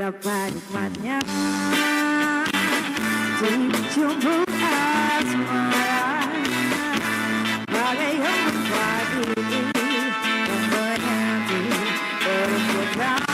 betapa nikmatnya dijemput asmara bagai embun pagi yang menanti perempuan.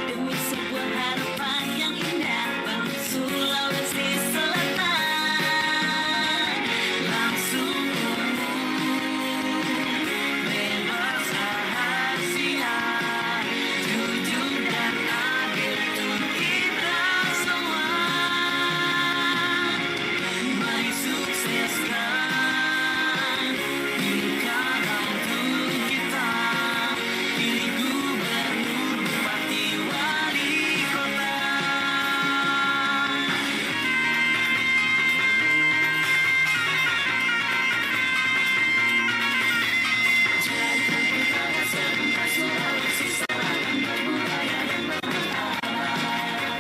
demi sebuah harapan yang indah bagi Sulawesi Selatan. Langsung bebas rahasia, jujur dan adil untuk kita semua. Mari sukseskan pilkada untuk kita, pilih gubernur, bupati, wali kota. Jadikan pilkada serentak Sulawesi Selatan berbudaya dan bermartabat.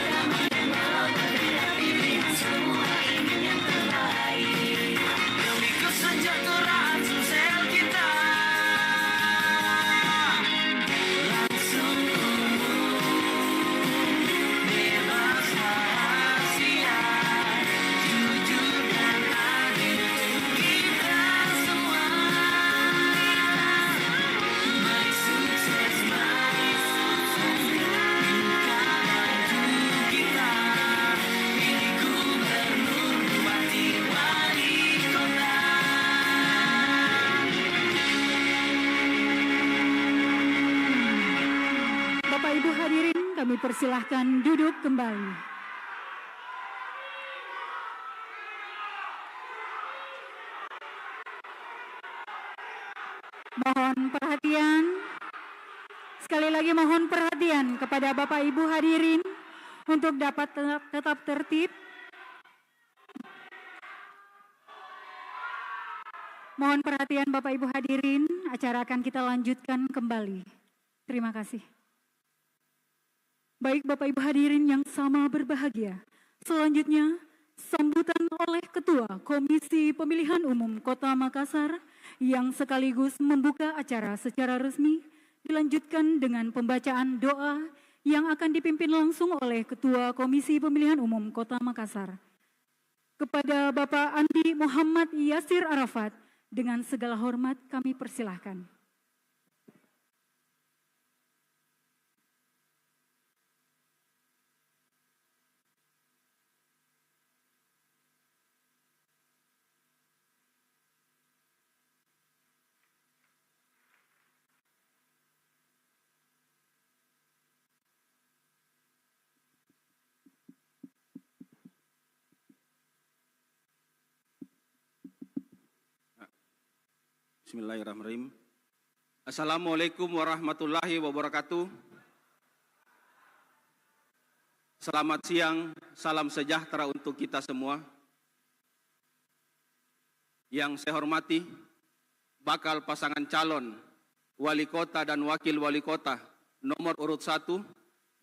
Damai dan walau berbeda pilihan, semua ingin yang terbaik demi kesejahteraan sosial kita. Langsung bebas rahasia, jujur dan adil untuk kita semua. Mari sukseskan pilkada untuk kita, pilih gubernur, bupati, wali kota. Bapak Ibu hadirin, kami persilahkan duduk kembali. Mohon perhatian, sekali lagi mohon perhatian kepada Bapak Ibu hadirin untuk dapat tetap tertib. Mohon perhatian Bapak Ibu hadirin, acara akan kita lanjutkan kembali. Terima kasih. Baik Bapak Ibu hadirin yang sama berbahagia, selanjutnya sambutan oleh Ketua Komisi Pemilihan Umum Kota Makassar yang sekaligus membuka acara secara resmi, dilanjutkan dengan pembacaan doa yang akan dipimpin langsung oleh Ketua Komisi Pemilihan Umum Kota Makassar. Kepada Bapak Andi Muhammad Yasir Arafat, dengan segala hormat kami persilahkan. Bismillahirrahmanirrahim. Assalamualaikum warahmatullahi wabarakatuh. Selamat siang, salam sejahtera untuk kita semua. Yang saya hormati, bakal pasangan calon wali kota dan wakil wali kota nomor urut 1,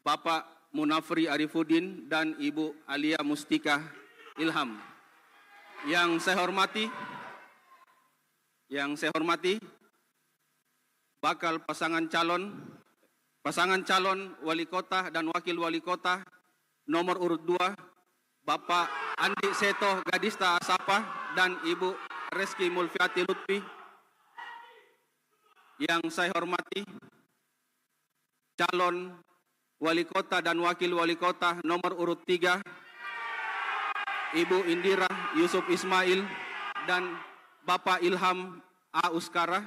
Bapak Munafri Arifuddin dan Ibu Alia Mustika Ilham. Yang saya hormati, bakal pasangan calon wali kota dan wakil wali kota nomor urut 2, Bapak Andi Seto Gadista Asapa dan Ibu Reski Mulfiati Lutfi. Yang saya hormati, calon wali kota dan wakil wali kota nomor urut 3, Ibu Indira Yusuf Ismail dan Bapak Ilham A. Uskara.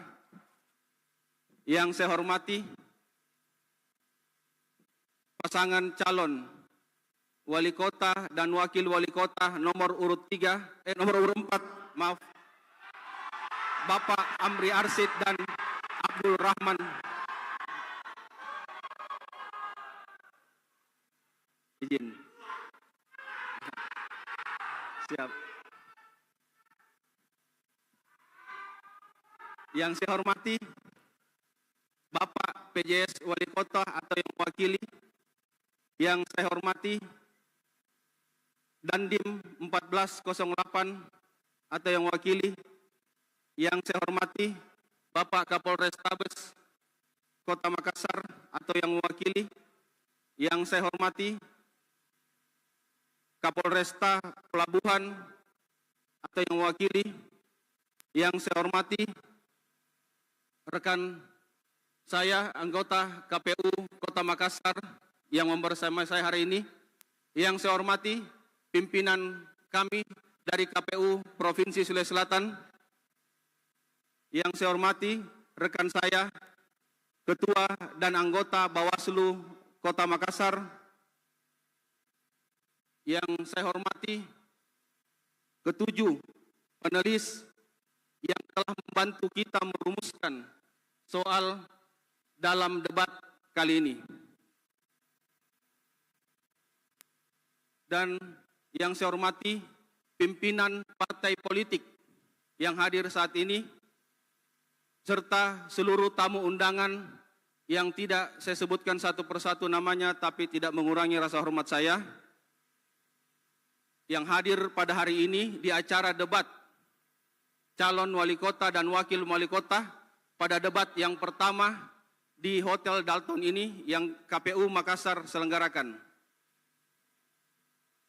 Yang saya hormati, pasangan calon wali kota dan wakil wali kota nomor urut 4, Bapak Amri Arsid dan Abdul Rahman. Izin. Siap. Yang saya hormati, Bapak PJS Wali Kota atau yang mewakili. Yang saya hormati, Dandim 1408 atau yang mewakili. Yang saya hormati, Bapak Kapolres Tabes Kota Makassar atau yang mewakili. Yang saya hormati, Kapolresta Pelabuhan atau yang mewakili. Yang saya hormati, rekan saya anggota KPU Kota Makassar yang membersama saya hari ini. Yang saya hormati pimpinan kami dari KPU Provinsi Sulawesi Selatan. Yang saya hormati rekan saya, Ketua dan anggota Bawaslu Kota Makassar. Yang saya hormati ketujuh panelis yang telah membantu kita merumuskan soal dalam debat kali ini. Dan yang saya hormati pimpinan partai politik yang hadir saat ini, serta seluruh tamu undangan yang tidak saya sebutkan satu persatu namanya, tapi tidak mengurangi rasa hormat saya, yang hadir pada hari ini di acara debat calon wali kota dan wakil wali kota pada debat yang pertama di Hotel Dalton ini yang KPU Makassar selenggarakan.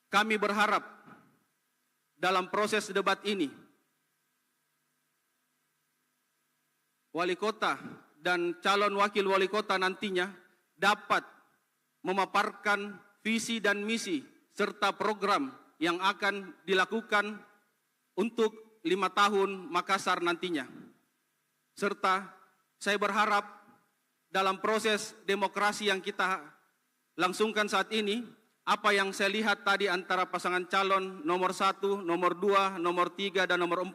Kami berharap dalam proses debat ini, wali kota dan calon wakil wali kota nantinya dapat memaparkan visi dan misi serta program yang akan dilakukan untuk 5 tahun Makassar nantinya. Serta saya berharap dalam proses demokrasi yang kita langsungkan saat ini, apa yang saya lihat tadi antara pasangan calon nomor 1, nomor 2, nomor 3, dan nomor 4,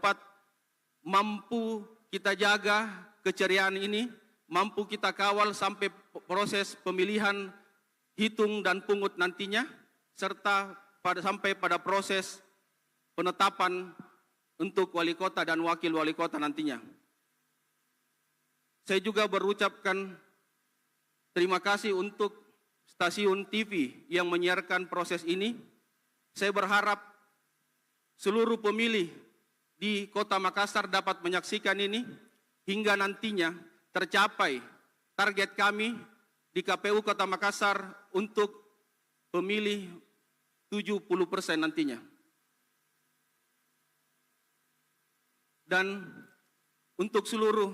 mampu kita jaga keceriaan ini, mampu kita kawal sampai proses pemilihan hitung dan pungut nantinya, serta sampai pada proses penetapan untuk wali kota dan wakil wali kota nantinya. Saya juga berucapkan terima kasih untuk stasiun TV yang menyiarkan proses ini. Saya berharap seluruh pemilih di Kota Makassar dapat menyaksikan ini hingga nantinya tercapai target kami di KPU Kota Makassar untuk pemilih 70% nantinya. Dan untuk seluruh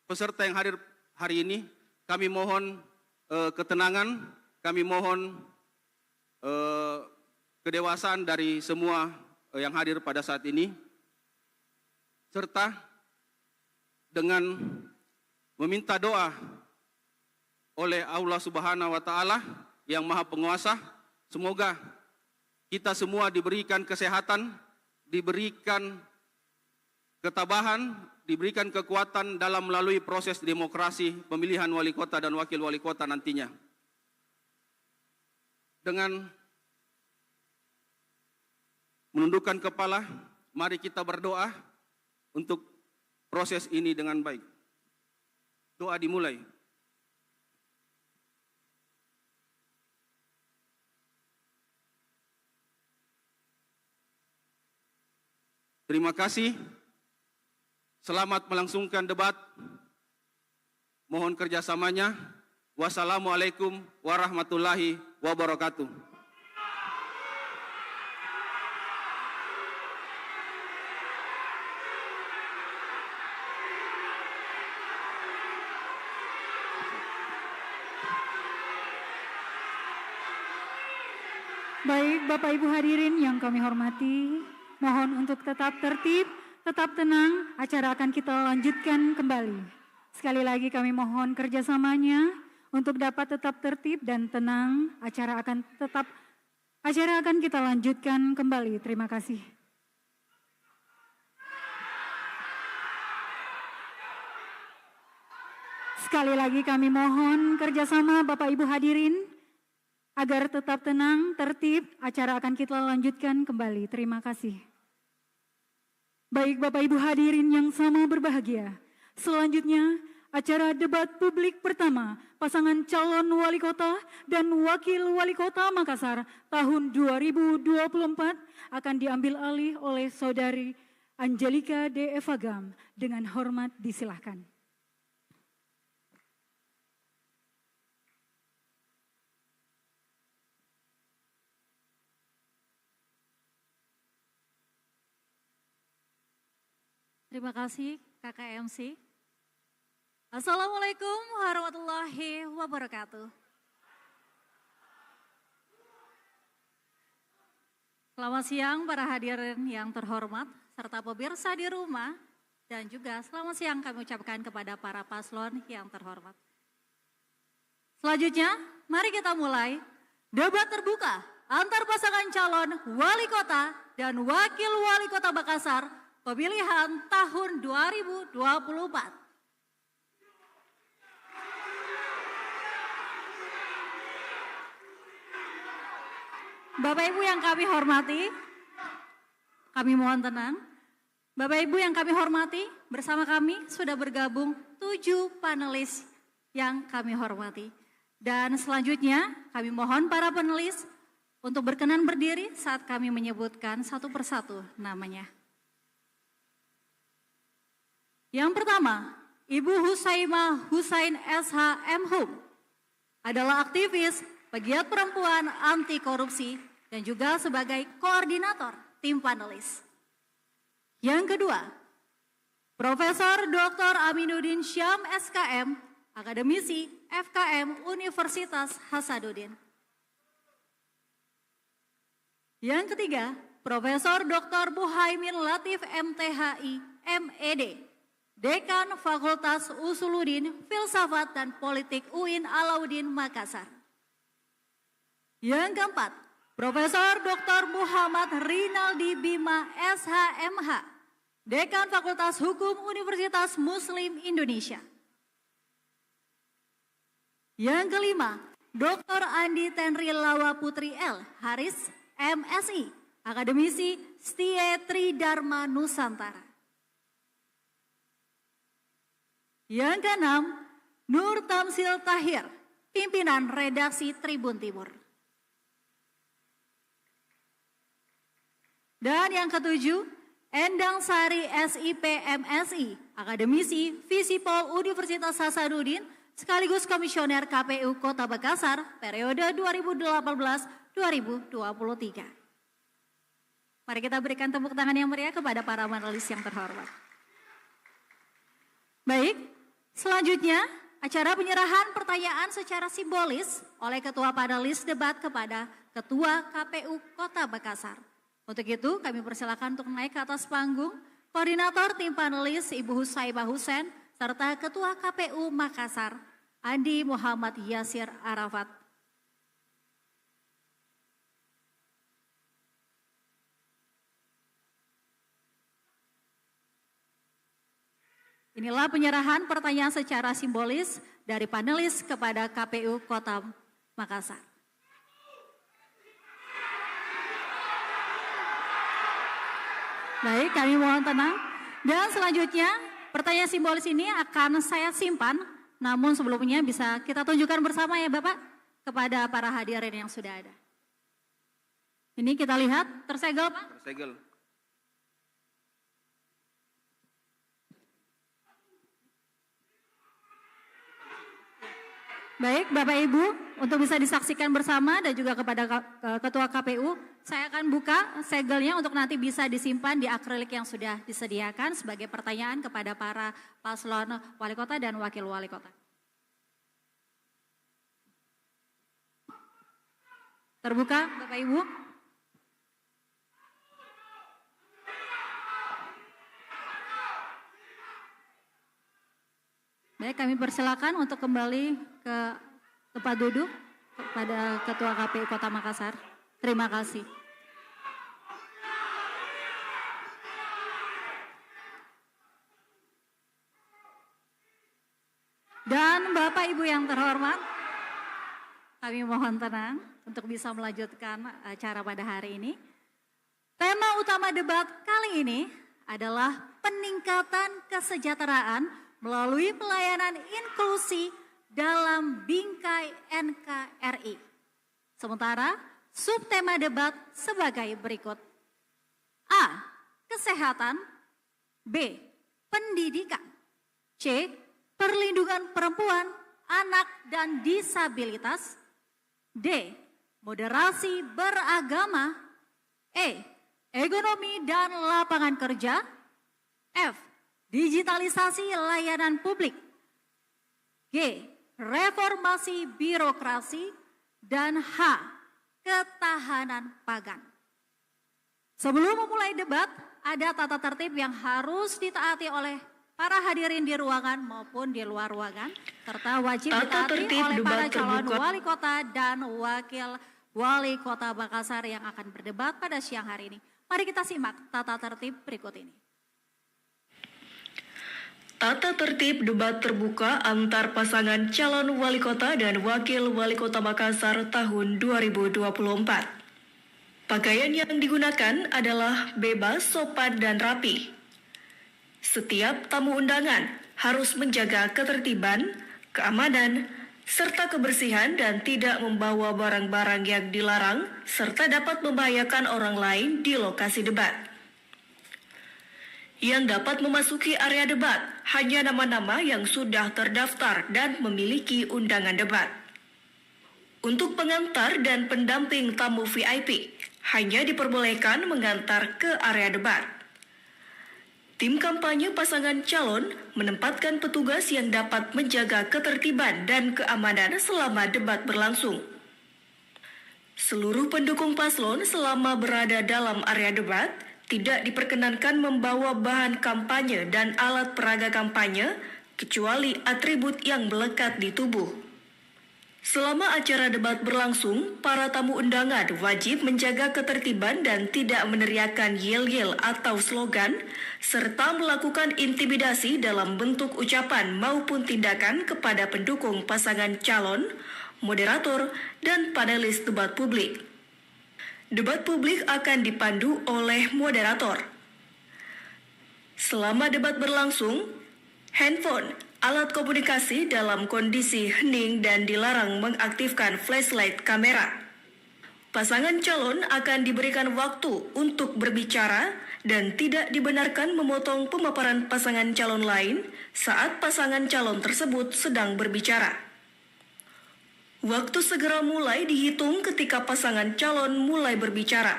peserta yang hadir hari ini, kami mohon ketenangan, kami mohon kedewasaan dari semua yang hadir pada saat ini, serta dengan meminta doa oleh Allah Subhanahu wa Ta'ala yang Maha Penguasa, semoga kita semua diberikan kesehatan, diberikan ketabahan, diberikan kekuatan dalam melalui proses demokrasi pemilihan wali kota dan wakil wali kota nantinya. Dengan menundukkan kepala, mari kita berdoa untuk proses ini dengan baik. Doa dimulai. Terima kasih. Selamat melangsungkan debat. Mohon kerjasamanya. Wassalamualaikum warahmatullahi wabarakatuh. Baik, Bapak Ibu hadirin yang kami hormati, mohon untuk tetap tertib, tetap tenang, acara akan kita lanjutkan kembali. Sekali lagi kami mohon kerjasamanya untuk dapat tetap tertib dan tenang, acara akan kita lanjutkan kembali. Terima kasih. Sekali lagi kami mohon kerjasama Bapak Ibu hadirin, agar tetap tenang, tertib, acara akan kita lanjutkan kembali. Terima kasih. Baik Bapak Ibu hadirin yang sama berbahagia, selanjutnya acara debat publik pertama pasangan calon wali kota dan wakil wali kota Makassar tahun 2024 akan diambil alih oleh Saudari Angelika D. Evagam. Dengan hormat disilahkan. Terima kasih Kakak MC. Assalamualaikum warahmatullahi wabarakatuh. Selamat siang para hadirin yang terhormat, serta pemirsa di rumah, dan juga selamat siang kami ucapkan kepada para paslon yang terhormat. Selanjutnya, mari kita mulai debat terbuka antar pasangan calon wali kota dan wakil wali kota Makassar pemilihan tahun 2024. Bapak Ibu yang kami hormati, kami mohon tenang. Bapak Ibu yang kami hormati, bersama kami sudah bergabung 7 panelis yang kami hormati. Dan selanjutnya kami mohon para panelis untuk berkenan berdiri saat kami menyebutkan satu persatu namanya. Yang pertama, Ibu Husaimah Husain SH M.Hum adalah aktivis pegiat perempuan anti korupsi dan juga sebagai koordinator tim panelis. Yang kedua, Profesor Dr. Aminuddin Syam SKM, akademisi FKM Universitas Hasanuddin. Yang ketiga, Profesor Dr. Muhaimin Latif MTHI MED, Dekan Fakultas Usuluddin Filsafat dan Politik UIN Alauddin Makassar. Yang keempat, Profesor Dr. Muhammad Rinaldi Bima SHMH, Dekan Fakultas Hukum Universitas Muslim Indonesia. Yang kelima, Dr. Andi Tenri Lawa Putri L. Haris MSI, akademisi Setia Tridharma Nusantara. Yang keenam, Nur Tamsil Tahir, pimpinan redaksi Tribun Timur. Dan yang ketujuh, Endang Sari SIP MSI, akademisi Visipol Universitas Hasanuddin, sekaligus komisioner KPU Kota Makassar periode 2018-2023. Mari kita berikan tepuk tangan yang meriah kepada para panelis yang terhormat. Baik, selanjutnya acara penyerahan pertanyaan secara simbolis oleh Ketua Panelis Debat kepada Ketua KPU Kota Makassar. Untuk itu kami persilakan untuk naik ke atas panggung Koordinator Tim Panelis Ibu Husaimah Husain serta Ketua KPU Makassar Andi Muhammad Yasir Arafat. Inilah penyerahan pertanyaan secara simbolis dari panelis kepada KPU Kota Makassar. Baik, kami mohon tenang. Dan selanjutnya pertanyaan simbolis ini akan saya simpan, namun sebelumnya bisa kita tunjukkan bersama ya Bapak kepada para hadirin yang sudah ada. Ini kita lihat, tersegel Pak? Tersegel. Baik, Bapak Ibu, untuk bisa disaksikan bersama dan juga kepada Ketua KPU, saya akan buka segelnya untuk nanti bisa disimpan di akrilik yang sudah disediakan sebagai pertanyaan kepada para paslon wali kota dan wakil wali kota. Terbuka, Bapak Ibu. Baik, kami persilakan untuk kembali ke tempat duduk kepada Ketua KPU Kota Makassar. Terima kasih. Dan Bapak Ibu yang terhormat, kami mohon tenang untuk bisa melanjutkan acara pada hari ini. Tema utama debat kali ini adalah peningkatan kesejahteraan melalui pelayanan inklusi dalam bingkai NKRI. Sementara subtema debat sebagai berikut. A. Kesehatan. B. Pendidikan. C. Perlindungan perempuan, anak, dan disabilitas. D. Moderasi beragama. E. Ekonomi dan lapangan kerja. F. Digitalisasi layanan publik. G. reformasi birokrasi, dan H, ketahanan pangan. Sebelum memulai debat, ada tata tertib yang harus ditaati oleh para hadirin di ruangan maupun di luar ruangan, serta wajib ditaati oleh para calon wali kota dan wakil wali kota Makassar yang akan berdebat pada siang hari ini. Mari kita simak tata tertib berikut ini. Tata tertib debat terbuka antar pasangan calon wali kota dan wakil wali kota Makassar tahun 2024. Pakaian yang digunakan adalah bebas, sopan, dan rapi. Setiap tamu undangan harus menjaga ketertiban, keamanan, serta kebersihan dan tidak membawa barang-barang yang dilarang serta dapat membahayakan orang lain di lokasi debat. Yang dapat memasuki area debat hanya nama-nama yang sudah terdaftar dan memiliki undangan debat. Untuk pengantar dan pendamping tamu VIP, hanya diperbolehkan mengantar ke area debat. Tim kampanye pasangan calon menempatkan petugas yang dapat menjaga ketertiban dan keamanan selama debat berlangsung. Seluruh pendukung paslon selama berada dalam area debat tidak diperkenankan membawa bahan kampanye dan alat peraga kampanye, kecuali atribut yang melekat di tubuh. Selama acara debat berlangsung, para tamu undangan wajib menjaga ketertiban dan tidak meneriakkan yel-yel atau slogan, serta melakukan intimidasi dalam bentuk ucapan maupun tindakan kepada pendukung pasangan calon, moderator, dan panelis debat publik. Debat publik akan dipandu oleh moderator. Selama debat berlangsung, handphone, alat komunikasi dalam kondisi hening dan dilarang mengaktifkan flashlight kamera. Pasangan calon akan diberikan waktu untuk berbicara dan tidak dibenarkan memotong pemaparan pasangan calon lain saat pasangan calon tersebut sedang berbicara. Waktu segera mulai dihitung ketika pasangan calon mulai berbicara.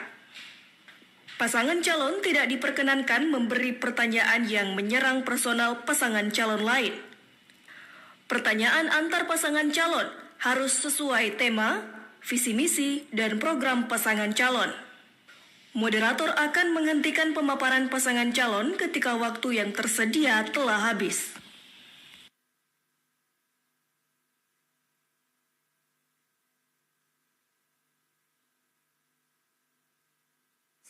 Pasangan calon tidak diperkenankan memberi pertanyaan yang menyerang personal pasangan calon lain. Pertanyaan antar pasangan calon harus sesuai tema, visi misi, dan program pasangan calon. Moderator akan menghentikan pemaparan pasangan calon ketika waktu yang tersedia telah habis.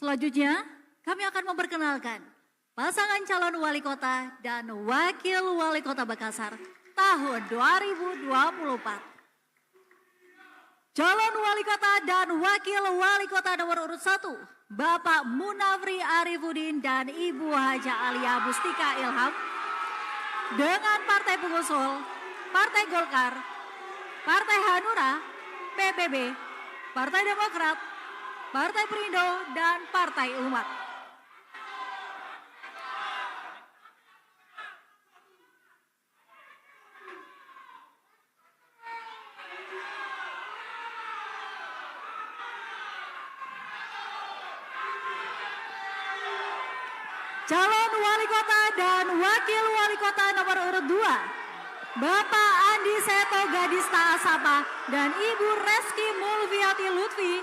Selanjutnya, kami akan memperkenalkan pasangan calon wali kota dan wakil wali kota Makassar tahun 2024. Calon wali kota dan wakil wali kota nomor urut 1, Bapak Munafri Arifudin dan Ibu Haja Alia Mustika Ilham, dengan partai pengusul Partai Golkar, Partai Hanura, PBB, Partai Demokrat, Partai Perindo, dan Partai Umat. Calon wali kota dan wakil wali kota nomor urut 2, Bapak Andi Seto Gadista Asapa dan Ibu Reski Mulviati Lutfi,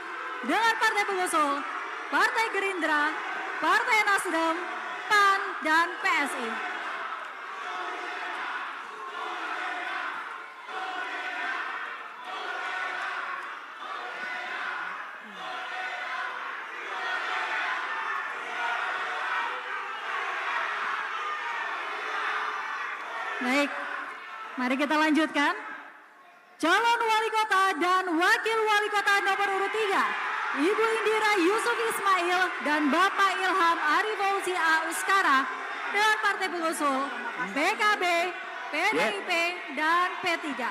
dengan partai pengusul Partai Gerindra, Partai Nasdem, PAN, dan PSI. Baik, mari kita lanjutkan. Calon wali kota dan wakil wali kota nomor urut 3, Ibu Indira Yusuf Ismail dan Bapak Ilham Arifauzi A. Uskara, dengan partai pengusul PKB, PDIP, dan P3.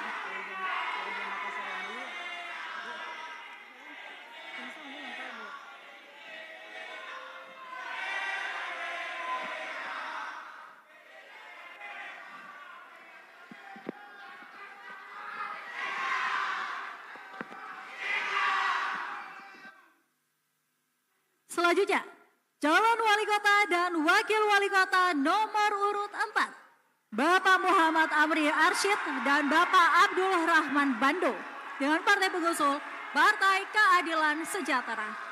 Selanjutnya, calon wali kota dan wakil wali kota nomor urut 4, Bapak Muhammad Amri Arsyid dan Bapak Abdul Rahman Bando dengan partai pengusul Partai Keadilan Sejahtera.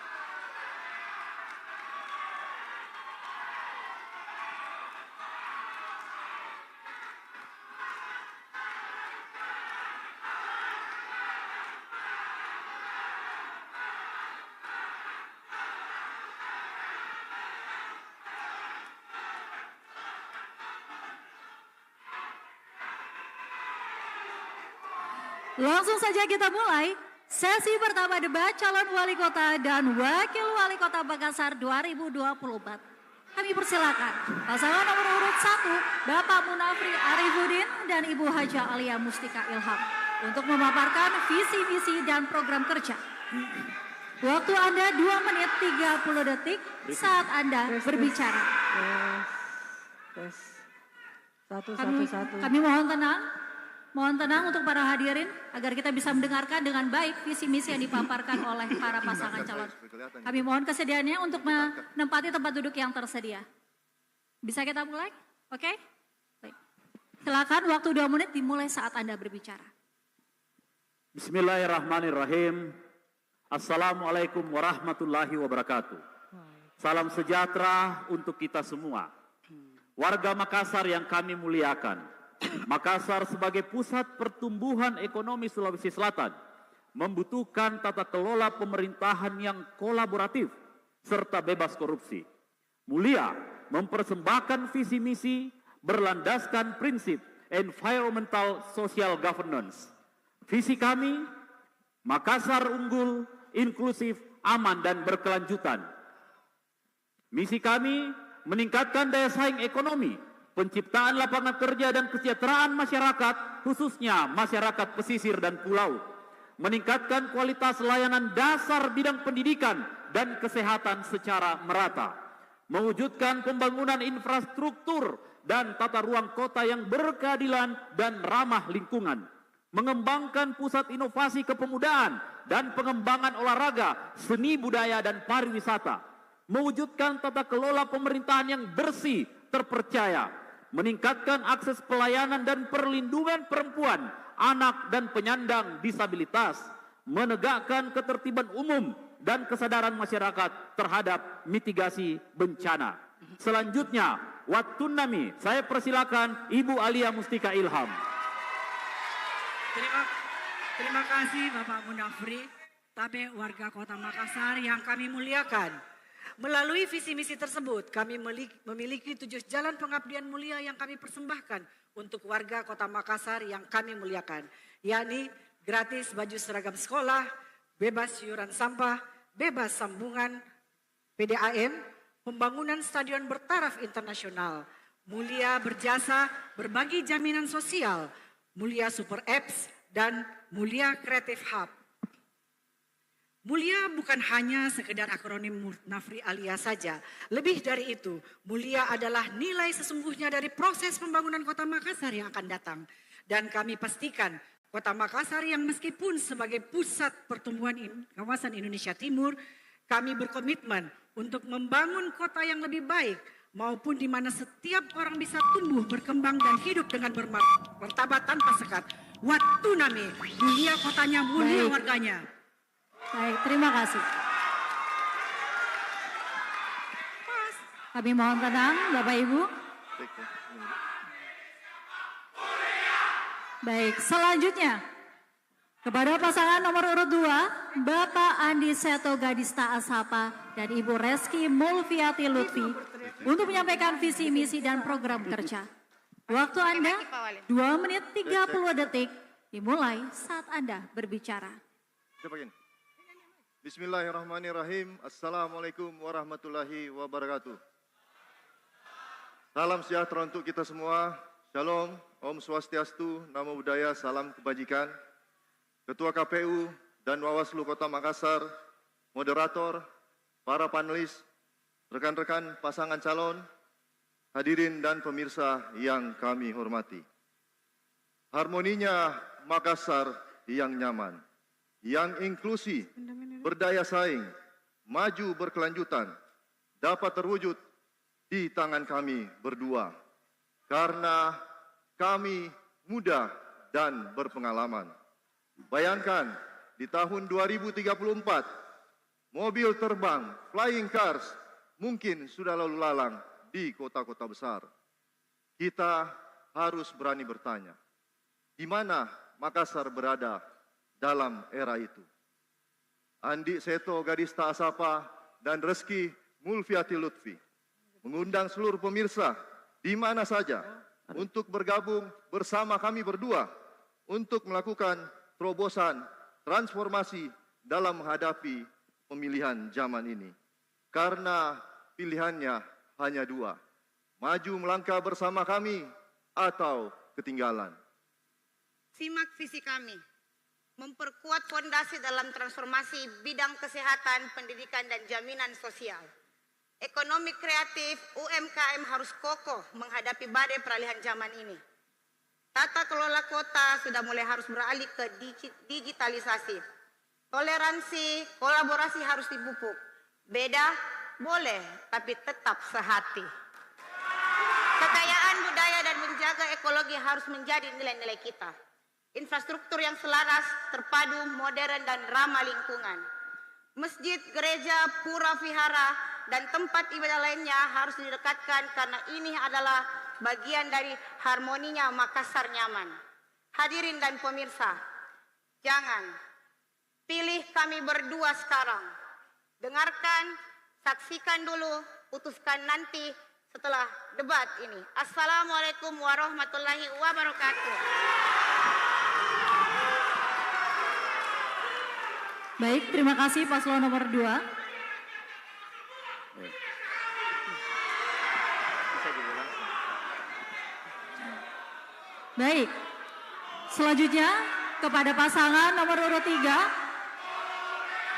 Langsung saja kita mulai sesi pertama debat calon wali kota dan wakil wali kota Makassar 2024. Kami persilakan pasangan nomor urut 1 Bapak Munafri Arifuddin dan Ibu Haja Alia Mustika Ilham untuk memaparkan visi misi dan program kerja. Waktu Anda 2 menit 30 detik saat Anda berbicara. Kami mohon tenang. Mohon tenang untuk para hadirin agar kita bisa mendengarkan dengan baik visi misi yang dipaparkan oleh para pasangan calon. Kami mohon kesediaannya untuk menempati tempat duduk yang tersedia. Bisa kita mulai? Oke? Baik. Silakan waktu 2 menit dimulai saat Anda berbicara. Bismillahirrahmanirrahim. Assalamualaikum warahmatullahi wabarakatuh. Salam sejahtera untuk kita semua. Warga Makassar yang kami muliakan. Makassar sebagai pusat pertumbuhan ekonomi Sulawesi Selatan membutuhkan tata kelola pemerintahan yang kolaboratif serta bebas korupsi. Mulia mempersembahkan visi misi berlandaskan prinsip environmental social governance. Visi kami, Makassar unggul, inklusif, aman dan berkelanjutan. Misi kami meningkatkan daya saing ekonomi, penciptaan lapangan kerja dan kesejahteraan masyarakat, khususnya masyarakat pesisir dan pulau. Meningkatkan kualitas layanan dasar bidang pendidikan dan kesehatan secara merata. Mewujudkan pembangunan infrastruktur dan tata ruang kota yang berkeadilan dan ramah lingkungan. Mengembangkan pusat inovasi kepemudaan dan pengembangan olahraga, seni budaya dan pariwisata. Mewujudkan tata kelola pemerintahan yang bersih, terpercaya. Meningkatkan akses pelayanan dan perlindungan perempuan, anak dan penyandang disabilitas, menegakkan ketertiban umum dan kesadaran masyarakat terhadap mitigasi bencana. Selanjutnya, Wattunami, saya persilakan Ibu Alia Mustika Ilham. Terima kasih Bapak Munafri, tabe warga Kota Makassar yang kami muliakan. Melalui visi misi tersebut, kami memiliki 7 jalan pengabdian mulia yang kami persembahkan untuk warga Kota Makassar yang kami muliakan, yakni gratis baju seragam sekolah, bebas iuran sampah, bebas sambungan PDAM, pembangunan stadion bertaraf internasional, mulia berjasa berbagi jaminan sosial, mulia super apps, dan mulia creative hub. Mulia bukan hanya sekedar akronim Munafri Alia saja. Lebih dari itu, mulia adalah nilai sesungguhnya dari proses pembangunan Kota Makassar yang akan datang. Dan kami pastikan Kota Makassar yang meskipun sebagai pusat pertumbuhan kawasan Indonesia Timur, kami berkomitmen untuk membangun kota yang lebih baik, maupun di mana setiap orang bisa tumbuh, berkembang, dan hidup dengan bermartabat tanpa sekat. Wattunami, mulia kotanya, mulia warganya. Baik, terima kasih. Kami mohon tenang, Bapak Ibu. Baik, selanjutnya kepada pasangan nomor urut 2, Bapak Andi Seto Gadista Ashapa dan Ibu Reski Mulfiati Lutfi untuk menyampaikan visi misi dan program kerja. Waktu Anda 2 menit 30 detik dimulai saat Anda berbicara. Bismillahirrahmanirrahim. Assalamualaikum warahmatullahi wabarakatuh. Salam sejahtera untuk kita semua. Shalom, Om Swastiastu, Namo Buddhaya, salam kebajikan. Ketua KPU dan Bawaslu Kota Makassar, moderator, para panelis, rekan-rekan pasangan calon, hadirin dan pemirsa yang kami hormati. Harmoninya Makassar yang nyaman, yang inklusif, berdaya saing, maju berkelanjutan, dapat terwujud di tangan kami berdua. Karena kami muda dan berpengalaman. Bayangkan, di tahun 2034, mobil terbang, flying cars, mungkin sudah lalu lalang di kota-kota besar. Kita harus berani bertanya, di mana Makassar berada dalam era itu? Andi Seto Gadista Asapa dan Reski Mulfiati Lutfi mengundang seluruh pemirsa di mana saja untuk bergabung bersama kami berdua untuk melakukan terobosan transformasi dalam menghadapi pemilihan zaman ini. Karena pilihannya hanya dua, maju melangkah bersama kami atau ketinggalan. Simak visi kami, memperkuat fondasi dalam transformasi bidang kesehatan, pendidikan, dan jaminan sosial. Ekonomi kreatif UMKM harus kokoh menghadapi badai peralihan zaman ini. Tata kelola kota sudah mulai harus beralih ke digitalisasi. Toleransi, kolaborasi harus dipupuk. Beda boleh, tapi tetap sehati. Kekayaan budaya dan menjaga ekologi harus menjadi nilai-nilai kita. Infrastruktur yang selaras, terpadu, modern, dan ramah lingkungan. Masjid, gereja, pura, vihara, dan tempat ibadah lainnya harus didekatkan karena ini adalah bagian dari harmoninya Makassar nyaman. Hadirin dan pemirsa, jangan pilih kami berdua sekarang. Dengarkan, saksikan dulu, putuskan nanti setelah debat ini. Assalamualaikum warahmatullahi wabarakatuh. Baik, terima kasih paslon nomor 2. Baik, selanjutnya kepada pasangan nomor urut 3.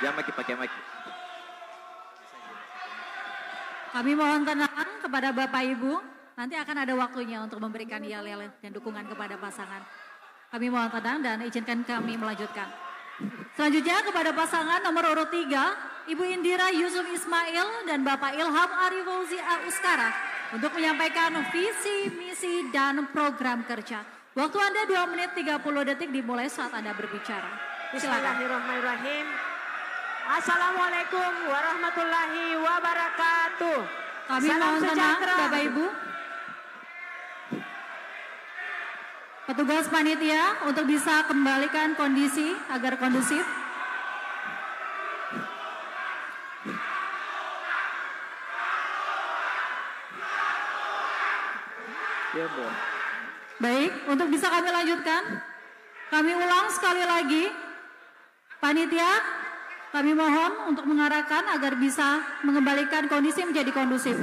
Jangan pakai mic. Kami mohon tenang kepada Bapak Ibu, nanti akan ada waktunya untuk memberikan yel-yel dan dukungan kepada pasangan. Kami mohon tenang dan izinkan kami melanjutkan. Selanjutnya kepada pasangan nomor urut 3, Ibu Indira Yusuf Ismail dan Bapak Ilham Ari Fauzi Auskara untuk menyampaikan visi, misi, dan program kerja. Waktu Anda 2 menit 30 detik dimulai saat Anda berbicara. Silakan. Bismillahirrahmanirrahim. Assalamualaikum warahmatullahi wabarakatuh. Kami mohon tenang Bapak Ibu. Petugas panitia untuk bisa kembalikan kondisi agar kondusif. Baik, untuk bisa kami lanjutkan, kami ulang sekali lagi. Panitia, kami mohon untuk mengarahkan agar bisa mengembalikan kondisi menjadi kondusif.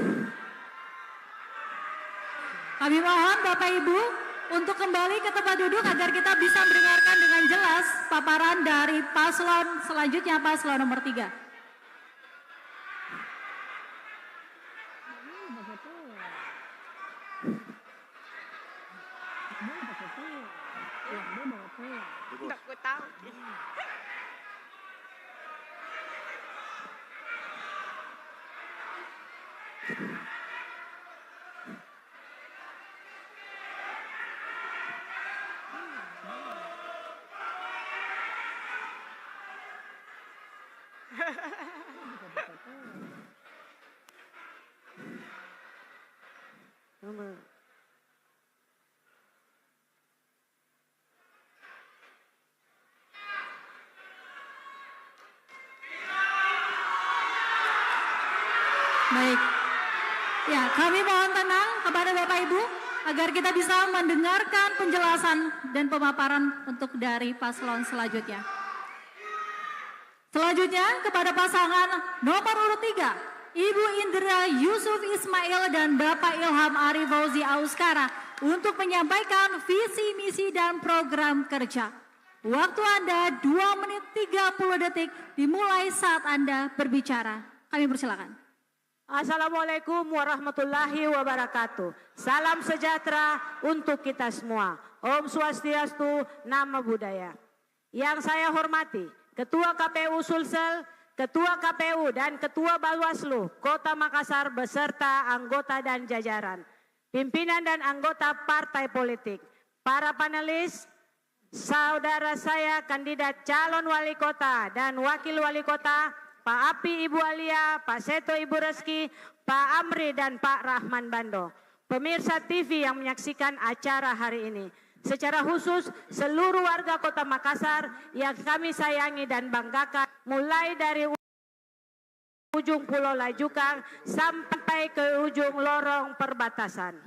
Kami mohon Bapak Ibu untuk kembali ke tempat duduk agar kita bisa mendengarkan dengan jelas paparan dari paslon selanjutnya, paslon nomor 3. Enggak gue tahu. Baik. Ya, kami mohon tenang kepada Bapak Ibu agar kita bisa mendengarkan penjelasan dan pemaparan untuk dari paslon selanjutnya. Selanjutnya kepada pasangan nomor urut 3, Ibu Indira Yusuf Ismail dan Bapak Ilham Ari Fauzi Auskara untuk menyampaikan visi, misi, dan program kerja. Waktu Anda 2 menit 30 detik dimulai saat Anda berbicara. Kami persilakan. Assalamualaikum warahmatullahi wabarakatuh. Salam sejahtera untuk kita semua. Om Swastiastu, Namo Buddhaya. Yang saya hormati, Ketua KPU Sulsel, Ketua KPU dan Ketua Bawaslu Kota Makassar beserta anggota dan jajaran. pimpinan dan anggota partai politik, para panelis, saudara saya kandidat calon wali kota dan wakil wali kota, Pak Api Ibu Alia, Pak Seto Ibu Reski, Pak Amri dan Pak Rahman Bando. Pemirsa TV yang menyaksikan acara hari ini, secara khusus seluruh warga Kota Makassar yang kami sayangi dan banggakan, mulai dari ujung Pulau Lajukang sampai ke ujung lorong perbatasan.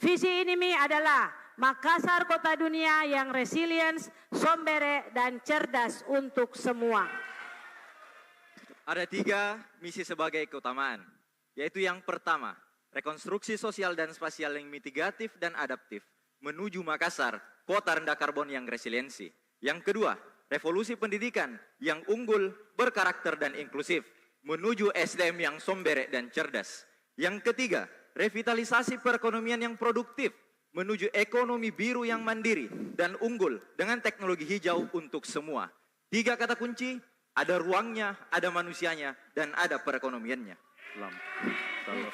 Visi ini adalah Makassar kota dunia yang resilience, sombere, dan cerdas untuk semua. Ada 3 misi sebagai keutamaan, yaitu yang pertama, rekonstruksi sosial dan spasial yang mitigatif dan adaptif menuju Makassar, kota rendah karbon yang resiliensi. Yang kedua, revolusi pendidikan yang unggul, berkarakter dan inklusif menuju SDM yang sombere dan cerdas. Yang ketiga, revitalisasi perekonomian yang produktif menuju ekonomi biru yang mandiri dan unggul dengan teknologi hijau untuk semua. 3 kata kunci, ada ruangnya, ada manusianya, dan ada perekonomiannya.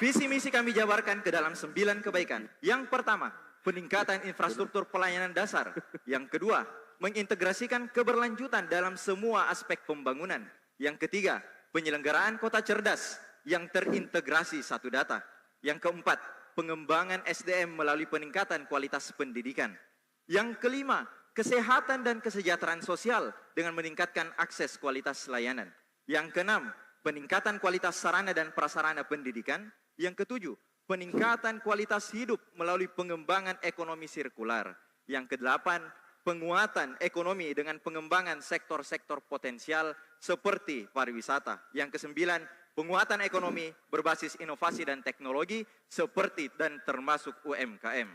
Visi misi kami jabarkan ke dalam 9 kebaikan. Yang pertama, peningkatan infrastruktur pelayanan dasar. Yang kedua, mengintegrasikan keberlanjutan dalam semua aspek pembangunan. Yang ketiga, penyelenggaraan kota cerdas yang terintegrasi satu data. Yang keempat, pengembangan SDM melalui peningkatan kualitas pendidikan. Yang kelima, kesehatan dan kesejahteraan sosial dengan meningkatkan akses kualitas layanan. Yang keenam, peningkatan kualitas sarana dan prasarana pendidikan. Yang ketujuh, peningkatan kualitas hidup melalui pengembangan ekonomi sirkular. Yang kedelapan, penguatan ekonomi dengan pengembangan sektor-sektor potensial seperti pariwisata. Yang kesembilan, penguatan ekonomi berbasis inovasi dan teknologi seperti dan termasuk UMKM.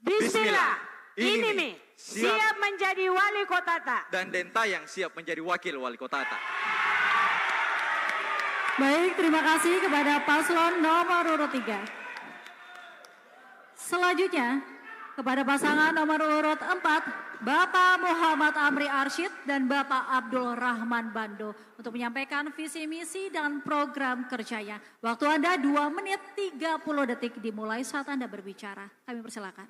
Bismillah, ini siap menjadi wali kota tak. Dan Dentayang siap menjadi wakil wali kota tak. Baik, terima kasih kepada paslon nomor urut 3. Selanjutnya, kepada pasangan nomor urut 4, Bapak Muhammad Amri Arsyid dan Bapak Abdul Rahman Bando untuk menyampaikan visi misi dan program kerjanya. Waktu Anda 2 menit 30 detik dimulai saat Anda berbicara. Kami persilakan.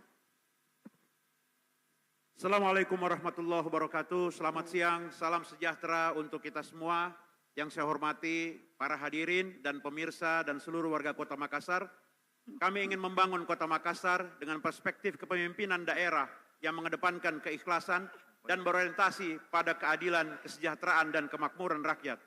Assalamualaikum warahmatullahi wabarakatuh. Selamat siang, salam sejahtera untuk kita semua. Yang saya hormati para hadirin dan pemirsa dan seluruh warga Kota Makassar. Kami ingin membangun Kota Makassar dengan perspektif kepemimpinan daerah yang mengedepankan keikhlasan dan berorientasi pada keadilan, kesejahteraan, dan kemakmuran rakyat.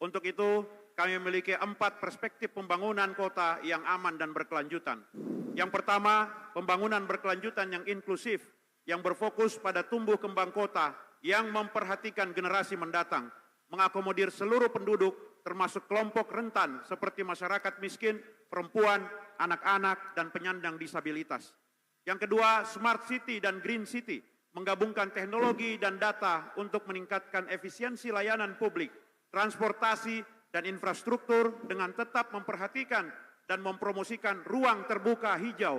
Untuk itu, kami memiliki 4 perspektif pembangunan kota yang aman dan berkelanjutan. Yang pertama, pembangunan berkelanjutan yang inklusif, yang berfokus pada tumbuh kembang kota, yang memperhatikan generasi mendatang, mengakomodir seluruh penduduk, termasuk kelompok rentan seperti masyarakat miskin, perempuan, anak-anak, dan penyandang disabilitas. Yang kedua, Smart City dan Green City, menggabungkan teknologi dan data untuk meningkatkan efisiensi layanan publik, transportasi, dan infrastruktur dengan tetap memperhatikan dan mempromosikan ruang terbuka hijau,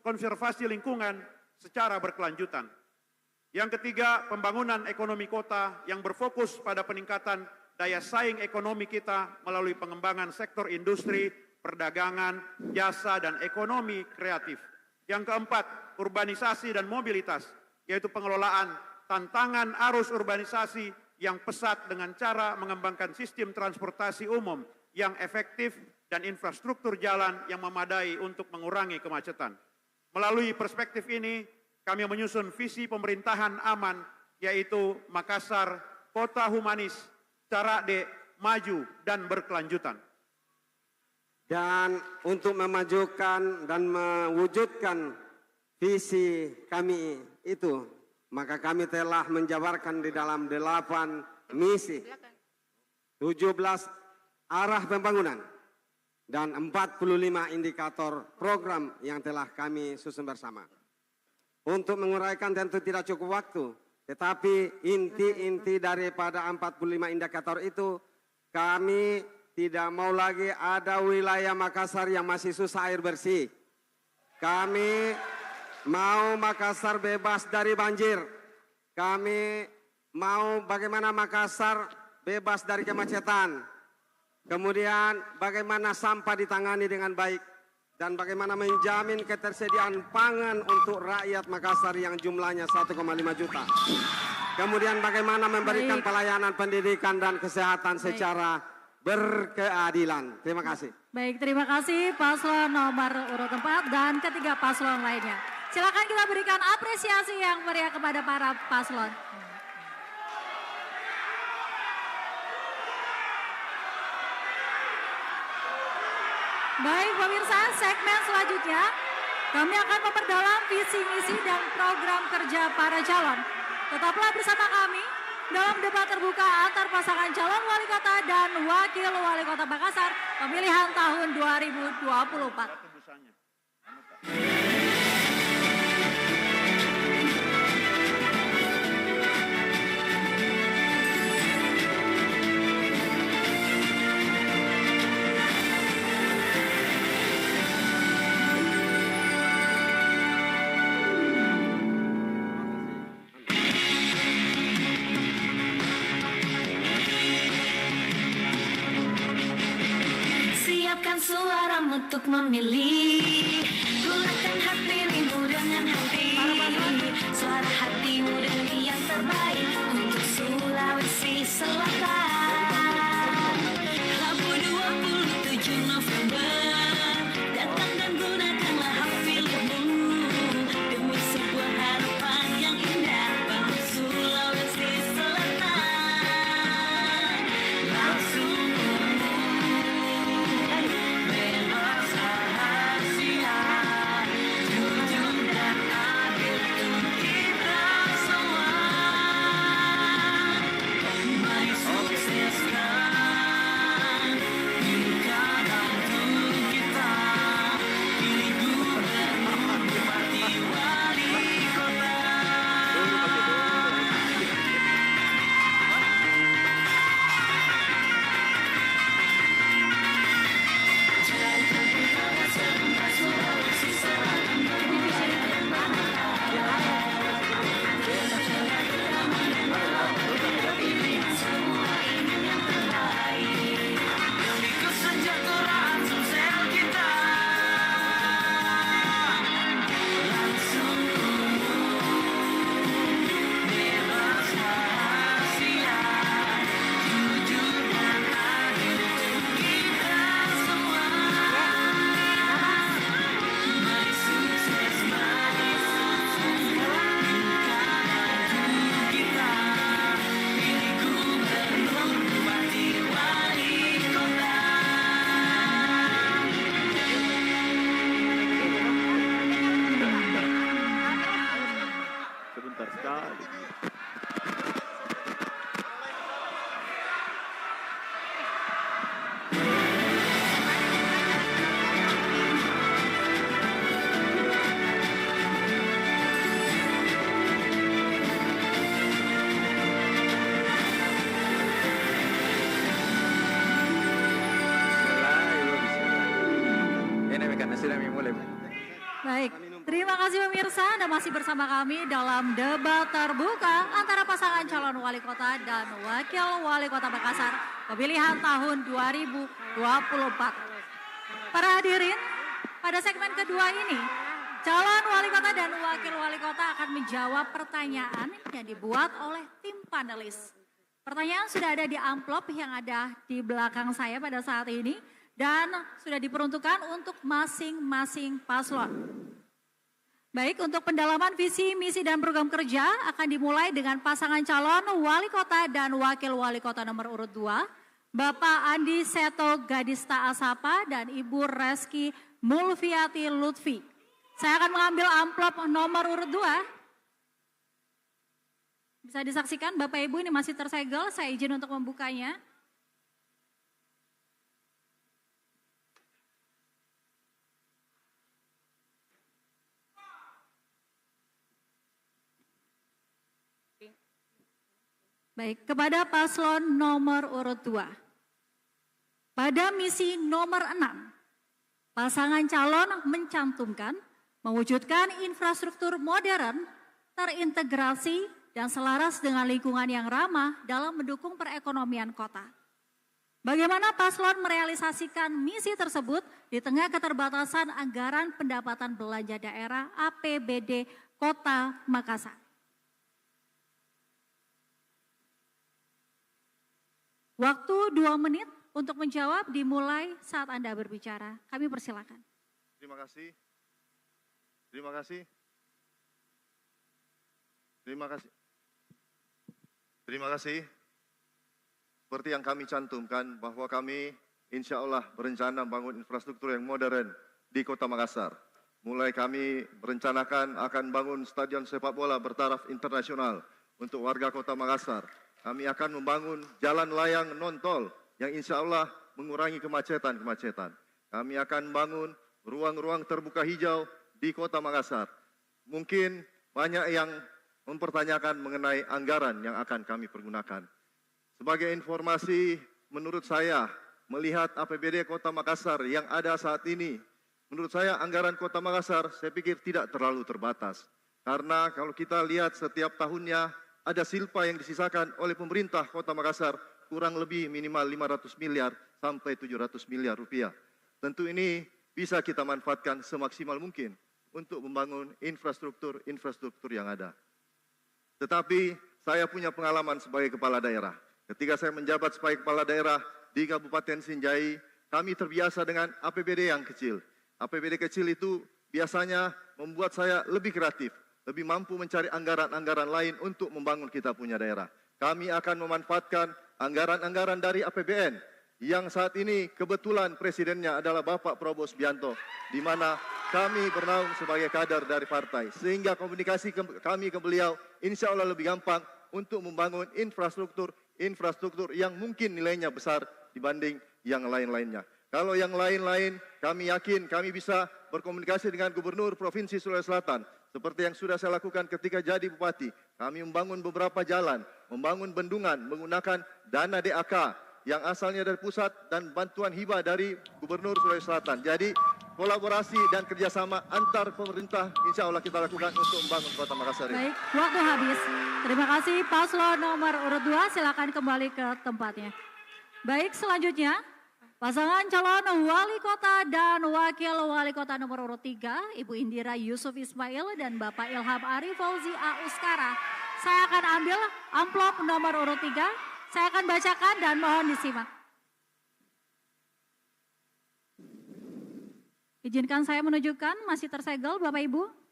konservasi lingkungan secara berkelanjutan. Yang ketiga, pembangunan ekonomi kota yang berfokus pada peningkatan daya saing ekonomi kita melalui pengembangan sektor industri, perdagangan, jasa, dan ekonomi kreatif. Yang keempat, urbanisasi dan mobilitas, yaitu pengelolaan tantangan arus urbanisasi yang pesat dengan cara mengembangkan sistem transportasi umum yang efektif dan infrastruktur jalan yang memadai untuk mengurangi kemacetan. Melalui perspektif ini, kami menyusun visi pemerintahan aman, yaitu Makassar, kota humanis, cerdas, maju, dan berkelanjutan. Dan untuk memajukan dan mewujudkan visi kami itu, maka kami telah menjabarkan di dalam 8 misi, 17 arah pembangunan, dan 45 indikator program yang telah kami susun bersama. Untuk menguraikan tentu tidak cukup waktu, tetapi inti-inti daripada 45 indikator itu, kami tidak mau lagi ada wilayah Makassar yang masih susah air bersih. Kami mau Makassar bebas dari banjir. Kami mau bagaimana Makassar bebas dari kemacetan. Kemudian bagaimana sampah ditangani dengan baik. dan bagaimana menjamin ketersediaan pangan untuk rakyat Makassar yang jumlahnya 1,5 juta. Kemudian bagaimana memberikan pelayanan pendidikan dan kesehatan secara berkeadilan. Terima kasih. Baik, terima kasih paslon nomor urut 4 dan ketiga paslon lainnya. Silakan kita berikan apresiasi yang meriah kepada para paslon. Baik pemirsa, segmen selanjutnya kami akan memperdalam visi misi dan program kerja para calon. Tetaplah bersama kami dalam debat terbuka antar pasangan calon wali kota dan wakil wali kota Makassar pemilihan tahun 2024. Siapkan suaramu untuk memilih, gunakan hak pilihmu dengan hati. Suara hatimu dengan yang terbaik untuk Sulawesi Selatan. Rabu 27 November, datang dan gunakanlah hak pilihmu demi sebuah harapan yang indah bagi Sulawesi Selatan. Langsung Baik, terima kasih pemirsa, Anda masih bersama kami dalam debat terbuka antara pasangan calon wali kota dan wakil wali kota Makassar pemilihan tahun 2024. Para hadirin, pada segmen kedua ini, calon wali kota dan wakil wali kota akan menjawab pertanyaan yang dibuat oleh tim panelis. Pertanyaan sudah ada di amplop yang ada di belakang saya pada saat ini dan sudah diperuntukkan untuk masing-masing paslon. Baik, untuk pendalaman visi, misi, dan program kerja akan dimulai dengan pasangan calon wali kota dan wakil wali kota nomor urut 2, Bapak Andi Seto Gadista Asapa dan Ibu Reski Mulfiati Lutfi. Saya akan mengambil amplop nomor urut 2. Bisa disaksikan Bapak Ibu ini masih tersegel, saya izin untuk membukanya. Baik, kepada paslon nomor urut 2. Pada misi nomor 6, pasangan calon mencantumkan mewujudkan infrastruktur modern, terintegrasi, dan selaras dengan lingkungan yang ramah dalam mendukung perekonomian kota. Bagaimana paslon merealisasikan misi tersebut di tengah keterbatasan anggaran pendapatan belanja daerah APBD Kota Makassar? Waktu 2 menit untuk menjawab dimulai saat Anda berbicara. Kami persilakan. Terima kasih. Terima kasih. Terima kasih. Terima kasih. Seperti yang kami cantumkan bahwa kami insya Allah berencana membangun infrastruktur yang modern di Kota Makassar. Mulai kami merencanakan akan bangun stadion sepak bola bertaraf internasional untuk warga Kota Makassar. Kami akan membangun jalan layang non-tol yang insya Allah mengurangi kemacetan-kemacetan. Kami akan membangun ruang-ruang terbuka hijau di Kota Makassar. Mungkin banyak yang mempertanyakan mengenai anggaran yang akan kami pergunakan. Sebagai informasi, menurut saya, melihat APBD Kota Makassar yang ada saat ini, menurut saya anggaran Kota Makassar saya pikir tidak terlalu terbatas. Karena kalau kita lihat setiap tahunnya ada silpa yang disisakan oleh pemerintah Kota Makassar kurang lebih minimal 500 miliar sampai 700 miliar rupiah. Tentu ini bisa kita manfaatkan semaksimal mungkin untuk membangun infrastruktur yang ada. Tetapi saya punya pengalaman sebagai kepala daerah. Ketika saya menjabat sebagai kepala daerah di Kabupaten Sinjai, kami terbiasa dengan APBD yang kecil. APBD kecil itu biasanya membuat saya lebih kreatif, lebih mampu mencari anggaran-anggaran lain untuk membangun kita punya daerah. Kami akan memanfaatkan anggaran-anggaran dari APBN yang saat ini kebetulan presidennya adalah Bapak Prabowo Subianto, di mana kami bernaung sebagai kader dari partai. Sehingga komunikasi kami ke beliau insya Allah lebih gampang untuk membangun infrastruktur yang mungkin nilainya besar dibanding yang lain-lainnya. Kalau yang lain-lain, kami yakin kami bisa berkomunikasi dengan Gubernur Provinsi Sulawesi Selatan. Seperti yang sudah saya lakukan ketika jadi bupati. Kami membangun beberapa jalan, membangun bendungan menggunakan dana DAK yang asalnya dari pusat dan bantuan hibah dari Gubernur Sulawesi Selatan. Jadi kolaborasi dan kerjasama antar pemerintah insya Allah kita lakukan untuk membangun Kota Makassar ini. Baik, waktu habis. Terima kasih paslon nomor urut 2, silakan kembali ke tempatnya. Baik, selanjutnya pasangan calon wali kota dan wakil wali kota nomor urut 3, Ibu Indira Yusuf Ismail dan Bapak Ilham Arif Fauzi A. Uskara. Saya akan ambil amplop nomor urut 3, saya akan bacakan dan mohon disimak. Izinkan saya menunjukkan, masih tersegel Bapak Ibu.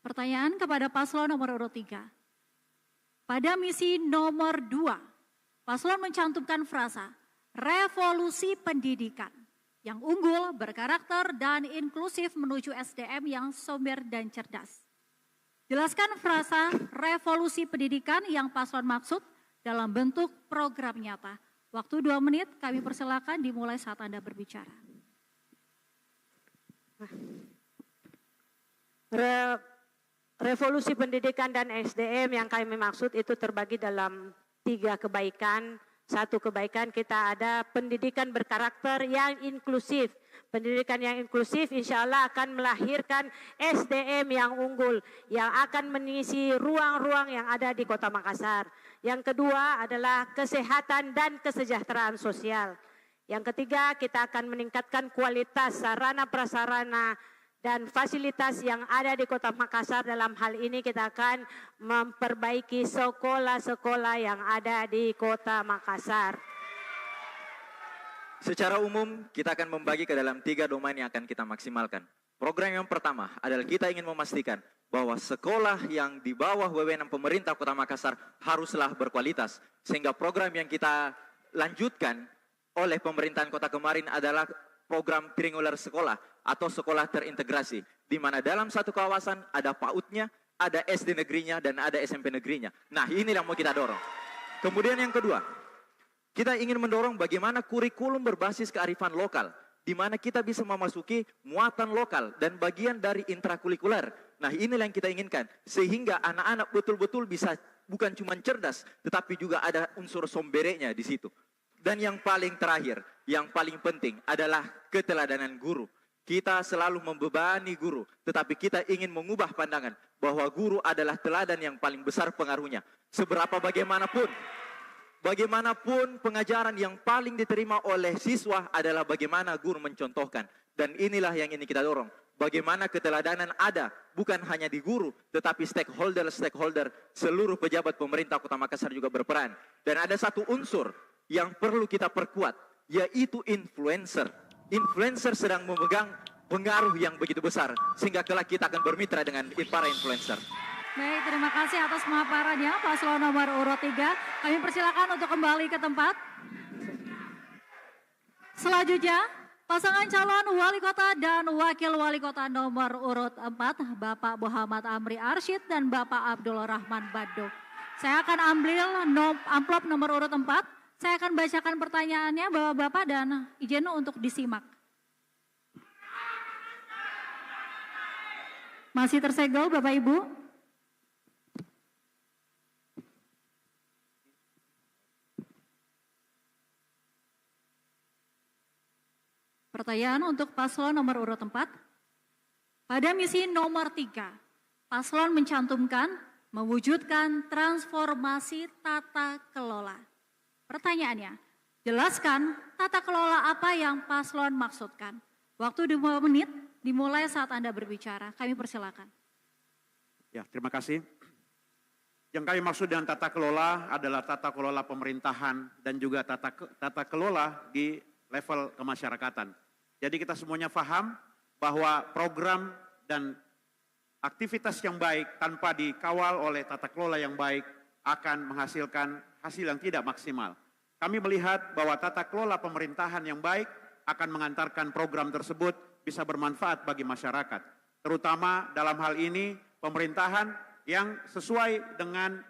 Pertanyaan kepada paslon nomor urut 3. Pada misi nomor 2, paslon mencantumkan frasa revolusi pendidikan yang unggul, berkarakter, dan inklusif menuju SDM yang somber dan cerdas. Jelaskan frasa revolusi pendidikan yang paslon maksud dalam bentuk program nyata. Waktu 2 menit, kami persilakan dimulai saat Anda berbicara. Revolusi pendidikan dan SDM yang kami maksud itu terbagi dalam 3 kebaikan. 1 kebaikan kita ada pendidikan berkarakter yang inklusif. Pendidikan yang inklusif insya Allah akan melahirkan SDM yang unggul yang akan mengisi ruang-ruang yang ada di Kota Makassar. Yang kedua adalah kesehatan dan kesejahteraan sosial. Yang ketiga kita akan meningkatkan kualitas sarana prasarana dan fasilitas yang ada di Kota Makassar. Dalam hal ini kita akan memperbaiki sekolah-sekolah yang ada di Kota Makassar. Secara umum, kita akan membagi ke dalam 3 domain yang akan kita maksimalkan. Program yang pertama adalah kita ingin memastikan bahwa sekolah yang di bawah wewenang pemerintah Kota Makassar haruslah berkualitas. Sehingga program yang kita lanjutkan oleh pemerintahan kota kemarin adalah program triangular sekolah atau sekolah terintegrasi. Di mana dalam satu kawasan ada PAUD-nya, ada SD negerinya, dan ada SMP negerinya. Nah, ini yang mau kita dorong. Kemudian yang kedua, kita ingin mendorong bagaimana kurikulum berbasis kearifan lokal, di mana kita bisa memasuki muatan lokal dan bagian dari intrakurikuler. Nah, inilah yang kita inginkan, sehingga anak-anak betul-betul bisa bukan cuma cerdas, tetapi juga ada unsur somberenya di situ. Dan yang paling terakhir, yang paling penting adalah keteladanan guru. Kita selalu membebani guru, tetapi kita ingin mengubah pandangan bahwa guru adalah teladan yang paling besar pengaruhnya. Seberapa bagaimanapun pengajaran yang paling diterima oleh siswa adalah bagaimana guru mencontohkan. Dan inilah yang ingin kita dorong. Bagaimana keteladanan ada, bukan hanya di guru, tetapi stakeholder, seluruh pejabat pemerintah Kota Makassar juga berperan. Dan ada satu unsur yang perlu kita perkuat, yaitu influencer. Influencer sedang memegang pengaruh yang begitu besar, sehingga kelak kita akan bermitra dengan para influencer. Baik, terima kasih atas pemaparannya paslon nomor urut 3. Kami persilakan untuk kembali ke tempat. Selanjutnya, pasangan calon wali kota dan wakil wali kota nomor urut 4, Bapak Muhammad Amri Arsyid dan Bapak Abdul Rahman Baddo. Saya akan ambil amplop nomor urut 4. Saya akan bacakan pertanyaannya Bapak-Bapak dan izin untuk disimak. Masih tersegel Bapak Ibu? Pertanyaan untuk paslon nomor urut 4. Pada misi nomor 3, paslon mencantumkan mewujudkan transformasi tata kelola. Pertanyaannya, jelaskan tata kelola apa yang paslon maksudkan. Waktu 2 menit dimulai saat Anda berbicara. Kami persilakan. Ya, terima kasih. Yang kami maksud dengan tata kelola adalah tata kelola pemerintahan dan juga tata kelola di level kemasyarakatan. Jadi kita semuanya paham bahwa program dan aktivitas yang baik tanpa dikawal oleh tata kelola yang baik akan menghasilkan hasil yang tidak maksimal. Kami melihat bahwa tata kelola pemerintahan yang baik akan mengantarkan program tersebut bisa bermanfaat bagi masyarakat. Terutama dalam hal ini pemerintahan yang sesuai dengan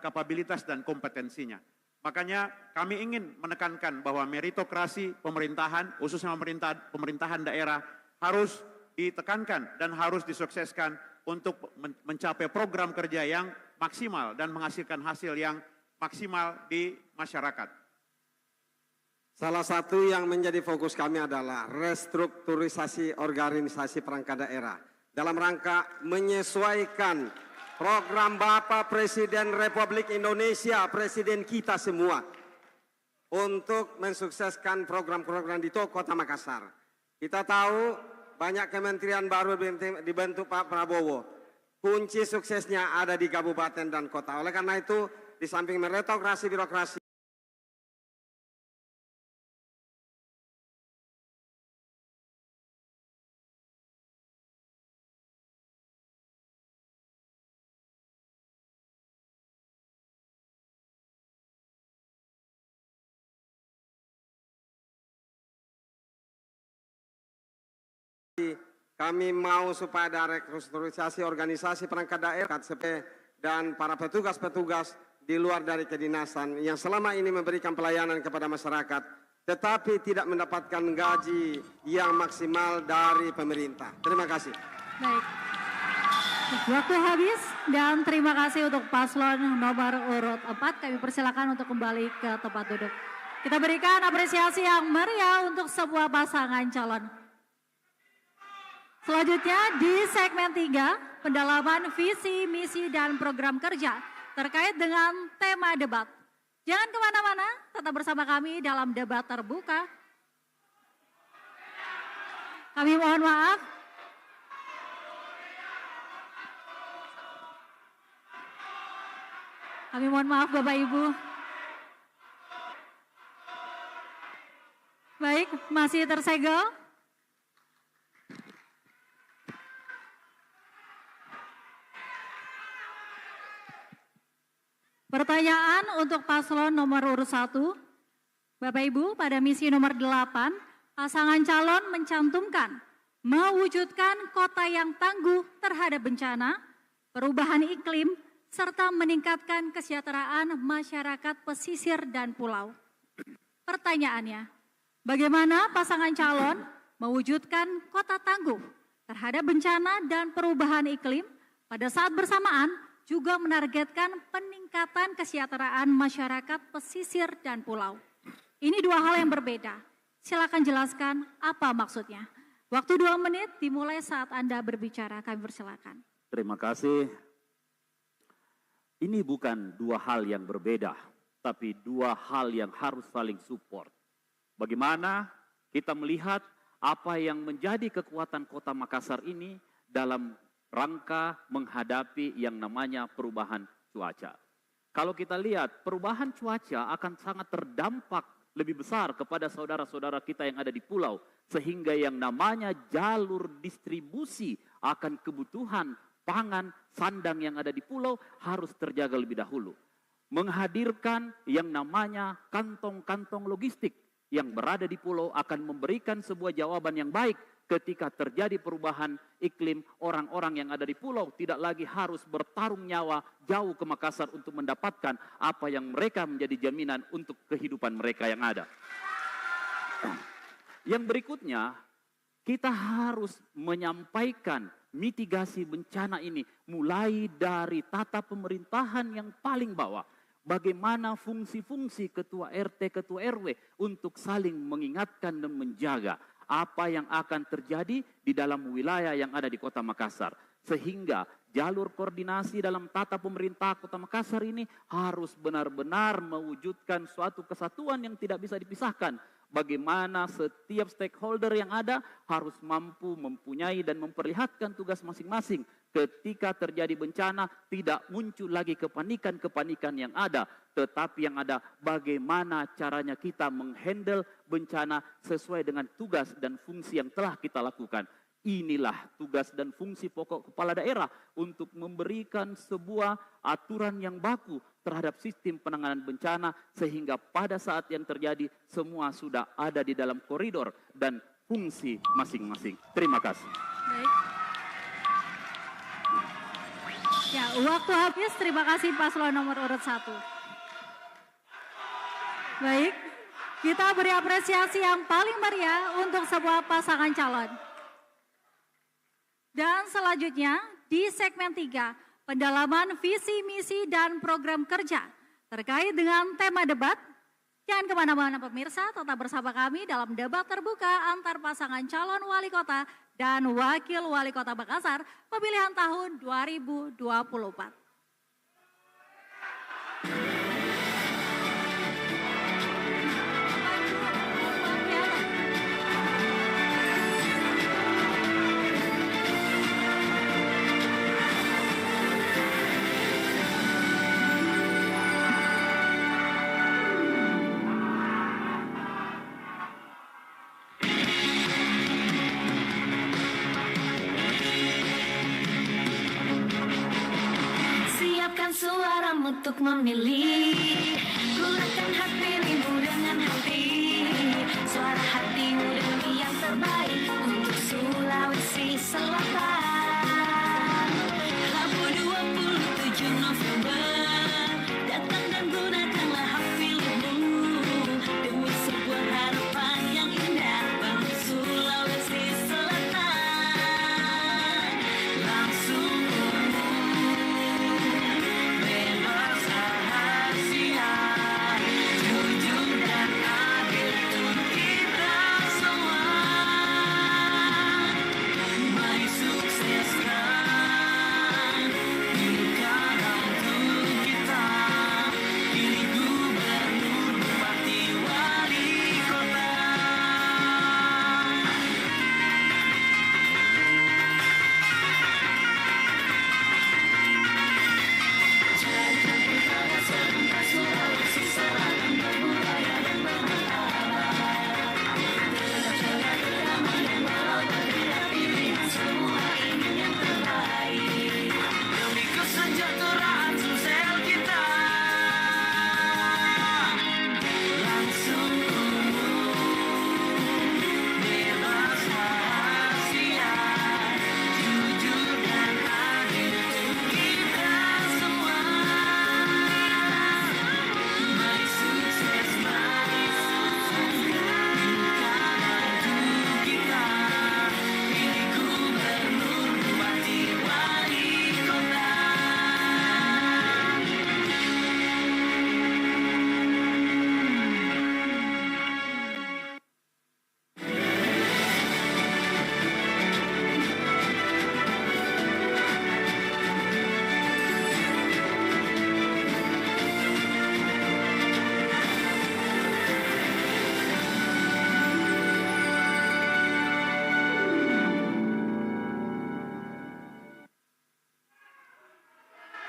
kapabilitas dan kompetensinya. Makanya kami ingin menekankan bahwa meritokrasi pemerintahan, khususnya pemerintahan daerah harus ditekankan dan harus disukseskan untuk mencapai program kerja yang maksimal dan menghasilkan hasil yang maksimal di masyarakat. Salah satu yang menjadi fokus kami adalah restrukturisasi organisasi perangkat daerah dalam rangka menyesuaikan program Bapak Presiden Republik Indonesia, Presiden kita semua, untuk mensukseskan program-program di Kota Makassar. Kita tahu banyak kementerian baru dibentuk Pak Prabowo. Kunci suksesnya ada di kabupaten dan kota. Oleh karena itu, di samping meritokrasi birokrasi, kami mau supaya ada restrukturisasi organisasi perangkat daerah dan para petugas-petugas di luar dari kedinasan yang selama ini memberikan pelayanan kepada masyarakat tetapi tidak mendapatkan gaji yang maksimal dari pemerintah. Terima kasih. Baik. Waktu habis dan terima kasih untuk paslon nomor urut 4. Kami persilakan untuk kembali ke tempat duduk. Kita berikan apresiasi yang meriah untuk sebuah pasangan calon. Selanjutnya di segmen 3, pendalaman visi, misi, dan program kerja terkait dengan tema debat. Jangan kemana-mana, tetap bersama kami dalam debat terbuka. Kami mohon maaf. Kami mohon maaf Bapak Ibu. Baik, masih tersegel. Pertanyaan untuk paslon nomor urut 1. Bapak Ibu, pada misi nomor 8, pasangan calon mencantumkan mewujudkan kota yang tangguh terhadap bencana, perubahan iklim, serta meningkatkan kesejahteraan masyarakat pesisir dan pulau. Pertanyaannya, bagaimana pasangan calon mewujudkan kota tangguh terhadap bencana dan perubahan iklim pada saat bersamaan juga menargetkan peningkatan kesejahteraan masyarakat pesisir dan pulau. Ini dua hal yang berbeda. Silakan jelaskan apa maksudnya. Waktu 2 menit dimulai saat Anda berbicara, kami persilakan. Terima kasih. Ini bukan dua hal yang berbeda, tapi dua hal yang harus saling support. Bagaimana kita melihat apa yang menjadi kekuatan Kota Makassar ini dalam rangka menghadapi yang namanya perubahan cuaca. Kalau kita lihat, perubahan cuaca akan sangat terdampak lebih besar kepada saudara-saudara kita yang ada di pulau, sehingga yang namanya jalur distribusi akan kebutuhan pangan, sandang yang ada di pulau harus terjaga lebih dahulu. Menghadirkan yang namanya kantong-kantong logistik yang berada di pulau akan memberikan sebuah jawaban yang baik ketika terjadi perubahan iklim. Orang-orang yang ada di pulau tidak lagi harus bertarung nyawa jauh ke Makassar untuk mendapatkan apa yang mereka menjadi jaminan untuk kehidupan mereka yang ada. Yang berikutnya, kita harus menyampaikan mitigasi bencana ini mulai dari tata pemerintahan yang paling bawah. Bagaimana fungsi-fungsi ketua RT, ketua RW untuk saling mengingatkan dan menjaga apa yang akan terjadi di dalam wilayah yang ada di Kota Makassar. Sehingga jalur koordinasi dalam tata pemerintah Kota Makassar ini harus benar-benar mewujudkan suatu kesatuan yang tidak bisa dipisahkan. Bagaimana setiap stakeholder yang ada harus mampu mempunyai dan memperlihatkan tugas masing-masing. Ketika terjadi bencana tidak muncul lagi kepanikan-kepanikan yang ada. Tetapi yang ada bagaimana caranya kita menghandle bencana sesuai dengan tugas dan fungsi yang telah kita lakukan. Inilah tugas dan fungsi pokok kepala daerah untuk memberikan sebuah aturan yang baku terhadap sistem penanganan bencana sehingga pada saat yang terjadi semua sudah ada di dalam koridor dan fungsi masing-masing. Terima kasih. Baik. Ya, waktu habis. Terima kasih paslon nomor urut 1. Baik, kita beri apresiasi yang paling meriah untuk sebuah pasangan calon. Dan selanjutnya di segmen 3, pendalaman visi, misi, dan program kerja terkait dengan tema debat. Jangan kemana-mana pemirsa, tetap bersama kami dalam debat terbuka antar pasangan calon wali kota dan wakil wali kota Makassar pemilihan tahun 2024. Suaramu untuk memilih, gunakan hak pilihmu dengan hati. Suara hatimu demi yang terbaik untuk Sulawesi Selatan. Rabu 27 November datang dan gunakanlah hak pilihmu demi sebuah harapan yang indah bagi Sulawesi Selatan. Langsung jujur dan adil.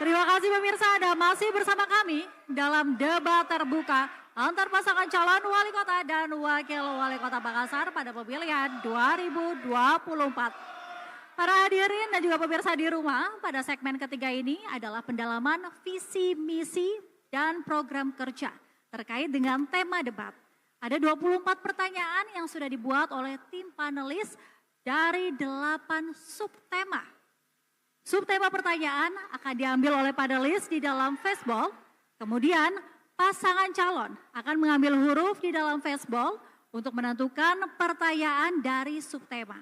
Terima kasih pemirsa, Anda masih bersama kami dalam debat terbuka antar pasangan calon wali kota dan wakil wali kota Makassar pada pemilihan 2024. Para hadirin dan juga pemirsa di rumah, pada segmen ketiga ini adalah pendalaman visi, misi, dan program kerja terkait dengan tema debat. Ada 24 pertanyaan yang sudah dibuat oleh tim panelis dari 8 subtema. Subtema pertanyaan akan diambil oleh panelis di dalam fastball, kemudian pasangan calon akan mengambil huruf di dalam fastball untuk menentukan pertanyaan dari subtema.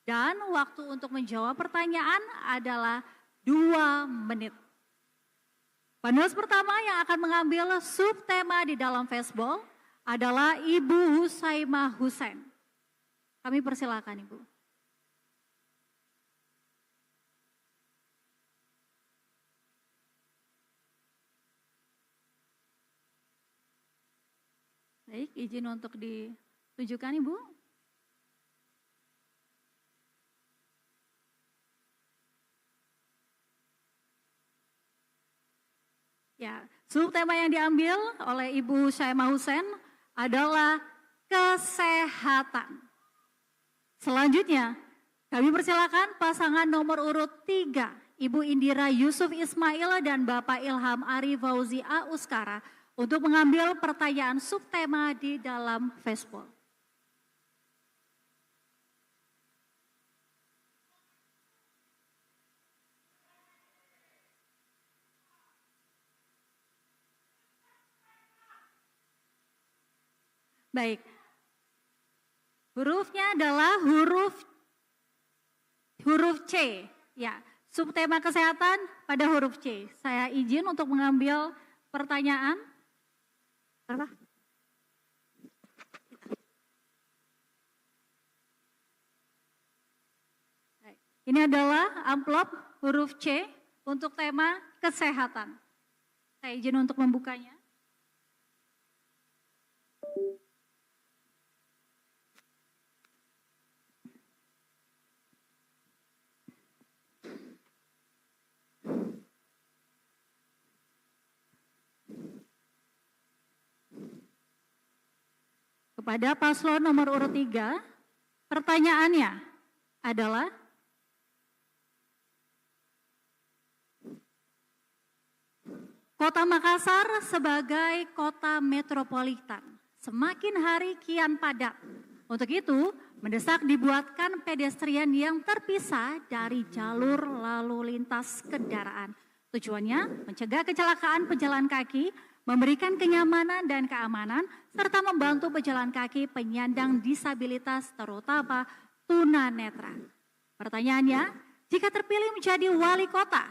Dan waktu untuk menjawab pertanyaan adalah 2 menit. Panelis pertama yang akan mengambil subtema di dalam fastball adalah Ibu Husaimah Hussein. Kami persilakan Ibu. Baik, izin untuk ditunjukkan Ibu. Ya, subtema yang diambil oleh Ibu Husaimah Hussein adalah kesehatan. Selanjutnya, kami persilakan pasangan nomor urut 3, Ibu Indira Yusuf Ismail dan Bapak Ilham Ari Fauzi A. Uskara untuk mengambil pertanyaan subtema di dalam fastball. Baik, hurufnya adalah huruf C. Ya, subtema kesehatan pada huruf C. Saya izin untuk mengambil pertanyaan. Apa? Ini adalah amplop huruf C untuk tema kesehatan. Saya izin untuk membukanya. Kepada paslon nomor urut 3, pertanyaannya adalah Kota Makassar sebagai kota metropolitan semakin hari kian padat. Untuk itu, mendesak dibuatkan pedestrian yang terpisah dari jalur lalu lintas kendaraan. Tujuannya mencegah kecelakaan pejalan kaki, memberikan kenyamanan dan keamanan, serta membantu pejalan kaki penyandang disabilitas terutama tunanetra. Pertanyaannya, jika terpilih menjadi wali kota,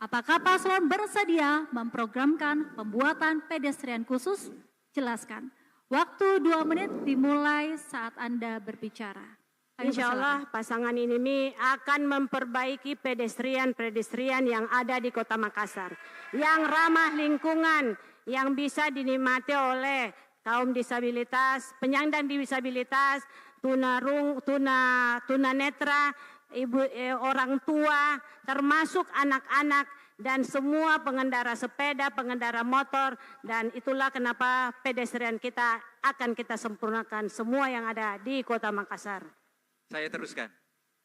apakah paslon bersedia memprogramkan pembuatan pedestrian khusus? Jelaskan. Waktu 2 menit dimulai saat Anda berbicara. Insya Allah pasangan ini akan memperbaiki pedestrian yang ada di Kota Makassar. Yang ramah lingkungan, yang bisa dinikmati oleh kaum disabilitas, penyandang disabilitas, tunanetra, orang tua, termasuk anak-anak dan semua pengendara sepeda, pengendara motor, dan itulah kenapa pedestrian kita akan kita sempurnakan semua yang ada di Kota Makassar. Saya teruskan.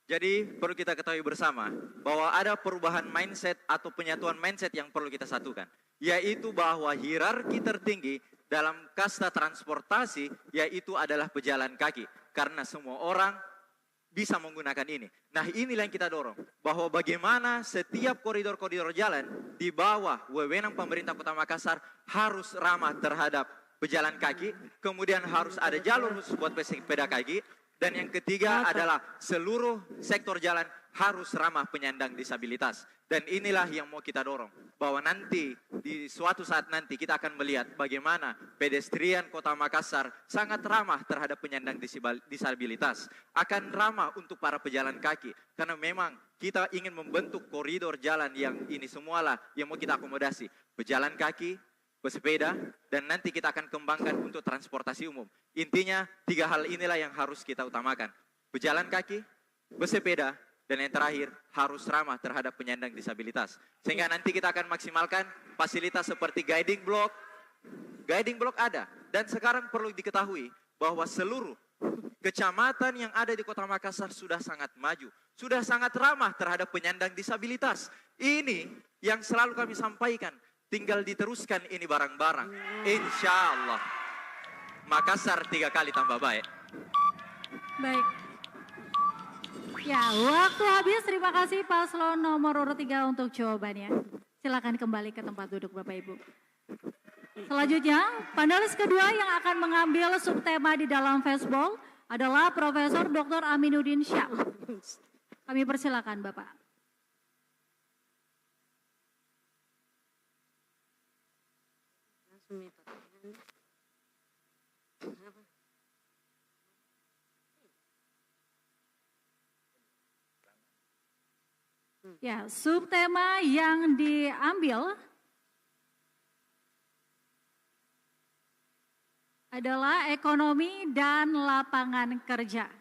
Jadi perlu kita ketahui bersama bahwa ada perubahan mindset atau penyatuan mindset yang perlu kita satukan. Yaitu bahwa hierarki tertinggi dalam kasta transportasi yaitu adalah pejalan kaki. Karena semua orang bisa menggunakan ini. Nah inilah yang kita dorong. Bahwa bagaimana setiap koridor-koridor jalan di bawah wewenang pemerintah Kota Makassar harus ramah terhadap pejalan kaki. Kemudian harus ada jalur khusus buat pesepeda kaki. Dan yang ketiga adalah seluruh sektor jalan harus ramah penyandang disabilitas. Dan inilah yang mau kita dorong. Bahwa nanti di suatu saat nanti kita akan melihat bagaimana pedestrian Kota Makassar sangat ramah terhadap penyandang disabilitas. Akan ramah untuk para pejalan kaki. Karena memang kita ingin membentuk koridor jalan yang ini semualah yang mau kita akomodasi. Pejalan kaki, pesepeda, dan nanti kita akan kembangkan untuk transportasi umum. Intinya 3 hal inilah yang harus kita utamakan. Pejalan kaki, pesepeda, Dan yang terakhir, harus ramah terhadap penyandang disabilitas. Sehingga nanti kita akan maksimalkan fasilitas seperti guiding block. Guiding block ada. Dan sekarang perlu diketahui bahwa seluruh kecamatan yang ada di Kota Makassar sudah sangat maju. Sudah sangat ramah terhadap penyandang disabilitas. Ini yang selalu kami sampaikan. Tinggal diteruskan ini barang-barang. Insya Allah. Makassar 3 kali tambah baik. Baik. Ya, waktu habis. Terima kasih paslon nomor urut 3 untuk jawabannya. Silakan kembali ke tempat duduk Bapak Ibu. Selanjutnya, panelis kedua yang akan mengambil subtema di dalam fastball adalah Profesor Dr. Aminuddin Syah. Kami persilakan Bapak. Ya, subtema yang diambil adalah ekonomi dan lapangan kerja.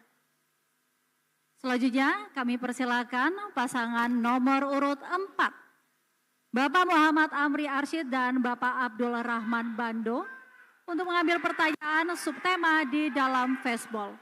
Selanjutnya kami persilakan pasangan nomor urut 4. Bapak Muhammad Amri Arsyid dan Bapak Abdul Rahman Bando untuk mengambil pertanyaan subtema di dalam fastball.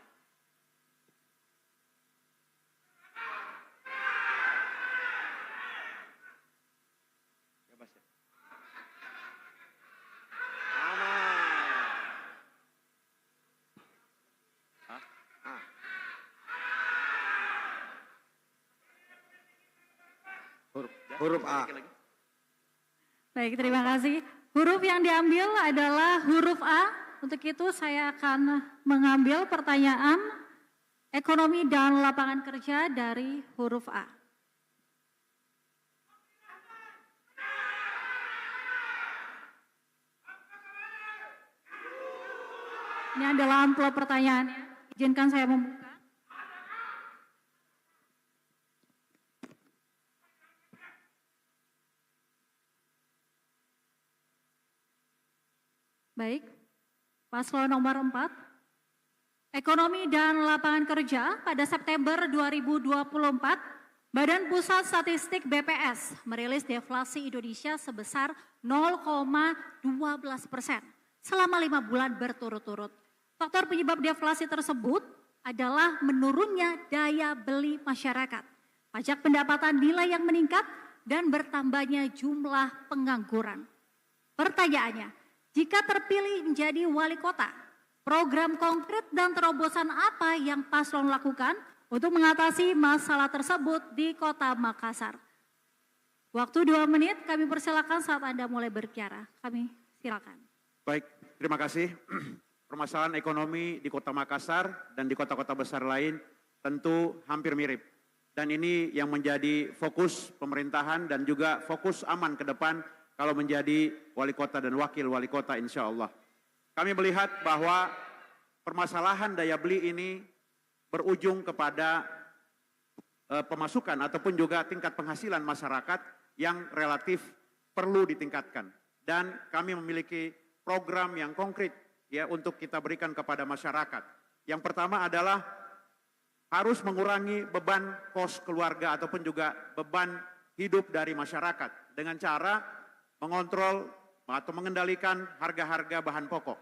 Huruf A. Baik, terima kasih. Huruf yang diambil adalah huruf A. Untuk itu saya akan mengambil pertanyaan ekonomi dan lapangan kerja dari huruf A. Ini adalah amplop pertanyaannya. Izinkan saya membuka. Baik, paslon nomor 4. Ekonomi dan lapangan kerja pada September 2024, Badan Pusat Statistik BPS merilis deflasi Indonesia sebesar 0,12% selama 5 bulan berturut-turut. Faktor penyebab deflasi tersebut adalah menurunnya daya beli masyarakat, pajak pendapatan nilai yang meningkat, dan bertambahnya jumlah pengangguran. Pertanyaannya, jika terpilih menjadi wali kota, program konkret dan terobosan apa yang paslon lakukan untuk mengatasi masalah tersebut di Kota Makassar? Waktu 2 menit, kami persilakan saat Anda mulai berbicara. Kami silakan. Baik, terima kasih. Permasalahan ekonomi di Kota Makassar dan di kota-kota besar lain tentu hampir mirip. Dan ini yang menjadi fokus pemerintahan dan juga fokus aman ke depan kalau menjadi wali kota dan wakil wali kota insya Allah. Kami melihat bahwa permasalahan daya beli ini berujung kepada pemasukan ataupun juga tingkat penghasilan masyarakat yang relatif perlu ditingkatkan. Dan kami memiliki program yang konkret ya untuk kita berikan kepada masyarakat. Yang pertama adalah harus mengurangi beban kos keluarga ataupun juga beban hidup dari masyarakat dengan cara mengontrol atau mengendalikan harga-harga bahan pokok.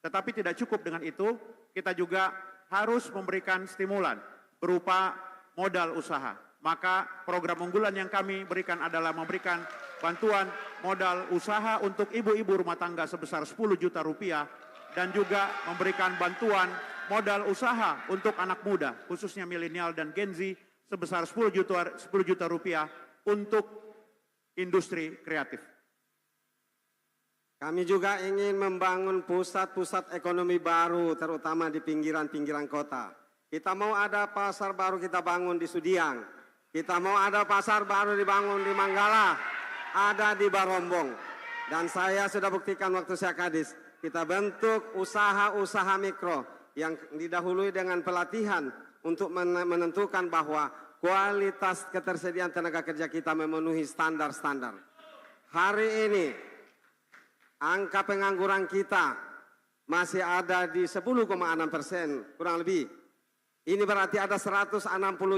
Tetapi tidak cukup dengan itu, kita juga harus memberikan stimulan berupa modal usaha. Maka program unggulan yang kami berikan adalah memberikan bantuan modal usaha untuk ibu-ibu rumah tangga sebesar 10 juta rupiah dan juga memberikan bantuan modal usaha untuk anak muda, khususnya milenial dan Gen Z sebesar 10 juta rupiah untuk industri kreatif. Kami juga ingin membangun pusat-pusat ekonomi baru, terutama di pinggiran-pinggiran kota. Kita mau ada pasar baru kita bangun di Sudiang. Kita mau ada pasar baru dibangun di Manggala, ada di Barombong. Dan saya sudah buktikan waktu saya kadis, kita bentuk usaha-usaha mikro yang didahului dengan pelatihan untuk menentukan bahwa kualitas ketersediaan tenaga kerja kita memenuhi standar-standar. Hari ini angka pengangguran kita masih ada di 10,6%, kurang lebih. Ini berarti ada 160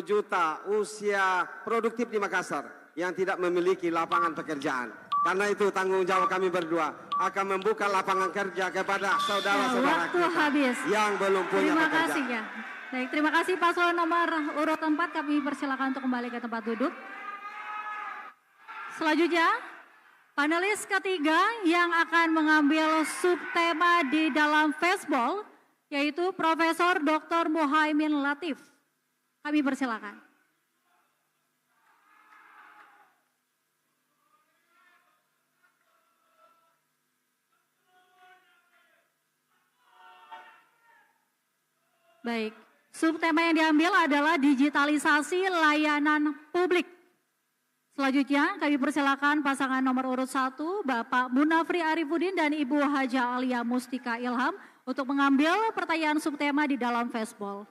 juta usia produktif di Makassar yang tidak memiliki lapangan pekerjaan. Karena itu tanggung jawab kami berdua akan membuka lapangan kerja kepada saudara-saudara kita habis. yang belum punya Terima pekerjaan. kasih ya. Baik, terima kasih paslon nomor urut 4, kami persilakan untuk kembali ke tempat duduk. Selanjutnya, panelis ketiga yang akan mengambil subtema di dalam Fastball, yaitu Profesor Dr. Muhaimin Latif. Kami persilakan. Baik, subtema yang diambil adalah digitalisasi layanan publik. Selanjutnya kami persilakan pasangan nomor urut 1, Bapak Munafri Arifudin dan Ibu Haja Alia Mustika Ilham untuk mengambil pertanyaan subtema di dalam Fastball.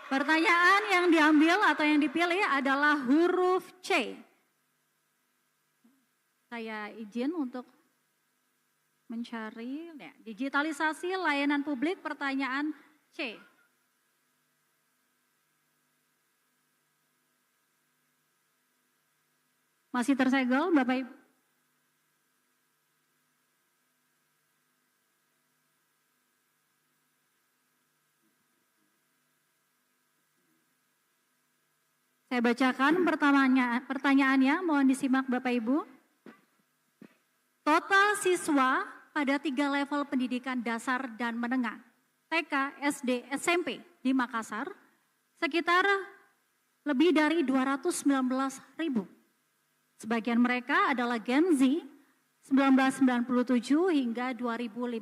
Pertanyaan yang diambil atau yang dipilih adalah huruf C. Saya izin untuk mencari ya, digitalisasi layanan publik, pertanyaan C. Masih tersegel Bapak Ibu? Saya bacakan pertanyaannya, mohon disimak Bapak Ibu. Total siswa pada 3 level pendidikan dasar dan menengah, TK, SD, SMP di Makassar, sekitar lebih dari 219.000. Sebagian mereka adalah Gen Z 1997 hingga 2015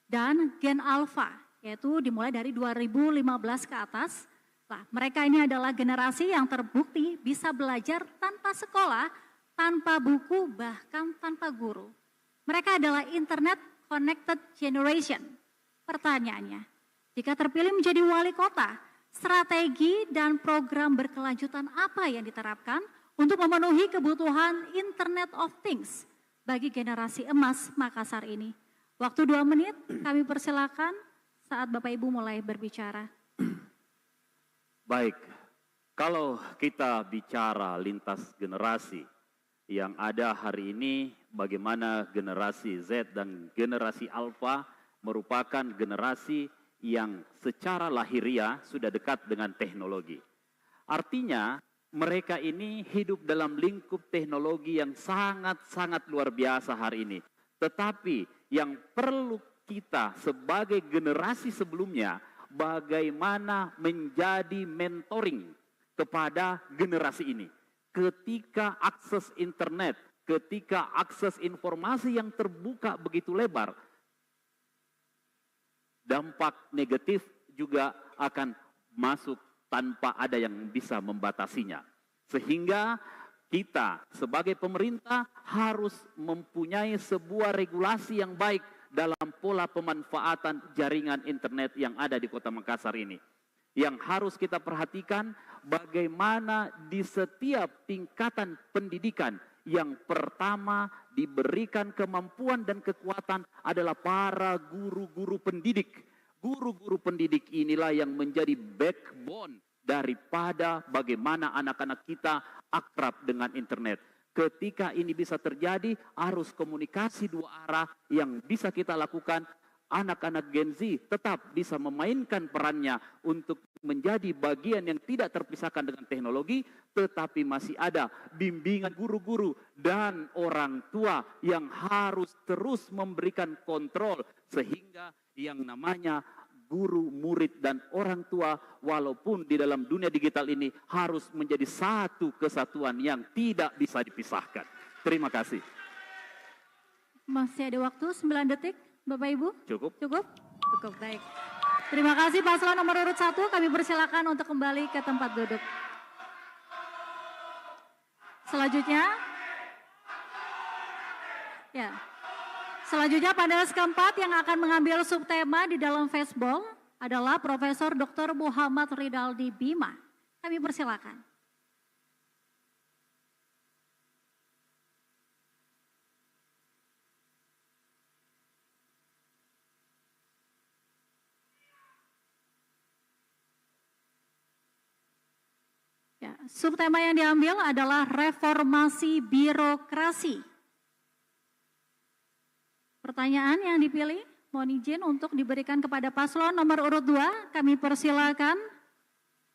dan Gen Alpha, yaitu dimulai dari 2015 ke atas. Nah, mereka ini adalah generasi yang terbukti bisa belajar tanpa sekolah, tanpa buku, bahkan tanpa guru. Mereka adalah internet connected generation. Pertanyaannya, jika terpilih menjadi wali kota, strategi dan program berkelanjutan apa yang diterapkan untuk memenuhi kebutuhan Internet of Things bagi generasi emas Makassar ini? Waktu 2 menit, kami persilakan saat Bapak Ibu mulai berbicara. Baik, kalau kita bicara lintas generasi yang ada hari ini, bagaimana generasi Z dan generasi Alpha merupakan generasi yang secara lahiriah sudah dekat dengan teknologi. Artinya mereka ini hidup dalam lingkup teknologi yang sangat-sangat luar biasa hari ini. Tetapi yang perlu kita sebagai generasi sebelumnya, bagaimana menjadi mentoring kepada generasi ini. Ketika akses internet, ketika akses informasi yang terbuka begitu lebar, dampak negatif juga akan masuk tanpa ada yang bisa membatasinya. Sehingga kita sebagai pemerintah harus mempunyai sebuah regulasi yang baik dalam pola pemanfaatan jaringan internet yang ada di Kota Makassar ini. Yang harus kita perhatikan bagaimana di setiap tingkatan pendidikan yang pertama diberikan kemampuan dan kekuatan adalah para guru-guru pendidik. Guru-guru pendidik inilah yang menjadi backbone daripada bagaimana anak-anak kita akrab dengan internet. Ketika ini bisa terjadi, arus komunikasi 2 arah yang bisa kita lakukan. Anak-anak Gen Z tetap bisa memainkan perannya untuk menjadi bagian yang tidak terpisahkan dengan teknologi, tetapi masih ada bimbingan guru-guru dan orang tua yang harus terus memberikan kontrol, sehingga yang namanya guru, murid, dan orang tua walaupun di dalam dunia digital ini harus menjadi satu kesatuan yang tidak bisa dipisahkan. Terima kasih. Masih ada waktu 9 detik, Bapak Ibu? Cukup. Cukup? Cukup, baik. Terima kasih paslon nomor urut 1, kami persilakan untuk kembali ke tempat duduk. Selanjutnya, Selanjutnya panelis keempat yang akan mengambil subtema di dalam Fastball, adalah Profesor Dr. Muhammad Ridaldi Bima. Kami persilakan. Ya, subtema yang diambil adalah reformasi birokrasi. Pertanyaan yang dipilih, mohon izin untuk diberikan kepada paslon nomor urut 2. Kami persilakan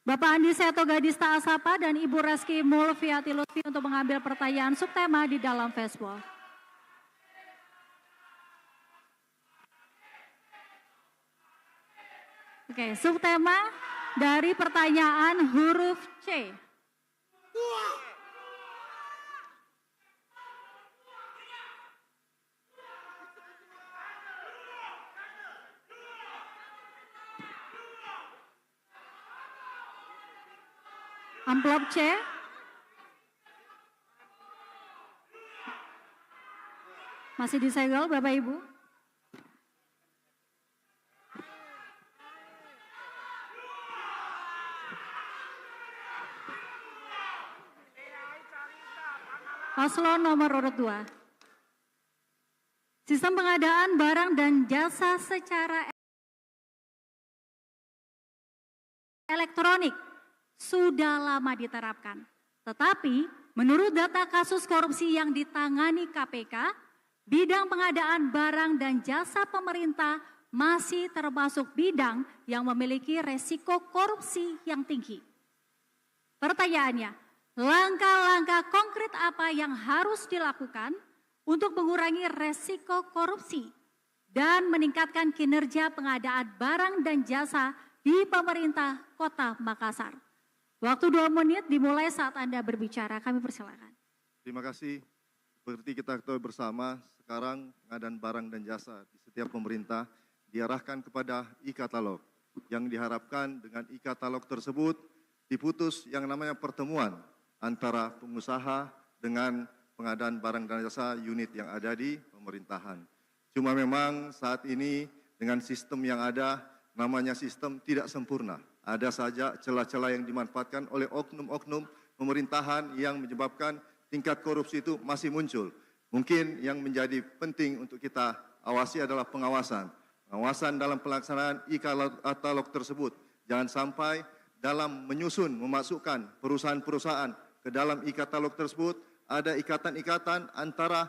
Bapak Andi Seto Gadista Asapa dan Ibu Reski Mulfiati Lutfi untuk mengambil pertanyaan subtema di dalam fastball. Oke, subtema dari pertanyaan huruf C. Amplop C. Masih disegel Bapak Ibu. Paslon nomor urut 2. Sistem pengadaan barang dan jasa secara elektronik sudah lama diterapkan. Tetapi menurut data kasus korupsi yang ditangani KPK, bidang pengadaan barang dan jasa pemerintah masih termasuk bidang yang memiliki resiko korupsi yang tinggi. Pertanyaannya, langkah-langkah konkret apa yang harus dilakukan untuk mengurangi resiko korupsi dan meningkatkan kinerja pengadaan barang dan jasa di pemerintah Kota Makassar? Waktu 2 menit dimulai saat Anda berbicara, kami persilakan. Terima kasih. Seperti kita ketahui bersama, sekarang pengadaan barang dan jasa di setiap pemerintah diarahkan kepada e-katalog. Yang diharapkan dengan e-katalog tersebut diputus yang namanya pertemuan antara pengusaha dengan pengadaan barang dan jasa unit yang ada di pemerintahan. Cuma memang saat ini dengan sistem yang ada, namanya sistem tidak sempurna. Ada saja celah-celah yang dimanfaatkan oleh oknum-oknum pemerintahan yang menyebabkan tingkat korupsi itu masih muncul. Mungkin yang menjadi penting untuk kita awasi adalah pengawasan. Pengawasan dalam pelaksanaan e-katalog tersebut. Jangan sampai dalam menyusun, memasukkan perusahaan-perusahaan ke dalam e-katalog tersebut, ada ikatan-ikatan antara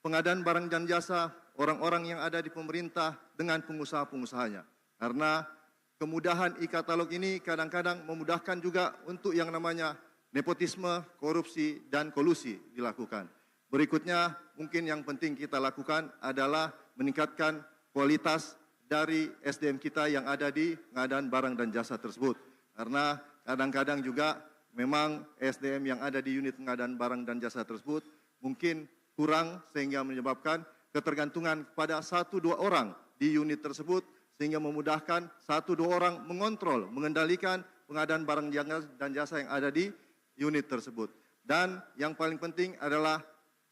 pengadaan barang dan jasa orang-orang yang ada di pemerintah dengan pengusaha-pengusahanya. Karena kemudahan e-katalog ini kadang-kadang memudahkan juga untuk yang namanya nepotisme, korupsi, dan kolusi dilakukan. Berikutnya, mungkin yang penting kita lakukan adalah meningkatkan kualitas dari SDM kita yang ada di pengadaan barang dan jasa tersebut. Karena kadang-kadang juga memang SDM yang ada di unit pengadaan barang dan jasa tersebut mungkin kurang sehingga menyebabkan ketergantungan pada 1-2 orang di unit tersebut, sehingga memudahkan 1-2 orang mengontrol, mengendalikan pengadaan barang dan jasa yang ada di unit tersebut. Dan yang paling penting adalah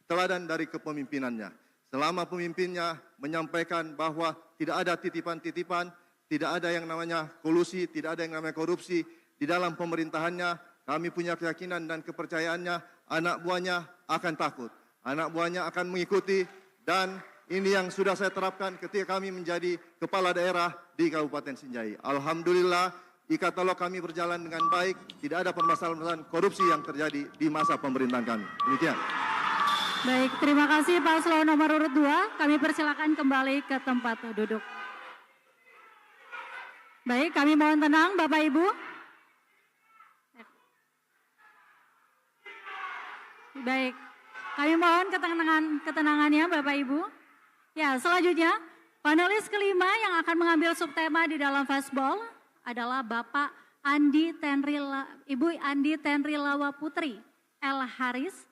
teladan dari kepemimpinannya. Selama pemimpinnya menyampaikan bahwa tidak ada titipan-titipan, tidak ada yang namanya kolusi, tidak ada yang namanya korupsi di dalam pemerintahannya, kami punya keyakinan dan kepercayaannya, anak buahnya akan takut, anak buahnya akan mengikuti, dan ini yang sudah saya terapkan ketika kami menjadi kepala daerah di Kabupaten Sinjai. Alhamdulillah, e-katalog kami berjalan dengan baik, tidak ada permasalahan korupsi yang terjadi di masa pemerintahan kami. Demikian. Baik, terima kasih paslon nomor urut 2. Kami persilakan kembali ke tempat duduk. Baik, kami mohon tenang Bapak Ibu. Baik, kami mohon ketenangannya Bapak Ibu. Ya, selanjutnya panelis kelima yang akan mengambil subtema di dalam fastball adalah Bapak Ibu Andi Tenrilawa Putri L. Haris.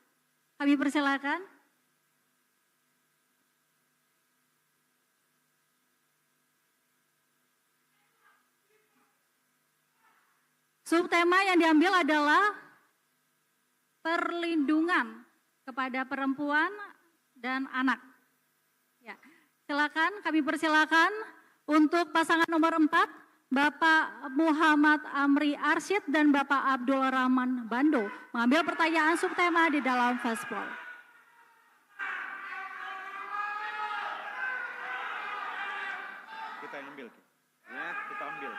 Kami persilakan. Subtema yang diambil adalah perlindungan kepada perempuan dan anak. Ya, silakan kami persilakan untuk pasangan nomor 4, Bapak Muhammad Amri Arsyid dan Bapak Abdul Rahman Bando mengambil pertanyaan subtema di dalam fastball. Kita yang ambil. Ya, kita ambil.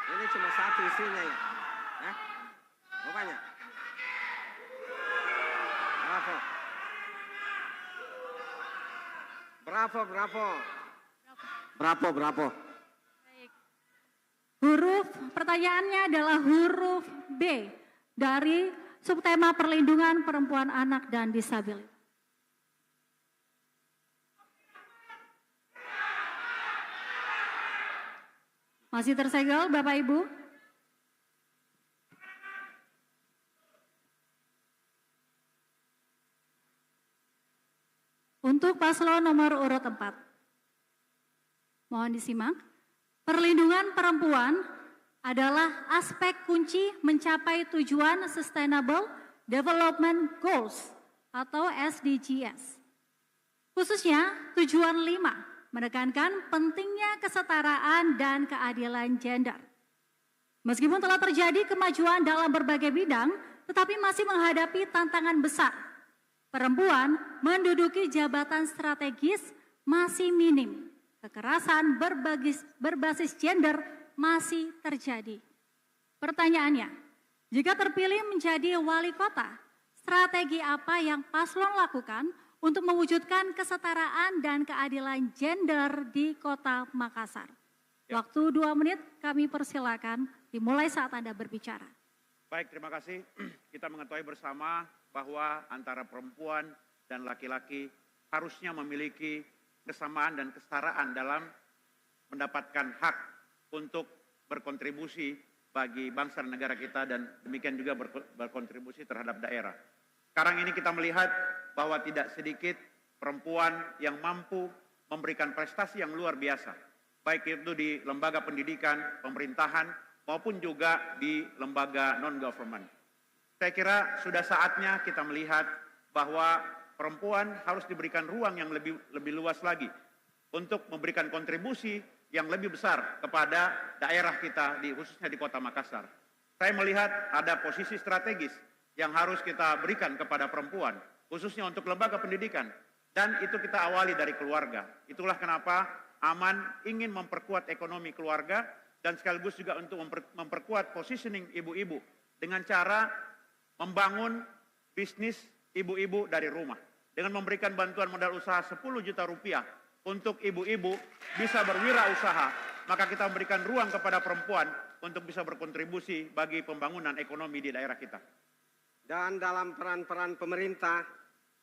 Ini cuma satu isinya ya. Hah? Mau banyak? Bravo. Bravo, bravo. Bravo, bravo. Huruf pertanyaannya adalah huruf B dari subtema perlindungan perempuan, anak, dan disabilitas. Masih tersegel Bapak Ibu? Untuk paslon nomor urut 4. Mohon disimak. Perlindungan perempuan adalah aspek kunci mencapai tujuan Sustainable Development Goals atau SDGs. Khususnya tujuan 5, menekankan pentingnya kesetaraan dan keadilan gender. Meskipun telah terjadi kemajuan dalam berbagai bidang, tetapi masih menghadapi tantangan besar. Perempuan menduduki jabatan strategis masih minim. Kekerasan berbasis gender masih terjadi. Pertanyaannya, jika terpilih menjadi wali kota, strategi apa yang paslon lakukan untuk mewujudkan kesetaraan dan keadilan gender di Kota Makassar? Waktu 2 menit kami persilakan, dimulai saat Anda berbicara. Baik, terima kasih. Kita mengetahui bersama bahwa antara perempuan dan laki-laki harusnya memiliki kesamaan dan kesetaraan dalam mendapatkan hak untuk berkontribusi bagi bangsa dan negara kita dan demikian juga berkontribusi terhadap daerah. Sekarang ini kita melihat bahwa tidak sedikit perempuan yang mampu memberikan prestasi yang luar biasa, baik itu di lembaga pendidikan, pemerintahan, maupun juga di lembaga non-government. Saya kira sudah saatnya kita melihat bahwa perempuan harus diberikan ruang yang lebih luas lagi untuk memberikan kontribusi yang lebih besar kepada daerah kita, khususnya di Kota Makassar. Saya melihat ada posisi strategis yang harus kita berikan kepada perempuan, khususnya untuk lembaga pendidikan, dan itu kita awali dari keluarga. Itulah kenapa Aman ingin memperkuat ekonomi keluarga dan sekaligus juga untuk memperkuat positioning ibu-ibu dengan cara membangun bisnis ibu-ibu dari rumah. Dengan memberikan bantuan modal usaha 10 juta rupiah untuk ibu-ibu bisa berwirausaha, maka kita memberikan ruang kepada perempuan untuk bisa berkontribusi bagi pembangunan ekonomi di daerah kita. Dan dalam peran-peran pemerintah,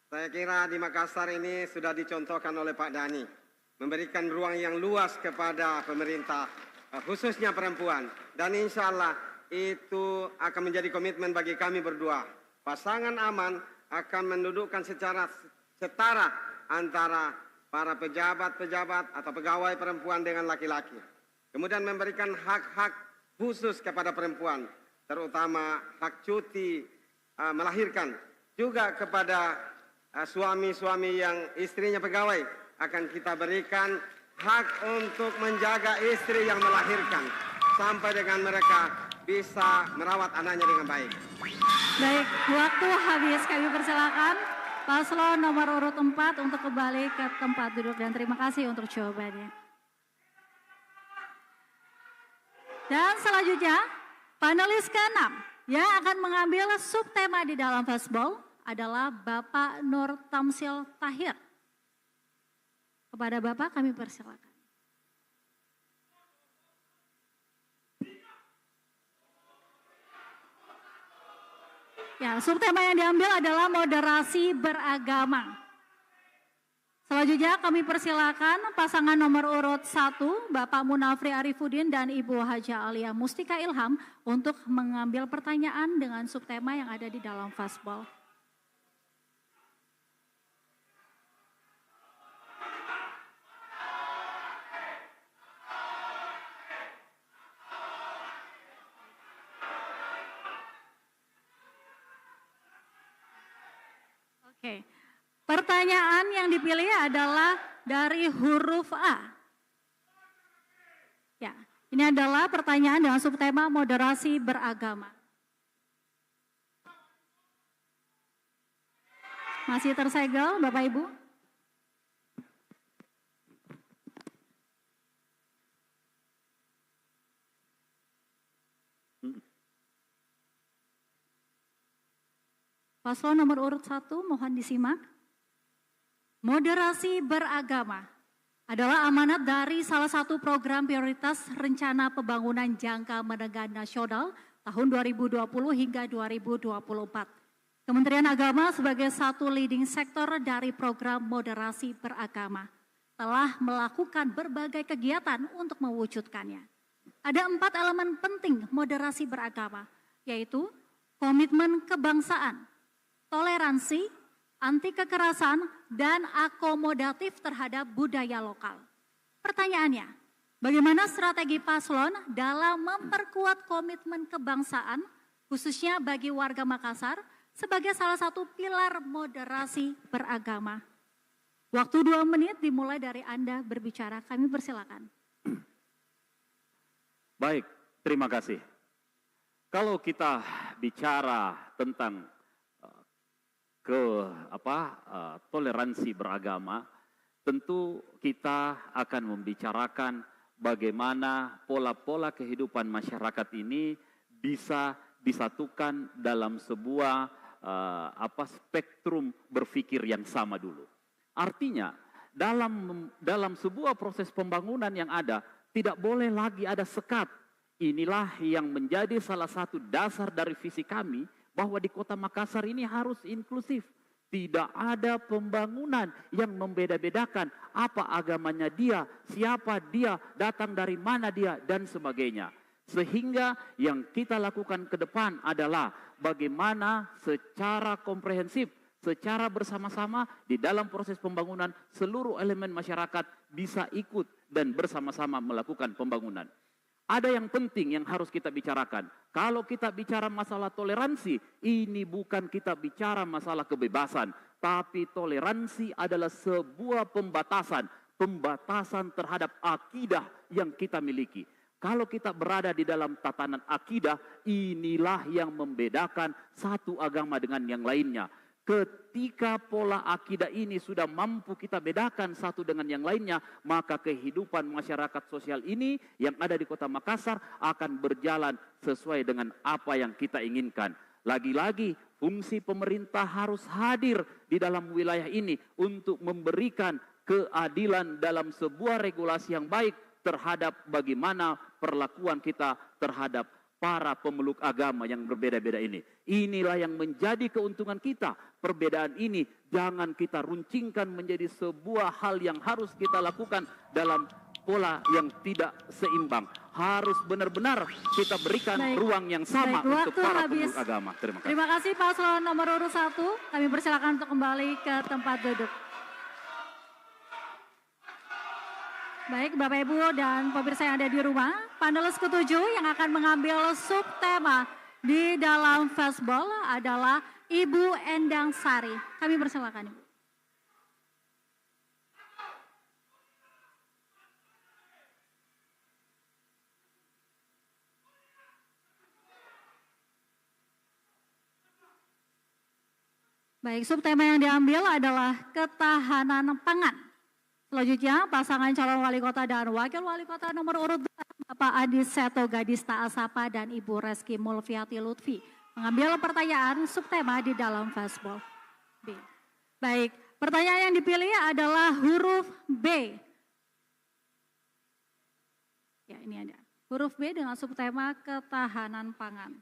saya kira di Makassar ini sudah dicontohkan oleh Pak Dhani. Memberikan ruang yang luas kepada pemerintah, khususnya perempuan. Dan insya Allah itu akan menjadi komitmen bagi kami berdua. Pasangan Aman akan mendudukkan secara setara antara para pejabat-pejabat atau pegawai perempuan dengan laki-laki. Kemudian memberikan hak-hak khusus kepada perempuan, terutama hak cuti melahirkan. Juga kepada suami-suami yang istrinya pegawai akan kita berikan hak untuk menjaga istri yang melahirkan sampai dengan mereka bisa merawat anaknya dengan baik. Baik, waktu habis, kami persilakan paslon nomor urut 4 untuk kembali ke tempat duduk dan terima kasih untuk jawabannya. Dan selanjutnya, panelis ke-6 yang akan mengambil subtema di dalam fastball adalah Bapak Nur Tamsil Tahir. Kepada Bapak kami persilakan. Ya, subtema yang diambil adalah moderasi beragama. Selanjutnya kami persilakan pasangan nomor urut 1, Bapak Munafri Arifuddin dan Ibu Haja Alia Mustika Ilham untuk mengambil pertanyaan dengan subtema yang ada di dalam fastball. Oke. Pertanyaan yang dipilih adalah dari huruf A. Ya, ini adalah pertanyaan dengan subtema moderasi beragama. Masih tersegel Bapak Ibu? Paslon nomor urut 1 mohon disimak. Moderasi beragama adalah amanat dari salah satu program prioritas Rencana Pembangunan Jangka Menengah Nasional tahun 2020 hingga 2024. Kementerian Agama sebagai satu leading sektor dari program moderasi beragama telah melakukan berbagai kegiatan untuk mewujudkannya. Ada 4 elemen penting moderasi beragama, yaitu komitmen kebangsaan, toleransi, anti kekerasan, dan akomodatif terhadap budaya lokal. Pertanyaannya, bagaimana strategi paslon dalam memperkuat komitmen kebangsaan, khususnya bagi warga Makassar, sebagai salah satu pilar moderasi beragama? Waktu 2 menit dimulai dari Anda berbicara, kami persilakan. Baik, terima kasih. Kalau kita bicara tentang toleransi beragama, tentu kita akan membicarakan bagaimana pola-pola kehidupan masyarakat ini bisa disatukan dalam sebuah spektrum berpikir yang sama dulu. Artinya dalam sebuah proses pembangunan yang ada tidak boleh lagi ada sekat. Inilah yang menjadi salah satu dasar dari visi kami, bahwa di Kota Makassar ini harus inklusif. Tidak ada pembangunan yang membeda-bedakan apa agamanya dia, siapa dia, datang dari mana dia, dan sebagainya. Sehingga yang kita lakukan ke depan adalah bagaimana secara komprehensif, secara bersama-sama di dalam proses pembangunan seluruh elemen masyarakat bisa ikut dan bersama-sama melakukan pembangunan. Ada yang penting yang harus kita bicarakan. Kalau kita bicara masalah toleransi, ini bukan kita bicara masalah kebebasan, tapi toleransi adalah sebuah pembatasan terhadap akidah yang kita miliki. Kalau kita berada di dalam tatanan akidah, inilah yang membedakan satu agama dengan yang lainnya. Ketika pola akidah ini sudah mampu kita bedakan satu dengan yang lainnya, maka kehidupan masyarakat sosial ini yang ada di Kota Makassar akan berjalan sesuai dengan apa yang kita inginkan. Lagi-lagi fungsi pemerintah harus hadir di dalam wilayah ini untuk memberikan keadilan dalam sebuah regulasi yang baik terhadap bagaimana perlakuan kita terhadap para pemeluk agama yang berbeda-beda ini. Inilah yang menjadi keuntungan kita. Perbedaan ini jangan kita runcingkan menjadi sebuah hal yang harus kita lakukan dalam pola yang tidak seimbang. Harus benar-benar kita berikan ruang yang sama untuk para pemeluk agama. Terima kasih. Terima kasih paslon nomor urut 1. Kami persilakan untuk kembali ke tempat duduk. Baik Bapak Ibu dan pemirsa yang ada di rumah, panelis ke-7 yang akan mengambil subtema di dalam fastball adalah Ibu Endang Sari. Kami persilakan Ibu. Baik, subtema yang diambil adalah ketahanan pangan. Selanjutnya, pasangan calon wali kota dan wakil wali kota nomor urut 2, Bapak Adi Seto Gadista Asapa dan Ibu Reski Mulfiati Lutfi, mengambil pertanyaan subtema di dalam fastball B. Baik, pertanyaan yang dipilih adalah huruf B. Ya, ini ada. Huruf B dengan subtema ketahanan pangan.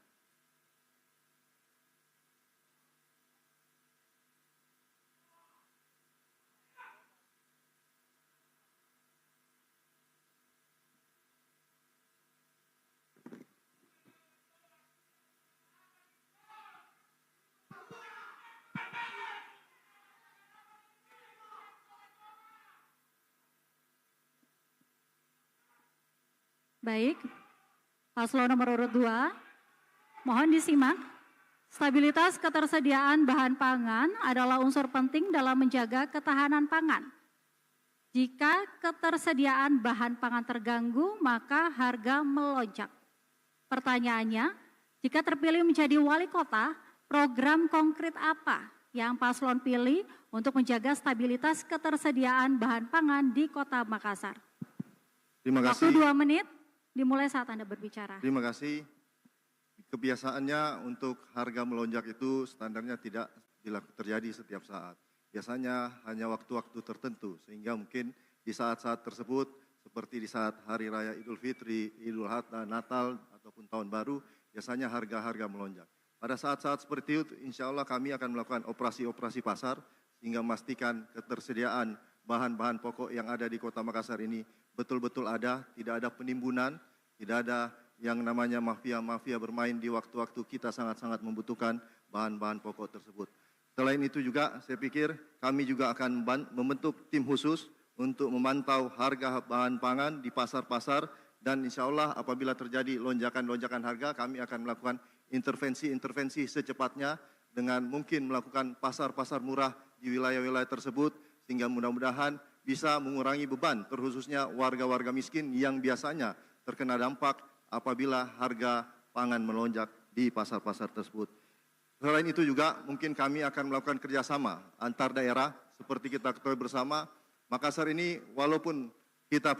Baik, paslon nomor urut 2, mohon disimak. Stabilitas ketersediaan bahan pangan adalah unsur penting dalam menjaga ketahanan pangan. Jika ketersediaan bahan pangan terganggu, maka harga melonjak. Pertanyaannya, jika terpilih menjadi wali kota, program konkret apa yang paslon pilih untuk menjaga stabilitas ketersediaan bahan pangan di Kota Makassar? Terima kasih. Waktu 2 menit, dimulai saat Anda berbicara. Terima kasih. Kebiasaannya untuk harga melonjak itu standarnya tidak terjadi setiap saat. Biasanya hanya waktu-waktu tertentu, sehingga mungkin di saat-saat tersebut, seperti di saat Hari Raya Idul Fitri, Idul Adha, Natal, ataupun Tahun Baru, biasanya harga-harga melonjak. Pada saat-saat seperti itu, insya Allah kami akan melakukan operasi-operasi pasar, sehingga memastikan ketersediaan bahan-bahan pokok yang ada di Kota Makassar ini betul-betul ada, tidak ada penimbunan, tidak ada yang namanya mafia-mafia bermain di waktu-waktu kita sangat-sangat membutuhkan bahan-bahan pokok tersebut. Selain itu juga saya pikir kami juga akan membentuk tim khusus untuk memantau harga bahan pangan di pasar-pasar, dan insya Allah apabila terjadi lonjakan-lonjakan harga, kami akan melakukan intervensi-intervensi secepatnya dengan mungkin melakukan pasar-pasar murah di wilayah-wilayah tersebut, sehingga mudah-mudahan bisa mengurangi beban terkhususnya warga-warga miskin yang biasanya terkena dampak apabila harga pangan melonjak di pasar-pasar tersebut. Selain itu juga mungkin kami akan melakukan kerjasama antar daerah seperti kita ketahui bersama. Makassar ini walaupun kita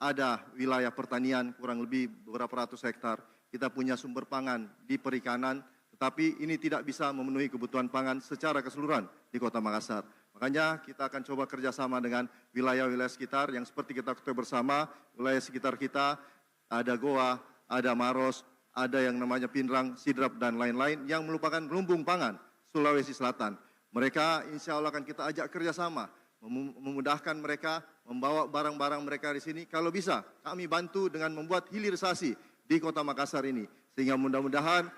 ada wilayah pertanian kurang lebih beberapa ratus hektar, kita punya sumber pangan di perikanan, tetapi ini tidak bisa memenuhi kebutuhan pangan secara keseluruhan di Kota Makassar. Makanya kita akan coba kerjasama dengan wilayah-wilayah sekitar yang seperti kita ketahui bersama, wilayah sekitar kita ada Goa, ada Maros, ada yang namanya Pinrang, Sidrap, dan lain-lain yang merupakan lumbung pangan Sulawesi Selatan. Mereka insya Allah akan kita ajak kerjasama, memudahkan mereka membawa barang-barang mereka di sini. Kalau bisa, kami bantu dengan membuat hilirisasi di Kota Makassar ini. Sehingga mudah-mudahan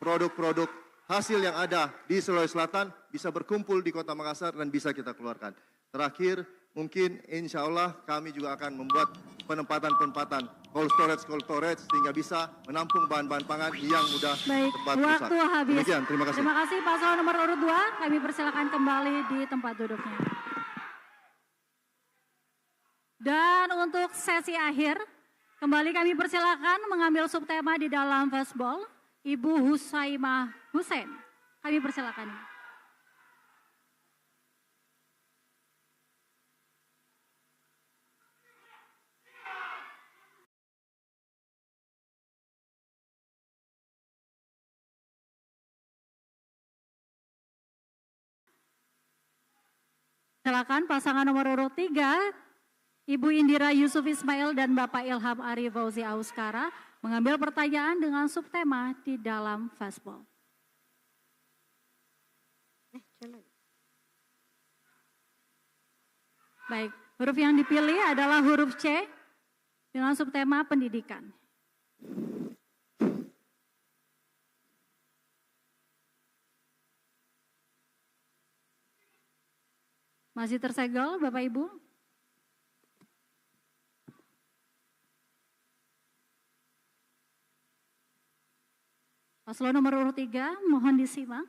produk-produk hasil yang ada di Sulawesi Selatan bisa berkumpul di Kota Makassar dan bisa kita keluarkan. Terakhir, mungkin insya Allah kami juga akan membuat penempatan cold storage sehingga bisa menampung bahan-bahan pangan yang mudah cepat rusak. Waktu habis. Demikian, terima kasih. Terima kasih paslon nomor urut 2. Kami persilakan kembali di tempat duduknya. Dan untuk sesi akhir, kembali kami persilakan mengambil subtema di dalam fastball, Ibu Husaimah Hussein. Kami persilakan. Silakan pasangan nomor urut 3, Ibu Indira Yusuf Ismail dan Bapak Ilham Ari Fauzi Auskara mengambil pertanyaan dengan subtema di dalam fastball. Baik, huruf yang dipilih adalah huruf C dengan subtema pendidikan. Masih tersegel Bapak Ibu? Paslon nomor urut 3, mohon disimak.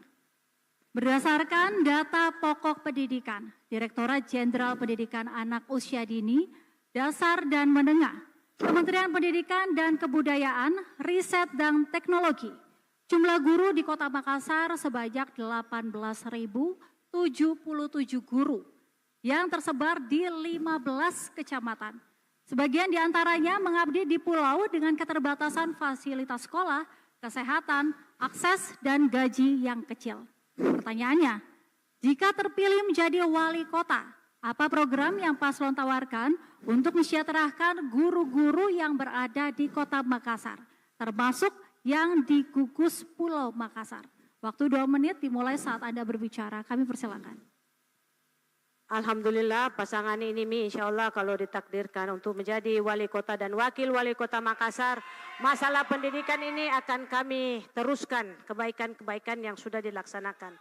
Berdasarkan data pokok pendidikan, Direktorat Jenderal Pendidikan Anak Usia Dini, Dasar dan Menengah, Kementerian Pendidikan dan Kebudayaan, Riset dan Teknologi, jumlah guru di Kota Makassar sebanyak 18.077 guru yang tersebar di 15 kecamatan. Sebagian diantaranya mengabdi di pulau dengan keterbatasan fasilitas sekolah, kesehatan, akses, dan gaji yang kecil. Pertanyaannya, jika terpilih menjadi wali kota, apa program yang paslon tawarkan untuk mensejahterakan guru-guru yang berada di Kota Makassar, termasuk yang di gugus Pulau Makassar? Waktu 2 menit dimulai saat Anda berbicara, kami persilakan. Alhamdulillah pasangan ini insya Allah kalau ditakdirkan untuk menjadi wali kota dan wakil wali kota Makassar, masalah pendidikan ini akan kami teruskan kebaikan-kebaikan yang sudah dilaksanakan.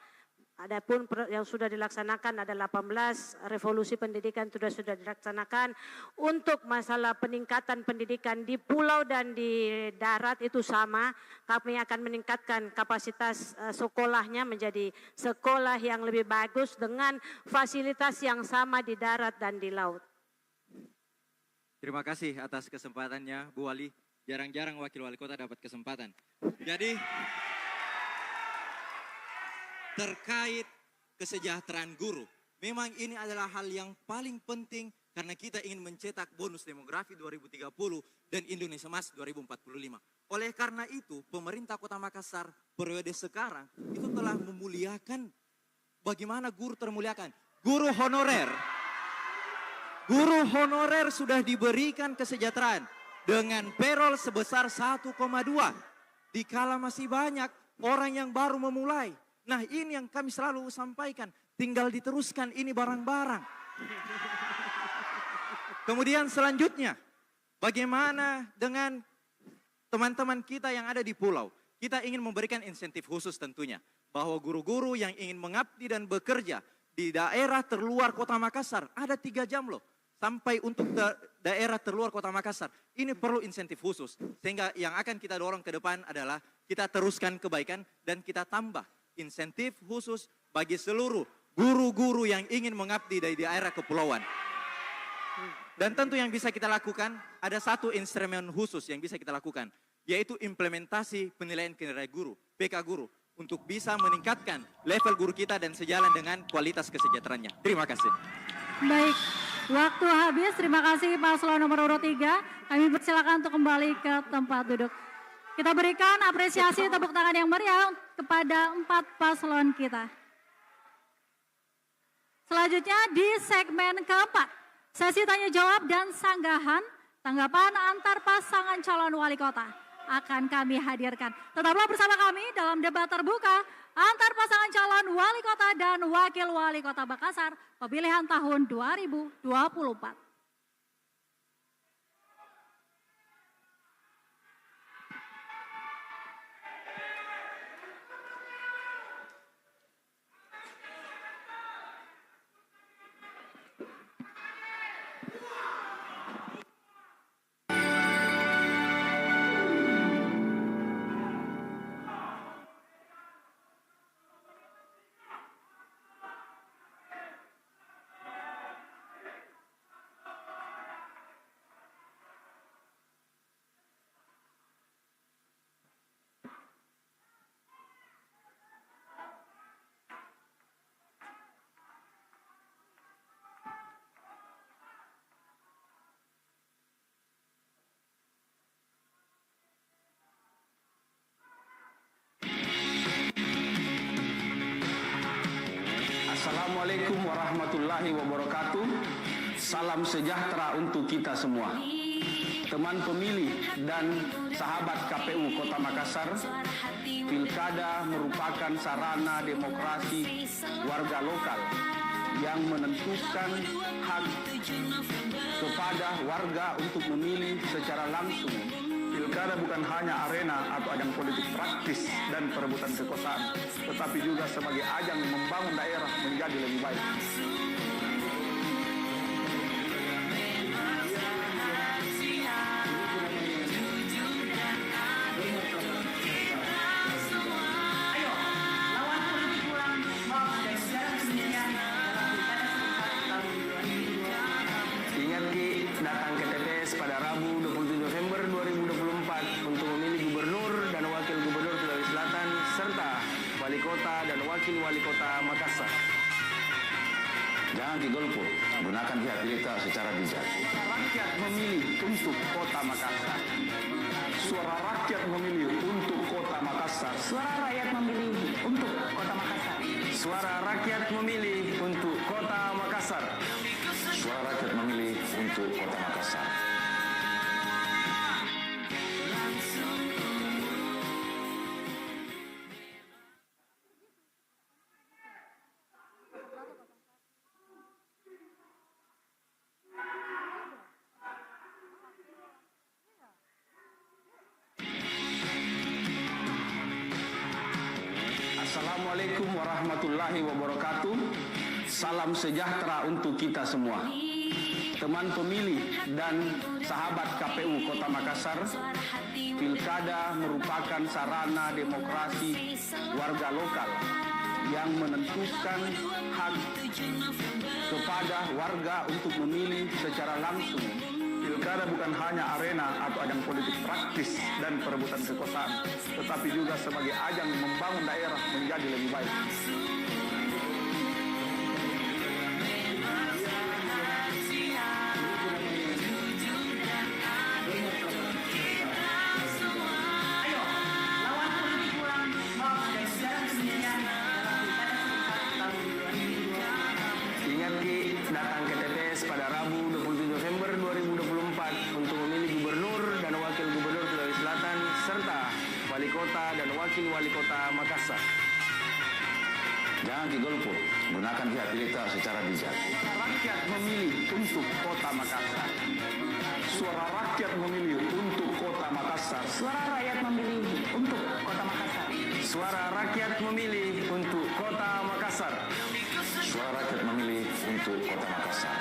Adapun yang sudah dilaksanakan ada 18 revolusi pendidikan sudah dilaksanakan. Untuk masalah peningkatan pendidikan di pulau dan di darat itu sama. Kami akan meningkatkan kapasitas sekolahnya menjadi sekolah yang lebih bagus dengan fasilitas yang sama di darat dan di laut. Terima kasih atas kesempatannya Bu Wali. Jarang-jarang Wakil Wali Kota dapat kesempatan. Jadi terkait kesejahteraan guru, memang ini adalah hal yang paling penting karena kita ingin mencetak bonus demografi 2030 dan Indonesia Emas 2045. Oleh karena itu, pemerintah Kota Makassar periode sekarang itu telah memuliakan bagaimana guru termuliakan. Guru honorer sudah diberikan kesejahteraan dengan payroll sebesar 1,2. Dikala masih banyak orang yang baru memulai. Nah, ini yang kami selalu sampaikan, tinggal diteruskan ini barang-barang. Kemudian selanjutnya, bagaimana dengan teman-teman kita yang ada di pulau? Kita ingin memberikan insentif khusus tentunya, bahwa guru-guru yang ingin mengabdi dan bekerja di daerah terluar Kota Makassar, ada 3 jam loh, sampai untuk daerah terluar Kota Makassar. Ini perlu insentif khusus, sehingga yang akan kita dorong ke depan adalah kita teruskan kebaikan dan kita tambah insentif khusus bagi seluruh guru-guru yang ingin mengabdi dari daerah kepulauan. Dan tentu yang bisa kita lakukan, ada satu instrumen khusus yang bisa kita lakukan, yaitu implementasi penilaian kinerja guru, PK guru, untuk bisa meningkatkan level guru kita dan sejalan dengan kualitas kesejahteraannya. Terima kasih. Baik, waktu habis. Terima kasih paslon nomor urut 3. Kami persilakan untuk kembali ke tempat duduk. Kita berikan apresiasi tepuk tangan yang meriah kepada 4 paslon kita. Selanjutnya di segmen keempat, sesi tanya jawab dan sanggahan tanggapan antar pasangan calon wali kota akan kami hadirkan. Tetaplah bersama kami dalam debat terbuka antar pasangan calon wali kota dan wakil wali kota Makassar pemilihan tahun 2024. Assalamualaikum warahmatullahi wabarakatuh. Salam sejahtera untuk kita semua. Teman pemilih dan sahabat KPU Kota Makassar, Pilkada merupakan sarana demokrasi warga lokal yang menentukan hak kepada warga untuk memilih secara langsung. Pilkada bukan hanya arena atau ajang politik praktis dan perebutan kekuasaan, tetapi juga sebagai ajang membangun daerah menjadi lebih baik. Ingat Ki, datang ke TPS pada Rabu 27 November 2024 untuk memilih gubernur dan wakil gubernur Sulawesi Selatan serta wali kota dan wakil wali kota Makassar. Jangan digolput, gunakan hak pilih secara bijak. Rakyat memilih untuk Kota Makassar. Suara rakyat memilih untuk Kota Makassar. Suara rakyat memilih untuk Kota Makassar. Suara rakyat memilih untuk Kota Makassar. Suara rakyat memilih untuk Kota Makassar. Assalamualaikum warahmatullahi wabarakatuh. Salam sejahtera untuk kita semua. Teman pemilih dan sahabat KPU Kota Makassar, pilkada merupakan sarana demokrasi warga lokal yang menentukan hak kepada warga untuk memilih secara langsung. Pilkada bukan hanya arena atau ajang politik praktis dan perebutan kekuasaan, tetapi juga sebagai ajang membangun daerah menjadi lebih baik. Ingat Ki, datang ke TPS pada Rabu 27 November 2024 untuk memilih gubernur dan wakil gubernur Sulawesi Selatan serta wali kota dan wakil wali kota Makassar. Jangan digolput, gunakan hak pilih secara bijak. Rakyat memilih untuk Kota Makassar. Suara rakyat memilih untuk Kota Makassar. Suara rakyat memilih untuk Kota Makassar. Suara rakyat memilih untuk Kota Makassar. Suara rakyat memilih untuk Kota Makassar.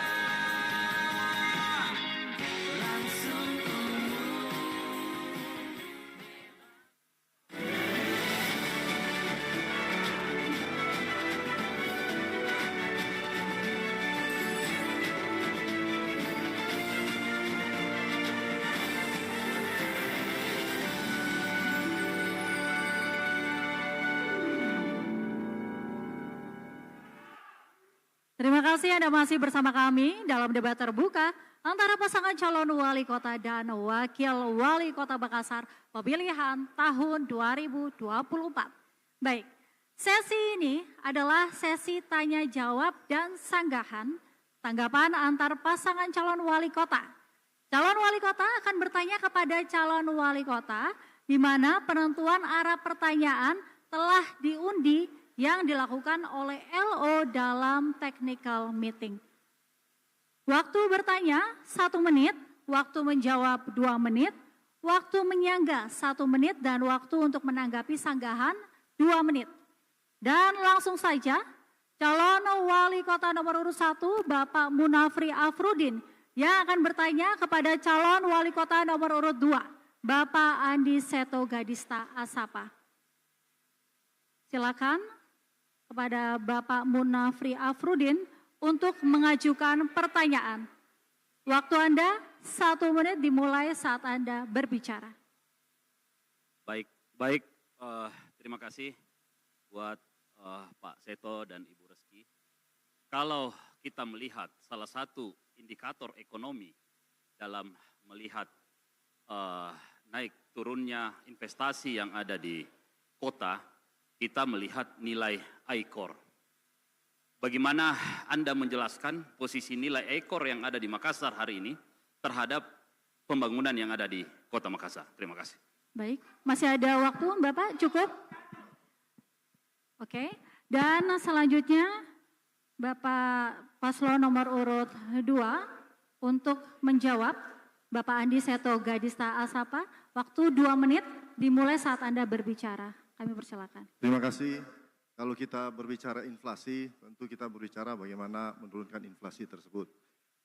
Terima kasih Anda masih bersama kami dalam debat terbuka antara pasangan calon wali kota dan wakil wali kota Makassar pemilihan tahun 2024. Baik, sesi ini adalah sesi tanya jawab dan sanggahan tanggapan antar pasangan calon wali kota. Calon wali kota akan bertanya kepada calon wali kota di mana penentuan arah pertanyaan telah diundi yang dilakukan oleh LO dalam technical meeting. Waktu bertanya 1 menit, waktu menjawab 2 menit, waktu menyangga 1 menit, dan waktu untuk menanggapi sanggahan 2 menit. Dan langsung saja, calon wali kota nomor urut 1 Bapak Munafri Afrudin yang akan bertanya kepada calon wali kota nomor urut 2 Bapak Andi Seto Gadista Asapa. Silakan kepada Bapak Munafri Afrudin untuk mengajukan pertanyaan. Waktu Anda 1 menit dimulai saat Anda berbicara. Baik, terima kasih buat Pak Seto dan Ibu Reski. Kalau kita melihat salah satu indikator ekonomi dalam melihat naik turunnya investasi yang ada di kota, kita melihat nilai ICOR. Bagaimana Anda menjelaskan posisi nilai ICOR yang ada di Makassar hari ini terhadap pembangunan yang ada di Kota Makassar? Terima kasih. Baik, masih ada waktu Bapak, cukup? Oke, dan selanjutnya Bapak Paslon nomor urut 2 untuk menjawab Bapak Andi Seto Gadista Asapa, waktu 2 menit dimulai saat Anda berbicara. Kami persilakan. Terima kasih. Kalau kita berbicara inflasi, tentu kita berbicara bagaimana menurunkan inflasi tersebut.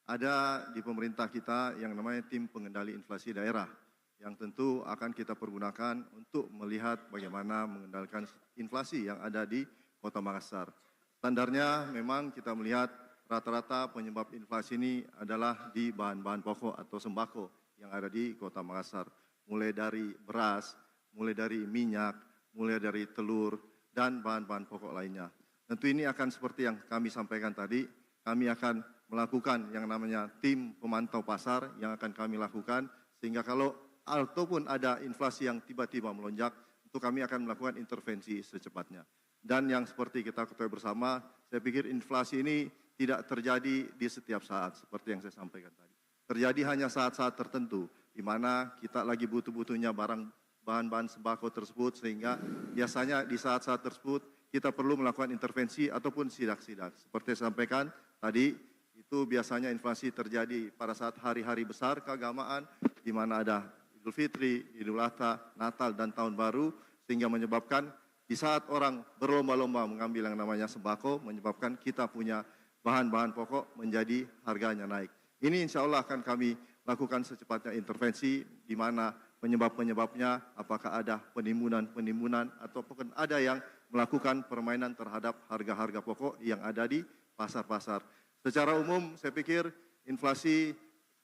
Ada di pemerintah kita yang namanya tim pengendali inflasi daerah, yang tentu akan kita pergunakan untuk melihat bagaimana mengendalikan inflasi yang ada di Kota Makassar. Standarnya memang kita melihat rata-rata penyebab inflasi ini adalah di bahan-bahan pokok atau sembako yang ada di Kota Makassar. Mulai dari beras, mulai dari minyak, mulai dari telur, dan bahan-bahan pokok lainnya. Tentu ini akan seperti yang kami sampaikan tadi, kami akan melakukan yang namanya tim pemantau pasar yang akan kami lakukan, sehingga kalau ataupun ada inflasi yang tiba-tiba melonjak, itu kami akan melakukan intervensi secepatnya. Dan yang seperti kita ketahui bersama, saya pikir inflasi ini tidak terjadi di setiap saat, seperti yang saya sampaikan tadi. Terjadi hanya saat-saat tertentu, di mana kita lagi butuh-butuhnya bahan-bahan sembako tersebut, sehingga biasanya di saat-saat tersebut kita perlu melakukan intervensi ataupun sidak-sidak. Seperti saya sampaikan tadi, itu biasanya inflasi terjadi pada saat hari-hari besar keagamaan, di mana ada Idul Fitri, Idul Adha, Natal, dan Tahun Baru, sehingga menyebabkan di saat orang berlomba-lomba mengambil yang namanya sembako, menyebabkan kita punya bahan-bahan pokok menjadi harganya naik. Ini insya Allah akan kami lakukan secepatnya intervensi, di mana penyebab-penyebabnya, apakah ada penimbunan ataupun ada yang melakukan permainan terhadap harga-harga pokok yang ada di pasar-pasar. Secara umum saya pikir inflasi,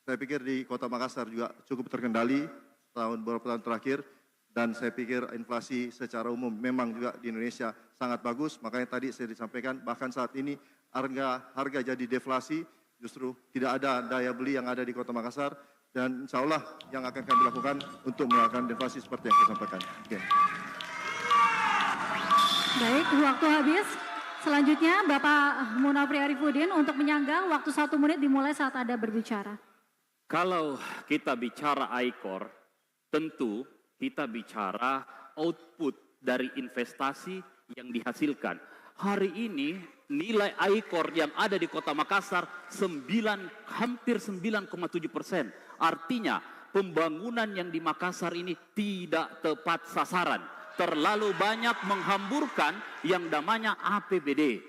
di Kota Makassar juga cukup terkendali beberapa tahun terakhir, dan saya pikir inflasi secara umum memang juga di Indonesia sangat bagus. Makanya tadi saya disampaikan bahkan saat ini harga jadi deflasi, justru tidak ada daya beli yang ada di Kota Makassar, dan insya Allah yang akan kami lakukan untuk melakukan deflasi seperti yang saya sampaikan. Okay. Baik, waktu habis. Selanjutnya Bapak Munafri Arifudin untuk menyangga waktu 1 menit dimulai saat Anda berbicara. Kalau kita bicara ICOR, tentu kita bicara output dari investasi yang dihasilkan. Hari ini nilai ICOR yang ada di Kota Makassar hampir 9,7%. Artinya pembangunan yang di Makassar ini tidak tepat sasaran. Terlalu banyak menghamburkan yang namanya APBD.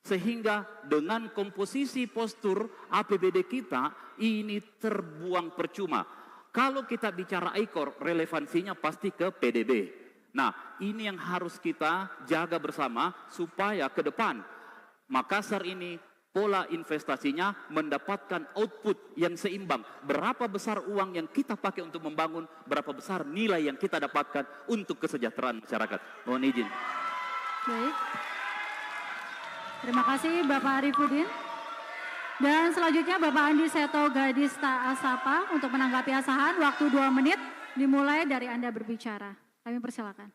Sehingga dengan komposisi postur APBD kita ini terbuang percuma. Kalau kita bicara ICOR, relevansinya pasti ke PDB. Nah, ini yang harus kita jaga bersama supaya ke depan Makassar ini pola investasinya mendapatkan output yang seimbang. Berapa besar uang yang kita pakai untuk membangun, berapa besar nilai yang kita dapatkan untuk kesejahteraan masyarakat. Mohon izin. Baik. Terima kasih Bapak Arifudin. Dan selanjutnya Bapak Andi Seto Gadista Asapa untuk menanggapi asahan. Waktu 2 menit dimulai dari Anda berbicara. Kami persilakan.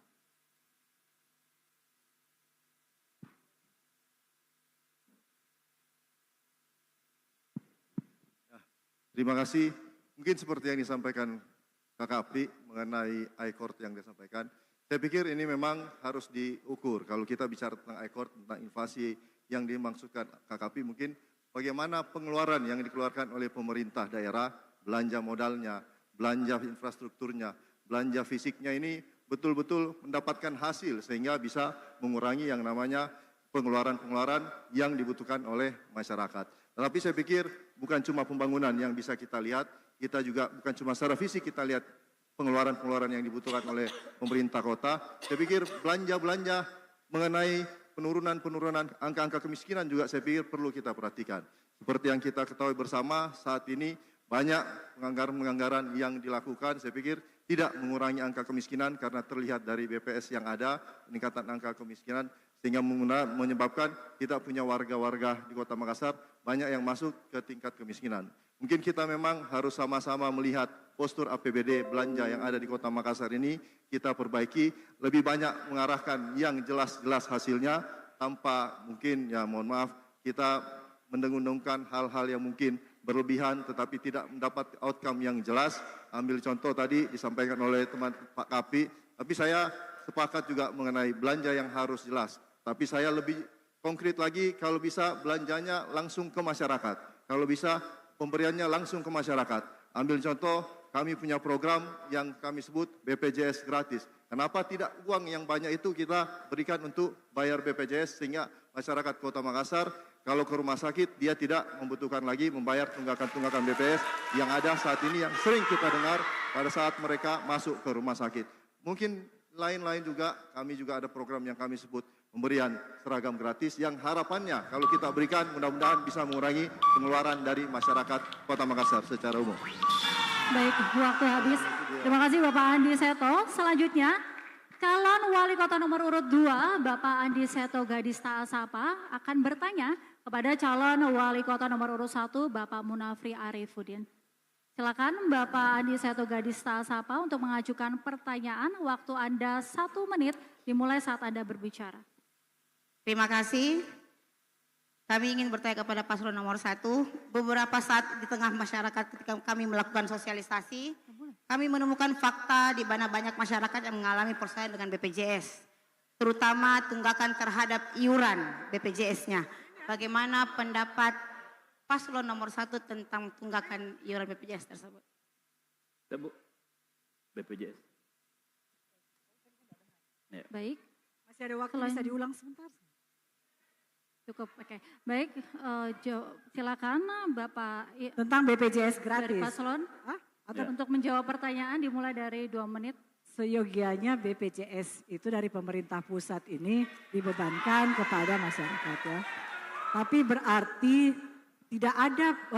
Terima kasih. Mungkin seperti yang disampaikan Kakak Api mengenai ICOR yang disampaikan. Saya pikir ini memang harus diukur. Kalau kita bicara tentang ICOR, tentang inflasi yang dimaksudkan Kakak Api, mungkin bagaimana pengeluaran yang dikeluarkan oleh pemerintah daerah, belanja modalnya, belanja infrastrukturnya, belanja fisiknya ini betul-betul mendapatkan hasil sehingga bisa mengurangi yang namanya pengeluaran-pengeluaran yang dibutuhkan oleh masyarakat. Tetapi saya pikir bukan cuma pembangunan yang bisa kita lihat, kita juga bukan cuma secara fisik kita lihat pengeluaran-pengeluaran yang dibutuhkan oleh pemerintah kota. Saya pikir belanja-belanja mengenai penurunan angka-angka kemiskinan juga saya pikir perlu kita perhatikan. Seperti yang kita ketahui bersama saat ini banyak penganggaran-penganggaran yang dilakukan, saya pikir tidak mengurangi angka kemiskinan karena terlihat dari BPS yang ada, peningkatan angka kemiskinan, sehingga menyebabkan kita punya warga-warga di Kota Makassar banyak yang masuk ke tingkat kemiskinan. Mungkin kita memang harus sama-sama melihat postur APBD belanja yang ada di Kota Makassar ini, kita perbaiki, lebih banyak mengarahkan yang jelas-jelas hasilnya, tanpa mungkin, ya mohon maaf, kita mendengung-dengungkan hal-hal yang mungkin berlebihan tetapi tidak mendapat outcome yang jelas. Ambil contoh tadi disampaikan oleh teman Pak Kapi, tapi saya sepakat juga mengenai belanja yang harus jelas. Tapi saya lebih konkret lagi, kalau bisa belanjanya langsung ke masyarakat. Kalau bisa pemberiannya langsung ke masyarakat. Ambil contoh, kami punya program yang kami sebut BPJS gratis. Kenapa tidak uang yang banyak itu kita berikan untuk bayar BPJS sehingga masyarakat Kota Makassar kalau ke rumah sakit dia tidak membutuhkan lagi membayar tunggakan-tunggakan BPJS yang ada saat ini yang sering kita dengar pada saat mereka masuk ke rumah sakit. Mungkin lain-lain juga, kami juga ada program yang kami sebut pemberian seragam gratis yang harapannya kalau kita berikan mudah-mudahan bisa mengurangi pengeluaran dari masyarakat Kota Makassar secara umum. Baik, waktu habis. Terima kasih Bapak Andi Seto. Selanjutnya, calon wali kota nomor urut 2, Bapak Andi Seto Gadista Asapa akan bertanya kepada calon wali kota nomor urut 1, Bapak Munafri Arifudin. Silakan Bapak Andi Seto Gadista Asapa untuk mengajukan pertanyaan. Waktu Anda 1 menit dimulai saat Anda berbicara. Terima kasih. Kami ingin bertanya kepada paslon nomor 1, beberapa saat di tengah masyarakat ketika kami melakukan sosialisasi, kami menemukan fakta di mana banyak masyarakat yang mengalami persaingan dengan BPJS, terutama tunggakan terhadap iuran BPJS-nya. Bagaimana pendapat paslon nomor 1 tentang tunggakan iuran BPJS tersebut? Bu, BPJS. Baik. Masih ada waktu, bisa diulang sebentar. Cukup, oke. Baik, silakan Bapak. Tentang BPJS gratis. Dari paslon. Untuk menjawab pertanyaan dimulai dari 2 menit. Seyogianya BPJS itu dari pemerintah pusat ini dibebankan kepada masyarakat ya. Tapi berarti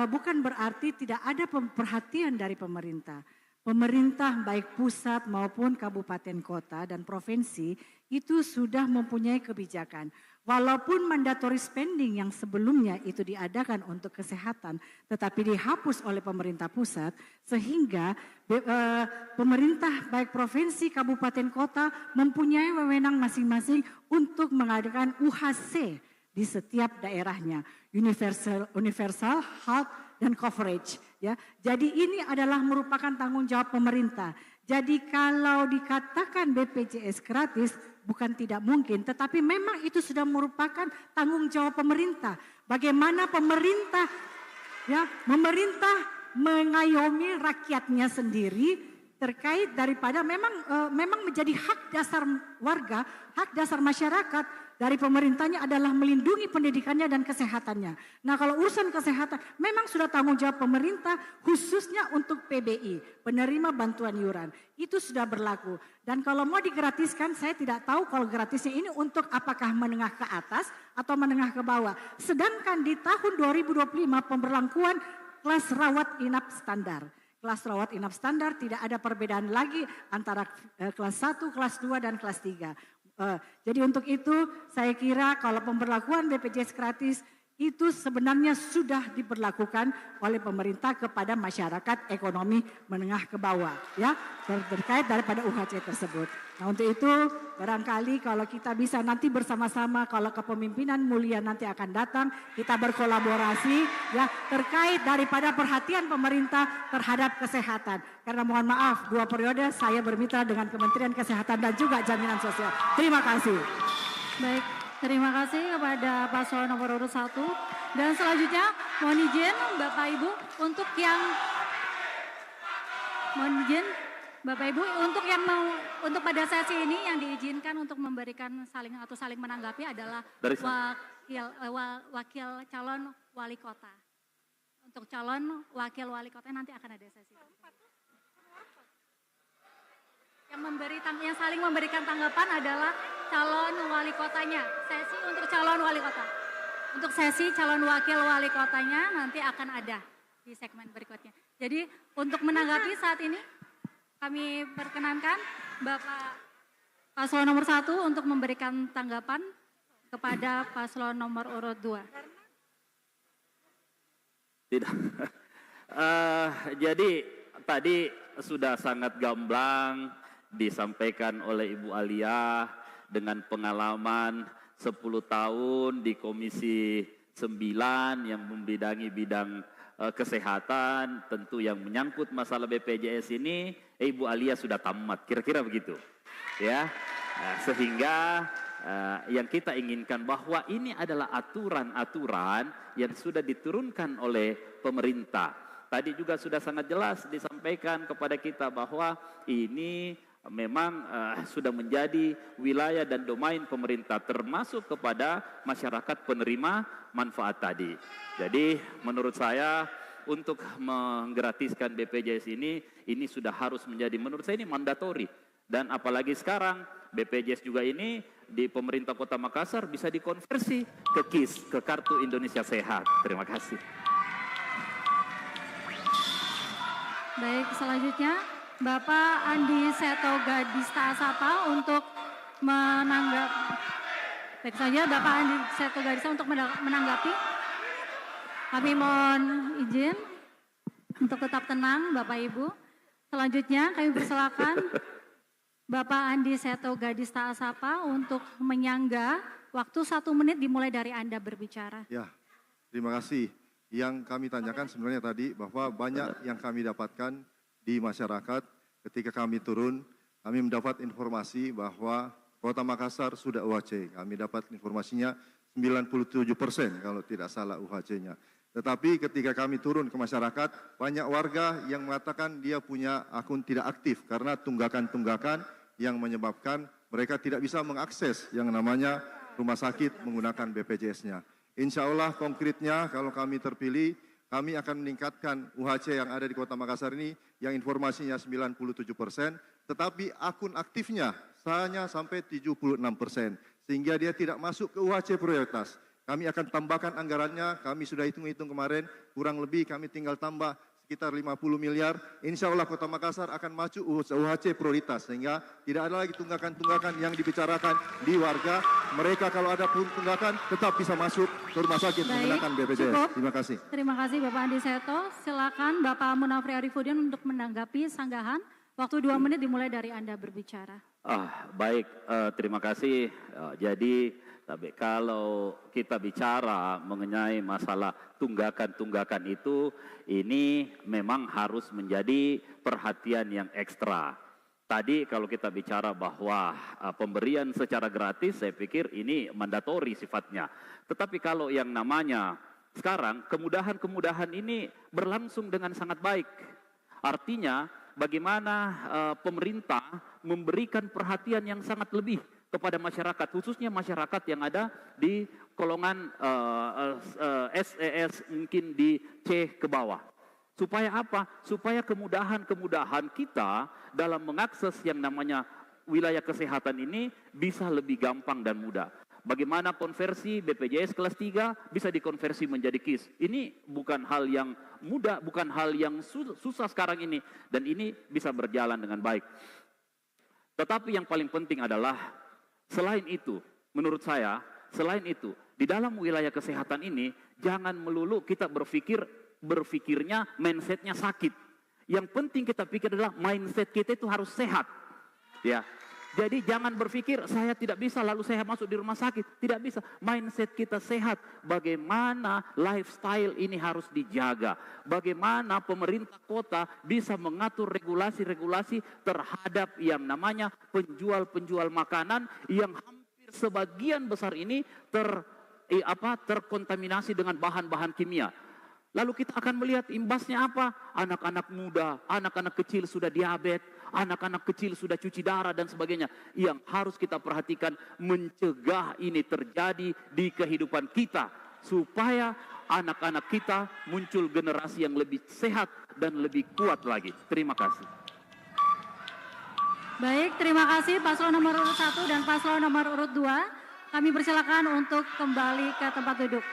bukan berarti tidak ada perhatian dari pemerintah. Pemerintah baik pusat maupun kabupaten kota dan provinsi itu sudah mempunyai kebijakan. Walaupun mandatory spending yang sebelumnya itu diadakan untuk kesehatan tetapi dihapus oleh pemerintah pusat sehingga pemerintah baik provinsi, kabupaten, kota mempunyai wewenang masing-masing untuk mengadakan UHC di setiap daerahnya, universal health dan coverage ya. Jadi ini adalah merupakan tanggung jawab pemerintah. Jadi kalau dikatakan BPJS gratis bukan tidak mungkin, tetapi memang itu sudah merupakan tanggung jawab pemerintah. Bagaimana pemerintah mengayomi rakyatnya sendiri terkait daripada memang menjadi hak dasar warga, hak dasar masyarakat dari pemerintahnya adalah melindungi pendidikannya dan kesehatannya. Nah kalau urusan kesehatan memang sudah tanggung jawab pemerintah khususnya untuk PBI, penerima bantuan iuran. Itu sudah berlaku. Dan kalau mau digratiskan saya tidak tahu kalau gratisnya ini untuk apakah menengah ke atas atau menengah ke bawah. Sedangkan di tahun 2025 pemberlakuan kelas rawat inap standar. Kelas rawat inap standar tidak ada perbedaan lagi antara kelas 1, kelas 2 dan kelas 3. Jadi untuk itu saya kira kalau pemberlakuan BPJS gratis itu sebenarnya sudah diberlakukan oleh pemerintah kepada masyarakat ekonomi menengah ke bawah ya terkait daripada UHC tersebut. Nah untuk itu barangkali kalau kita bisa nanti bersama-sama kalau kepemimpinan mulia nanti akan datang kita berkolaborasi ya terkait daripada perhatian pemerintah terhadap kesehatan. Karena mohon maaf 2 periode saya bermitra dengan Kementerian Kesehatan dan juga Jaminan Sosial. Terima kasih. Baik. Terima kasih kepada paslon nomor urut 1. Dan selanjutnya mohon izin Bapak Ibu untuk untuk pada sesi ini yang diizinkan untuk memberikan saling menanggapi adalah wakil calon wali kota. Untuk calon wakil wali kota nanti akan ada sesi. Yang saling memberikan tanggapan adalah calon wali kotanya. Sesi untuk calon wali kota. Untuk sesi calon wakil wali kotanya nanti akan ada di segmen berikutnya. Jadi untuk menanggapi saat ini kami perkenankan Bapak paslon nomor 1 untuk memberikan tanggapan kepada paslon nomor urut 2. Tidak. Jadi tadi sudah sangat gamblang disampaikan oleh Ibu Alia dengan pengalaman 10 tahun di Komisi 9 yang membidangi bidang kesehatan, tentu yang menyangkut masalah BPJS ini Ibu Alia sudah tamat, kira-kira begitu ya. Sehingga yang kita inginkan bahwa ini adalah aturan-aturan yang sudah diturunkan oleh pemerintah. Tadi juga sudah sangat jelas disampaikan kepada kita bahwa ini memang sudah menjadi wilayah dan domain pemerintah termasuk kepada masyarakat penerima manfaat tadi. Jadi menurut saya untuk menggratiskan BPJS ini sudah harus menjadi menurut saya ini mandatori. Dan apalagi sekarang BPJS juga ini di pemerintah Kota Makassar bisa dikonversi ke KIS, ke Kartu Indonesia Sehat. Terima kasih. Baik, selanjutnya Bapak Andi Seto Gadista Asapa untuk menanggapi. Baik saja Bapak Andi Seto Gadista untuk menanggapi. Kami mohon izin untuk tetap tenang Bapak Ibu. Selanjutnya kami persilakan Bapak Andi Seto Gadista Asapa untuk menyangga waktu 1 menit dimulai dari Anda berbicara. Ya, terima kasih. Yang kami tanyakan sebenarnya tadi bahwa banyak yang kami dapatkan di masyarakat ketika kami turun, kami mendapat informasi bahwa Kota Makassar sudah UHC. Kami dapat informasinya 97% kalau tidak salah UHC-nya. Tetapi ketika kami turun ke masyarakat, banyak warga yang mengatakan dia punya akun tidak aktif karena tunggakan-tunggakan yang menyebabkan mereka tidak bisa mengakses yang namanya rumah sakit menggunakan BPJS-nya. Insya Allah konkretnya kalau kami terpilih, kami akan meningkatkan UHC yang ada di Kota Makassar ini yang informasinya 97%, tetapi akun aktifnya hanya sampai 76%, sehingga dia tidak masuk ke UHC prioritas. Kami akan tambahkan anggarannya, kami sudah hitung-hitung kemarin, kurang lebih kami tinggal tambah sekitar 50 miliar. Insya Allah Kota Makassar akan maju UHC prioritas, sehingga tidak ada lagi tunggakan-tunggakan yang dibicarakan di warga. Mereka kalau ada pun tunggakan tetap bisa masuk ke rumah sakit menggunakan BPJS. Cukup. Terima kasih. Terima kasih Bapak Andi Seto. Silakan Bapak Munafri Arifudin untuk menanggapi sanggahan. Waktu 2 menit dimulai dari Anda berbicara. Baik, terima kasih. Jadi tapi kalau kita bicara mengenai masalah tunggakan-tunggakan itu, ini memang harus menjadi perhatian yang ekstra. Tadi kalau kita bicara bahwa pemberian secara gratis, saya pikir ini mandatori sifatnya. Tetapi kalau yang namanya sekarang, kemudahan-kemudahan ini berlangsung dengan sangat baik. Artinya bagaimana pemerintah memberikan perhatian yang sangat lebih kepada masyarakat, khususnya masyarakat yang ada di golongan SES mungkin di C ke bawah. Supaya apa? Supaya kemudahan-kemudahan kita dalam mengakses yang namanya wilayah kesehatan ini bisa lebih gampang dan mudah. Bagaimana konversi BPJS kelas 3 bisa dikonversi menjadi KIS. Ini bukan hal yang mudah, bukan hal yang susah sekarang ini. Dan ini bisa berjalan dengan baik. Tetapi yang paling penting adalah selain itu, menurut saya, selain itu, di dalam wilayah kesehatan ini, jangan melulu kita berpikirnya mindsetnya sakit. Yang penting kita pikir adalah mindset kita itu harus sehat. Ya, jadi jangan berpikir saya tidak bisa lalu saya masuk di rumah sakit. Tidak bisa. Mindset kita sehat. Bagaimana lifestyle ini harus dijaga. Bagaimana pemerintah kota bisa mengatur regulasi-regulasi terhadap yang namanya penjual-penjual makanan yang hampir sebagian besar ini terkontaminasi dengan bahan-bahan kimia. Lalu kita akan melihat imbasnya apa? Anak-anak muda, anak-anak kecil sudah diabetes, anak-anak kecil sudah cuci darah dan sebagainya. Yang harus kita perhatikan mencegah ini terjadi di kehidupan kita. Supaya anak-anak kita muncul generasi yang lebih sehat dan lebih kuat lagi. Terima kasih. Baik, terima kasih paslon nomor urut 1 dan paslon nomor urut 2. Kami persilakan untuk kembali ke tempat duduk.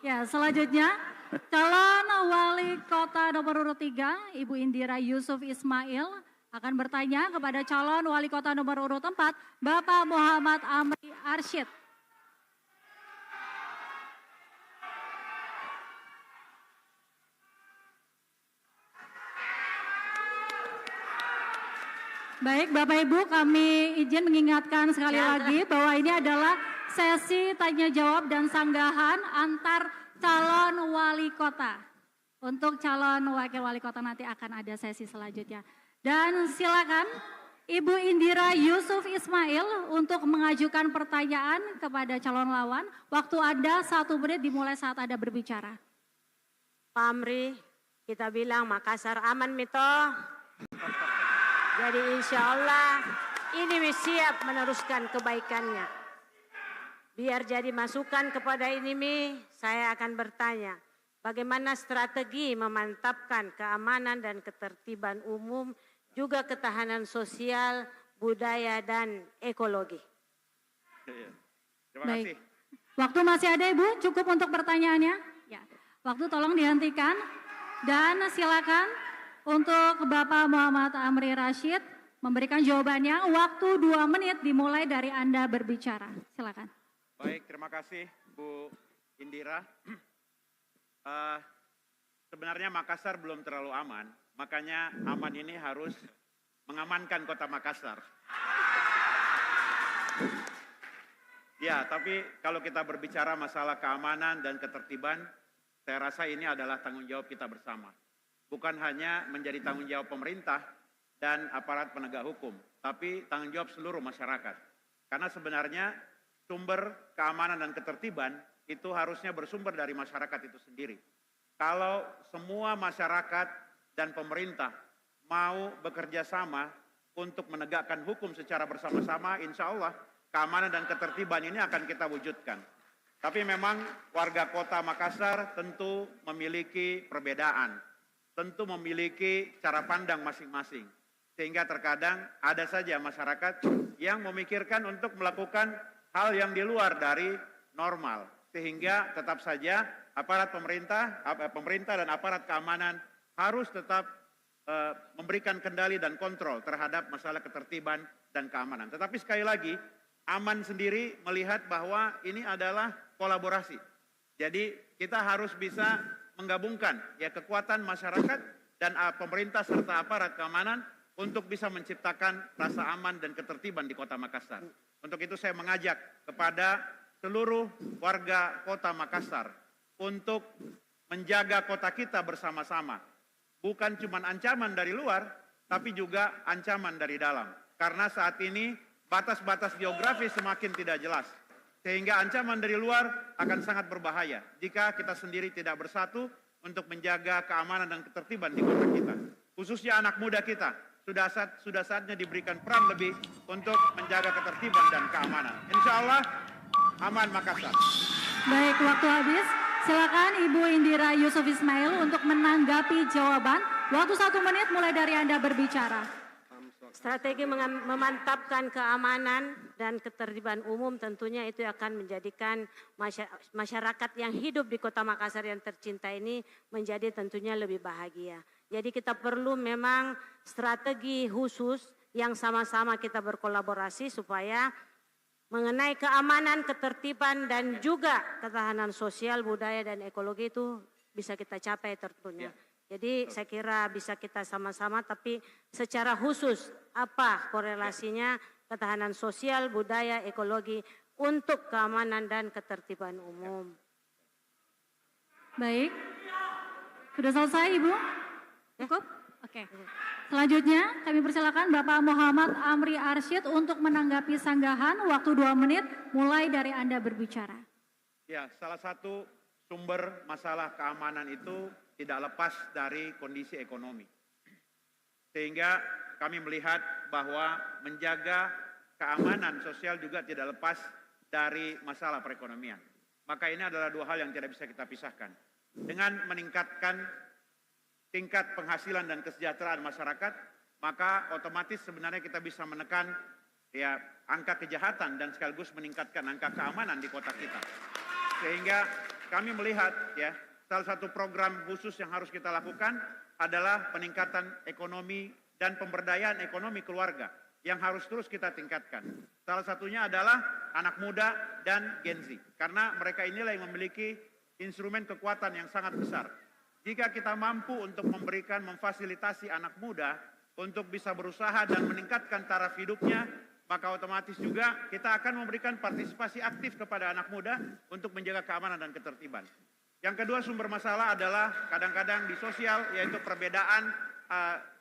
Ya, selanjutnya calon wali kota nomor urut 3, Ibu Indira Yusuf Ismail akan bertanya kepada calon wali kota nomor urut 4, Bapak Muhammad Amri Arsyid. Baik, Bapak Ibu, kami izin mengingatkan sekali lagi bahwa ini adalah sesi tanya jawab dan sanggahan antar calon wali kota. Untuk calon wakil wali kota nanti akan ada sesi selanjutnya. Dan silakan Ibu Indira Yusuf Ismail untuk mengajukan pertanyaan kepada calon lawan. Waktu Anda 1 menit dimulai saat Anda berbicara. Pak Amri, kita bilang Makassar aman mito. Jadi insya Allah ini siap meneruskan kebaikannya. Biar jadi masukan kepada ini, saya akan bertanya, bagaimana strategi memantapkan keamanan dan ketertiban umum, juga ketahanan sosial, budaya, dan ekologi. Terima Baik. kasih. Waktu masih ada Ibu, cukup untuk pertanyaannya? Ya. Waktu tolong dihentikan. Dan silakan untuk Bapak Muhammad Amri Arsyid memberikan jawabannya. Waktu 2 menit dimulai dari Anda berbicara. Silakan. Baik, terima kasih Bu Indira. Sebenarnya Makassar belum terlalu aman, makanya aman ini harus mengamankan kota Makassar. Ya, tapi kalau kita berbicara masalah keamanan dan ketertiban, saya rasa ini adalah tanggung jawab kita bersama. Bukan hanya menjadi tanggung jawab pemerintah dan aparat penegak hukum, tapi tanggung jawab seluruh masyarakat. Karena sebenarnya sumber keamanan dan ketertiban itu harusnya bersumber dari masyarakat itu sendiri. Kalau semua masyarakat dan pemerintah mau bekerja sama untuk menegakkan hukum secara bersama-sama, insya Allah keamanan dan ketertiban ini akan kita wujudkan. Tapi memang warga kota Makassar tentu memiliki perbedaan, tentu memiliki cara pandang masing-masing. Sehingga terkadang ada saja masyarakat yang memikirkan untuk melakukan hal yang di luar dari normal. Sehingga tetap saja aparat pemerintah dan aparat keamanan harus tetap memberikan kendali dan kontrol terhadap masalah ketertiban dan keamanan. Tetapi sekali lagi, Aman sendiri melihat bahwa ini adalah kolaborasi. Jadi kita harus bisa menggabungkan ya kekuatan masyarakat dan pemerintah serta aparat keamanan untuk bisa menciptakan rasa aman dan ketertiban di Kota Makassar. Untuk itu saya mengajak kepada seluruh warga Kota Makassar untuk menjaga kota kita bersama-sama. Bukan cuma ancaman dari luar, tapi juga ancaman dari dalam. Karena saat ini batas-batas geografis semakin tidak jelas. Sehingga ancaman dari luar akan sangat berbahaya jika kita sendiri tidak bersatu untuk menjaga keamanan dan ketertiban di kota kita. Khususnya anak muda kita, sudah saatnya diberikan peran lebih untuk menjaga ketertiban dan keamanan. Insya Allah, aman Makassar. Baik, waktu habis. Silakan Ibu Indira Yusuf Ismail untuk menanggapi jawaban. Waktu 1 menit mulai dari Anda berbicara. Strategi memantapkan keamanan dan ketertiban umum tentunya itu akan menjadikan masyarakat yang hidup di Kota Makassar yang tercinta ini menjadi tentunya lebih bahagia. Jadi kita perlu memang strategi khusus yang sama-sama kita berkolaborasi supaya mengenai keamanan, ketertiban, dan juga ketahanan sosial, budaya, dan ekologi itu bisa kita capai tentunya. Jadi saya kira bisa kita sama-sama, tapi secara khusus apa korelasinya ketahanan sosial, budaya, ekologi untuk keamanan dan ketertiban umum. Baik, sudah selesai Ibu? Cukup? Oke. Selanjutnya kami persilakan Bapak Muhammad Amri Arsyid untuk menanggapi sanggahan. Waktu 2 menit mulai dari Anda berbicara. Ya, salah satu sumber masalah keamanan itu tidak lepas dari kondisi ekonomi. Sehingga kami melihat bahwa menjaga keamanan sosial juga tidak lepas dari masalah perekonomian. Maka ini adalah 2 hal yang tidak bisa kita pisahkan. Dengan meningkatkan tingkat penghasilan dan kesejahteraan masyarakat, maka otomatis sebenarnya kita bisa menekan ya angka kejahatan dan sekaligus meningkatkan angka keamanan di kota kita. Sehingga kami melihat ya salah satu program khusus yang harus kita lakukan adalah peningkatan ekonomi dan pemberdayaan ekonomi keluarga yang harus terus kita tingkatkan. Salah satunya adalah anak muda dan Gen Z, karena mereka inilah yang memiliki instrumen kekuatan yang sangat besar. Jika kita mampu untuk memfasilitasi anak muda untuk bisa berusaha dan meningkatkan taraf hidupnya, maka otomatis juga kita akan memberikan partisipasi aktif kepada anak muda untuk menjaga keamanan dan ketertiban. Yang kedua sumber masalah adalah kadang-kadang di sosial, yaitu perbedaan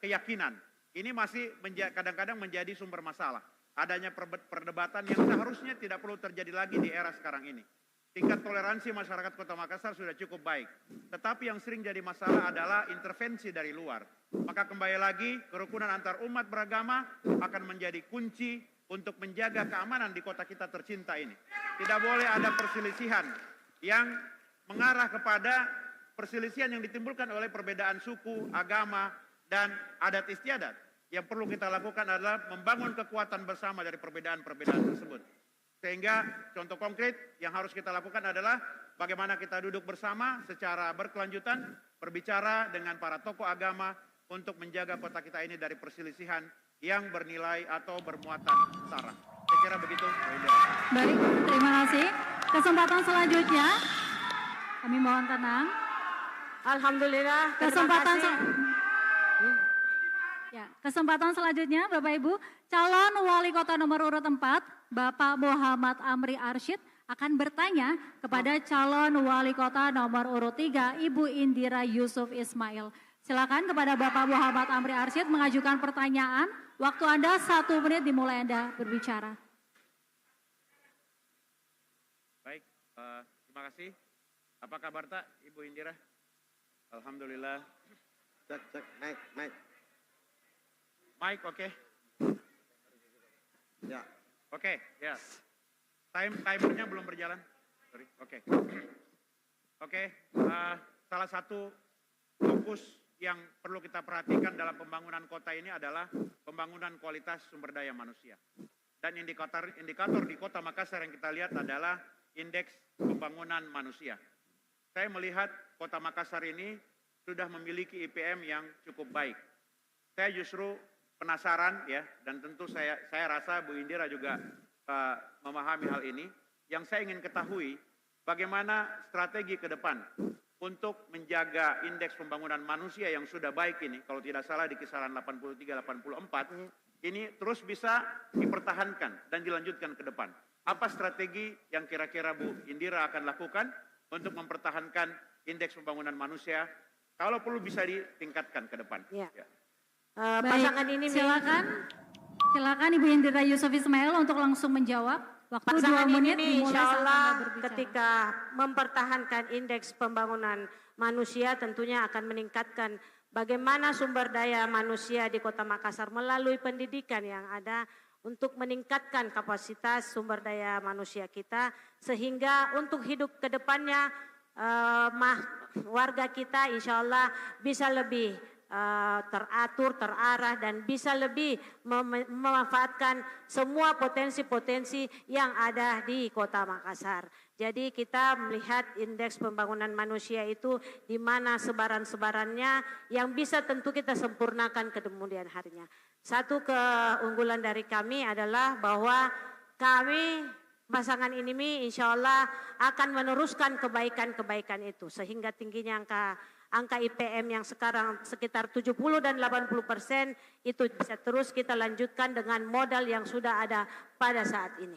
keyakinan. Ini masih kadang-kadang menjadi sumber masalah. Adanya perdebatan yang seharusnya tidak perlu terjadi lagi di era sekarang ini. Tingkat toleransi masyarakat Kota Makassar sudah cukup baik. Tetapi yang sering jadi masalah adalah intervensi dari luar. Maka kembali lagi, kerukunan antar umat beragama akan menjadi kunci untuk menjaga keamanan di kota kita tercinta ini. Tidak boleh ada perselisihan yang mengarah kepada perselisihan yang ditimbulkan oleh perbedaan suku, agama, dan adat istiadat. Yang perlu kita lakukan adalah membangun kekuatan bersama dari perbedaan-perbedaan tersebut. Sehingga contoh konkret yang harus kita lakukan adalah bagaimana kita duduk bersama secara berkelanjutan, berbicara dengan para tokoh agama untuk menjaga kota kita ini dari perselisihan yang bernilai atau bermuatan sara. Saya kira begitu. Baik, terima kasih. Kesempatan selanjutnya, kami mohon tenang. Alhamdulillah. Kesempatan selanjutnya Bapak Ibu, calon wali kota nomor urut 4, Bapak Muhammad Amri Arsyid akan bertanya kepada calon wali kota nomor urut 3, Ibu Indira Yusuf Ismail. Silakan kepada Bapak Muhammad Amri Arsyid mengajukan pertanyaan. Waktu Anda 1 menit dimulai Anda berbicara. Baik, terima kasih. Apa kabar tak Ibu Indira? Alhamdulillah. Cek, naik. Mike, oke. Ya. Oke, ya. Timernya belum berjalan. Sorry. Oke. Oke, salah satu fokus yang perlu kita perhatikan dalam pembangunan kota ini adalah pembangunan kualitas sumber daya manusia. Dan indikator di Kota Makassar yang kita lihat adalah indeks pembangunan manusia. Saya melihat Kota Makassar ini sudah memiliki IPM yang cukup baik. Saya justru penasaran ya, dan tentu saya rasa Bu Indira juga memahami hal ini. Yang saya ingin ketahui, bagaimana strategi ke depan untuk menjaga indeks pembangunan manusia yang sudah baik ini, kalau tidak salah di kisaran 83-84, ini terus bisa dipertahankan dan dilanjutkan ke depan. Apa strategi yang kira-kira Bu Indira akan lakukan untuk mempertahankan indeks pembangunan manusia, kalau perlu bisa ditingkatkan ke depan? Ya. Ya. Pasangan ini silakan Ibu Indira Yusuf Ismail untuk langsung menjawab. Waktu Pasangan 2 menit ini dimulai insya saat Allah Anda berbicara. ketika mempertahankan indeks pembangunan manusia tentunya akan meningkatkan bagaimana sumber daya manusia di Kota Makassar melalui pendidikan yang ada untuk meningkatkan kapasitas sumber daya manusia kita sehingga untuk hidup ke depannya warga kita insya Allah bisa lebih teratur, terarah dan bisa lebih memanfaatkan semua potensi-potensi yang ada di Kota Makassar. Jadi kita melihat indeks pembangunan manusia itu di mana sebaran-sebarannya yang bisa tentu kita sempurnakan ke kemudian harinya. Satu keunggulan dari kami adalah bahwa kami pasangan ini insya Allah akan meneruskan kebaikan-kebaikan itu sehingga tingginya angka IPM yang sekarang sekitar 70 dan 80% itu bisa terus kita lanjutkan dengan modal yang sudah ada pada saat ini.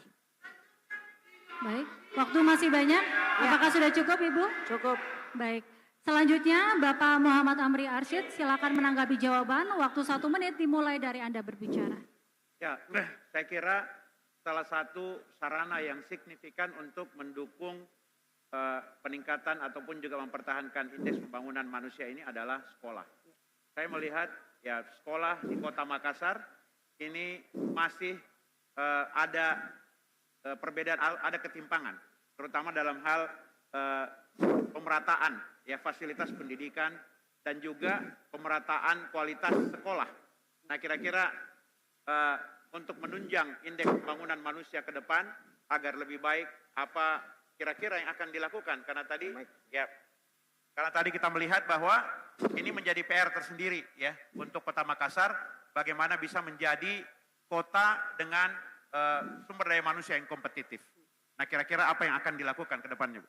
Baik, waktu masih banyak. Apakah sudah cukup Ibu? Cukup. Baik. Selanjutnya Bapak Muhammad Amri Arsyid, silakan menanggapi jawaban. Waktu 1 menit dimulai dari Anda berbicara. Ya, saya kira salah satu sarana yang signifikan untuk mendukung peningkatan ataupun juga mempertahankan indeks pembangunan manusia ini adalah sekolah. Saya melihat ya sekolah di Kota Makassar ini masih ada perbedaan, ada ketimpangan, terutama dalam hal pemerataan ya fasilitas pendidikan dan juga pemerataan kualitas sekolah. Nah kira-kira untuk menunjang indeks pembangunan manusia ke depan agar lebih baik apa kira-kira yang akan dilakukan karena tadi kita melihat bahwa ini menjadi PR tersendiri ya untuk Kota Makassar bagaimana bisa menjadi kota dengan sumber daya manusia yang kompetitif. Nah kira-kira apa yang akan dilakukan ke depannya, Bu?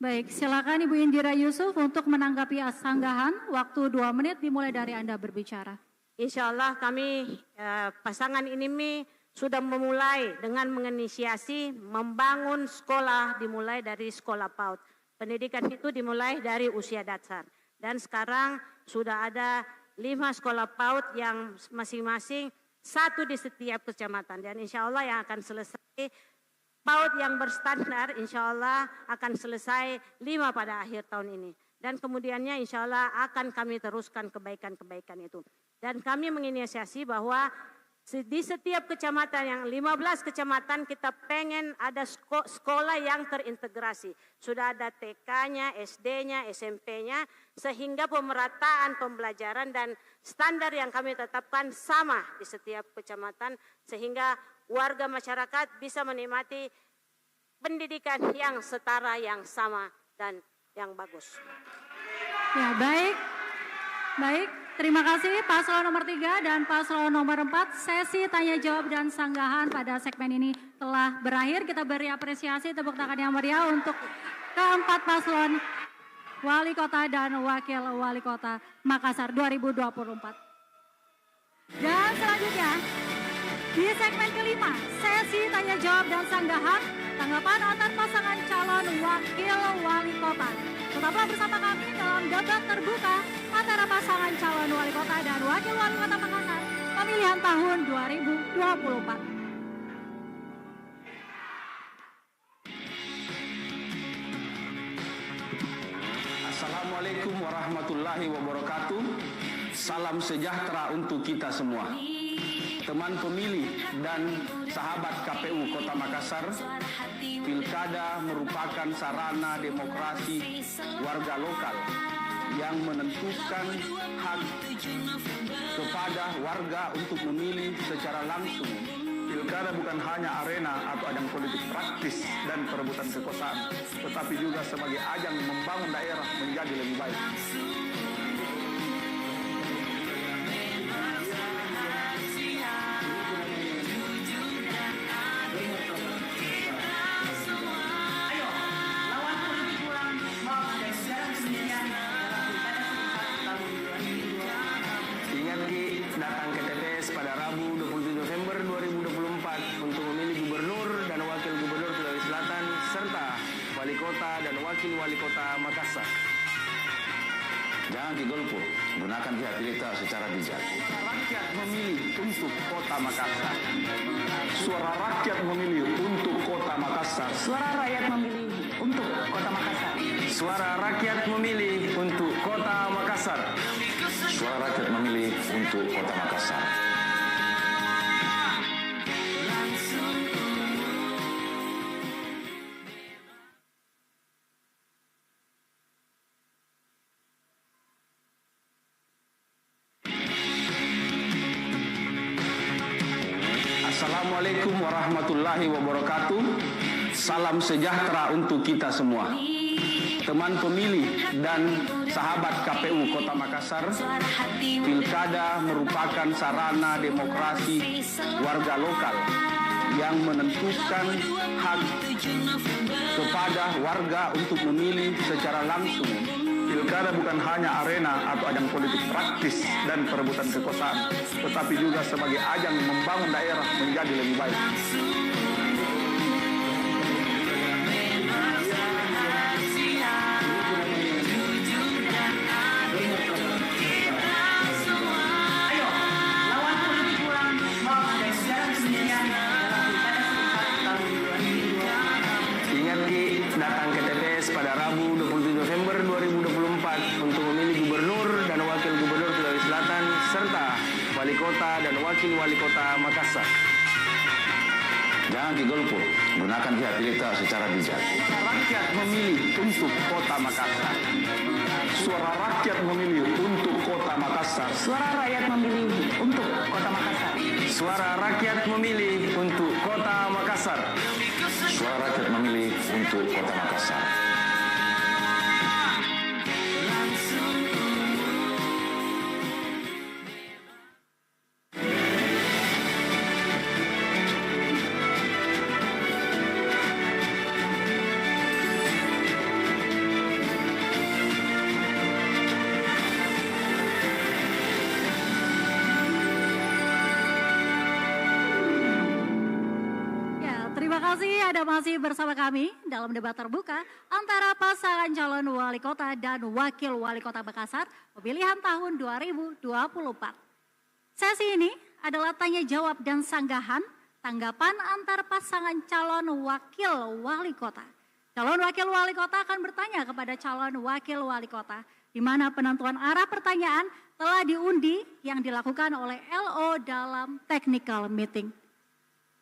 Baik, silakan Ibu Indira Yusuf untuk menanggapi sanggahan. Waktu 2 menit dimulai dari Anda berbicara. Insya Allah kami pasangan ini sudah memulai dengan menginisiasi membangun sekolah dimulai dari sekolah PAUD. Pendidikan itu dimulai dari usia dasar. Dan sekarang sudah ada 5 sekolah PAUD yang masing-masing 1 di setiap kecamatan. Dan insya Allah yang akan selesai PAUD yang berstandar insya Allah akan selesai 5 pada akhir tahun ini. Dan kemudiannya insya Allah akan kami teruskan kebaikan-kebaikan itu. Dan kami menginisiasi bahwa di setiap kecamatan yang 15 kecamatan kita pengen ada sekolah yang terintegrasi. Sudah ada TK-nya, SD-nya, SMP-nya sehingga pemerataan pembelajaran dan standar yang kami tetapkan sama di setiap kecamatan sehingga warga masyarakat bisa menikmati pendidikan yang setara, yang sama dan yang bagus. Ya, baik. Terima kasih paslon nomor 3 dan paslon nomor 4. Sesi tanya jawab dan sanggahan pada segmen ini telah berakhir. Kita beri apresiasi tepuk tangan yang meriah untuk keempat paslon Wali Kota dan Wakil Wali Kota Makassar 2024. Dan selanjutnya di segmen kelima, sesi tanya jawab dan sanggahan, tanggapan antar pasangan calon Wakil Wali Kota. Tetaplah bersama kami dalam debat terbuka antara pasangan calon Wali Kota dan Wakil Wali Kota Makassar pemilihan tahun 2024. Assalamualaikum warahmatullahi wabarakatuh. Salam sejahtera untuk kita semua. teman pemilih dan sahabat KPU Kota Makassar, pilkada merupakan sarana demokrasi warga lokal yang menentukan hak kepada warga untuk memilih secara langsung. Pilkada bukan hanya arena atau ajang politik praktis dan perebutan kekuasaan, tetapi juga sebagai ajang membangun daerah menjadi lebih baik. Ingat Ki, datang ke TPS pada Rabu 27 November 2024 untuk memilih gubernur dan wakil gubernur Sulawesi Selatan serta wali kota dan wakil wali kota Makassar. Jangan digolput, gunakan hak pilih secara bijak. Rakyat memilih untuk Kota Makassar. Suara rakyat memilih untuk Kota Makassar. Suara rakyat memilih untuk Kota Makassar. Suara rakyat memilih untuk Kota Makassar. Suara rakyat memilih untuk Kota Makassar. Assalamualaikum warahmatullahi wabarakatuh. Salam sejahtera untuk kita semua. Teman pemilih dan sahabat KPU Kota Makassar, pilkada merupakan sarana demokrasi warga lokal yang menentukan hak kepada warga untuk memilih secara langsung. Pilkada bukan hanya arena atau ajang politik praktis dan perebutan kekuasaan, tetapi juga sebagai ajang membangun daerah menjadi lebih baik. Ingat Ki, datang ke TPS pada Rabu 27 November 2024 untuk memilih gubernur dan wakil gubernur Sulawesi Selatan serta wali kota dan wakil wali kota Makassar. Jangan digolput, gunakan hak pilih secara bijak. Rakyat memilih untuk Kota Makassar. Suara rakyat memilih untuk Kota Makassar. Suara rakyat memilih untuk Kota Makassar. Suara rakyat memilih untuk Kota Makassar. Suara rakyat memilih untuk Kota Makassar. Terima kasih Anda masih bersama kami dalam debat terbuka antara pasangan calon wali kota dan wakil wali kota Makassar pemilihan tahun 2024. Sesi ini adalah tanya jawab dan sanggahan tanggapan antar pasangan calon wakil wali kota. Calon wakil wali kota akan bertanya kepada calon wakil wali kota, di mana penentuan arah pertanyaan telah diundi yang dilakukan oleh LO dalam technical meeting.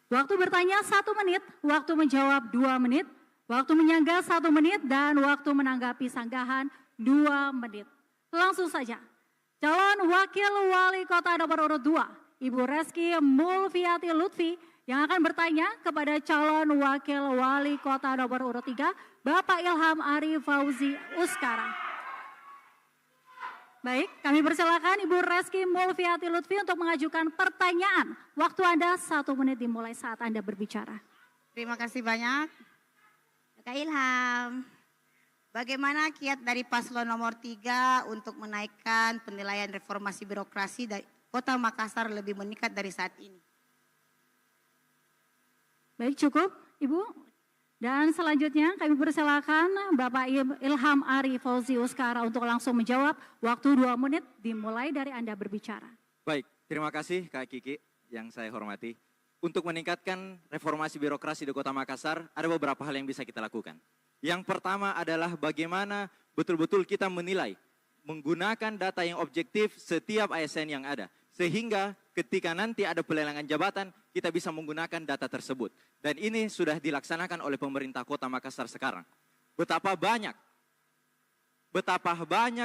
Waktu bertanya 1 menit, waktu menjawab 2 menit, waktu menyangga 1 menit, dan waktu menanggapi sanggahan 2 menit. Langsung saja, calon wakil wali kota nomor urut 2, Ibu Reski Mulfiati Lutfi, yang akan bertanya kepada calon wakil wali kota nomor urut 3, Bapak Ilham Ari Fauzi Uskara. Baik, kami persilakan Ibu Reski Mulfiati Lutfi untuk mengajukan pertanyaan. Waktu Anda 1 menit dimulai saat Anda berbicara. Terima kasih banyak. Kak Ilham, bagaimana kiat dari paslon nomor 3 untuk menaikkan penilaian reformasi birokrasi dari Kota Makassar lebih meningkat dari saat ini? Baik, cukup Ibu. Dan selanjutnya kami persilakan Bapak Ilham Ari Fauzi Uskara untuk langsung menjawab. Waktu 2 menit dimulai dari Anda berbicara. Baik, terima kasih Kak Kiki yang saya hormati. Untuk meningkatkan reformasi birokrasi di Kota Makassar, ada beberapa hal yang bisa kita lakukan. Yang pertama adalah bagaimana betul-betul kita menilai, menggunakan data yang objektif setiap ASN yang ada. Sehingga ketika nanti ada pelelangan jabatan, kita bisa menggunakan data tersebut. Dan ini sudah dilaksanakan oleh pemerintah Kota Makassar sekarang. Betapa banyak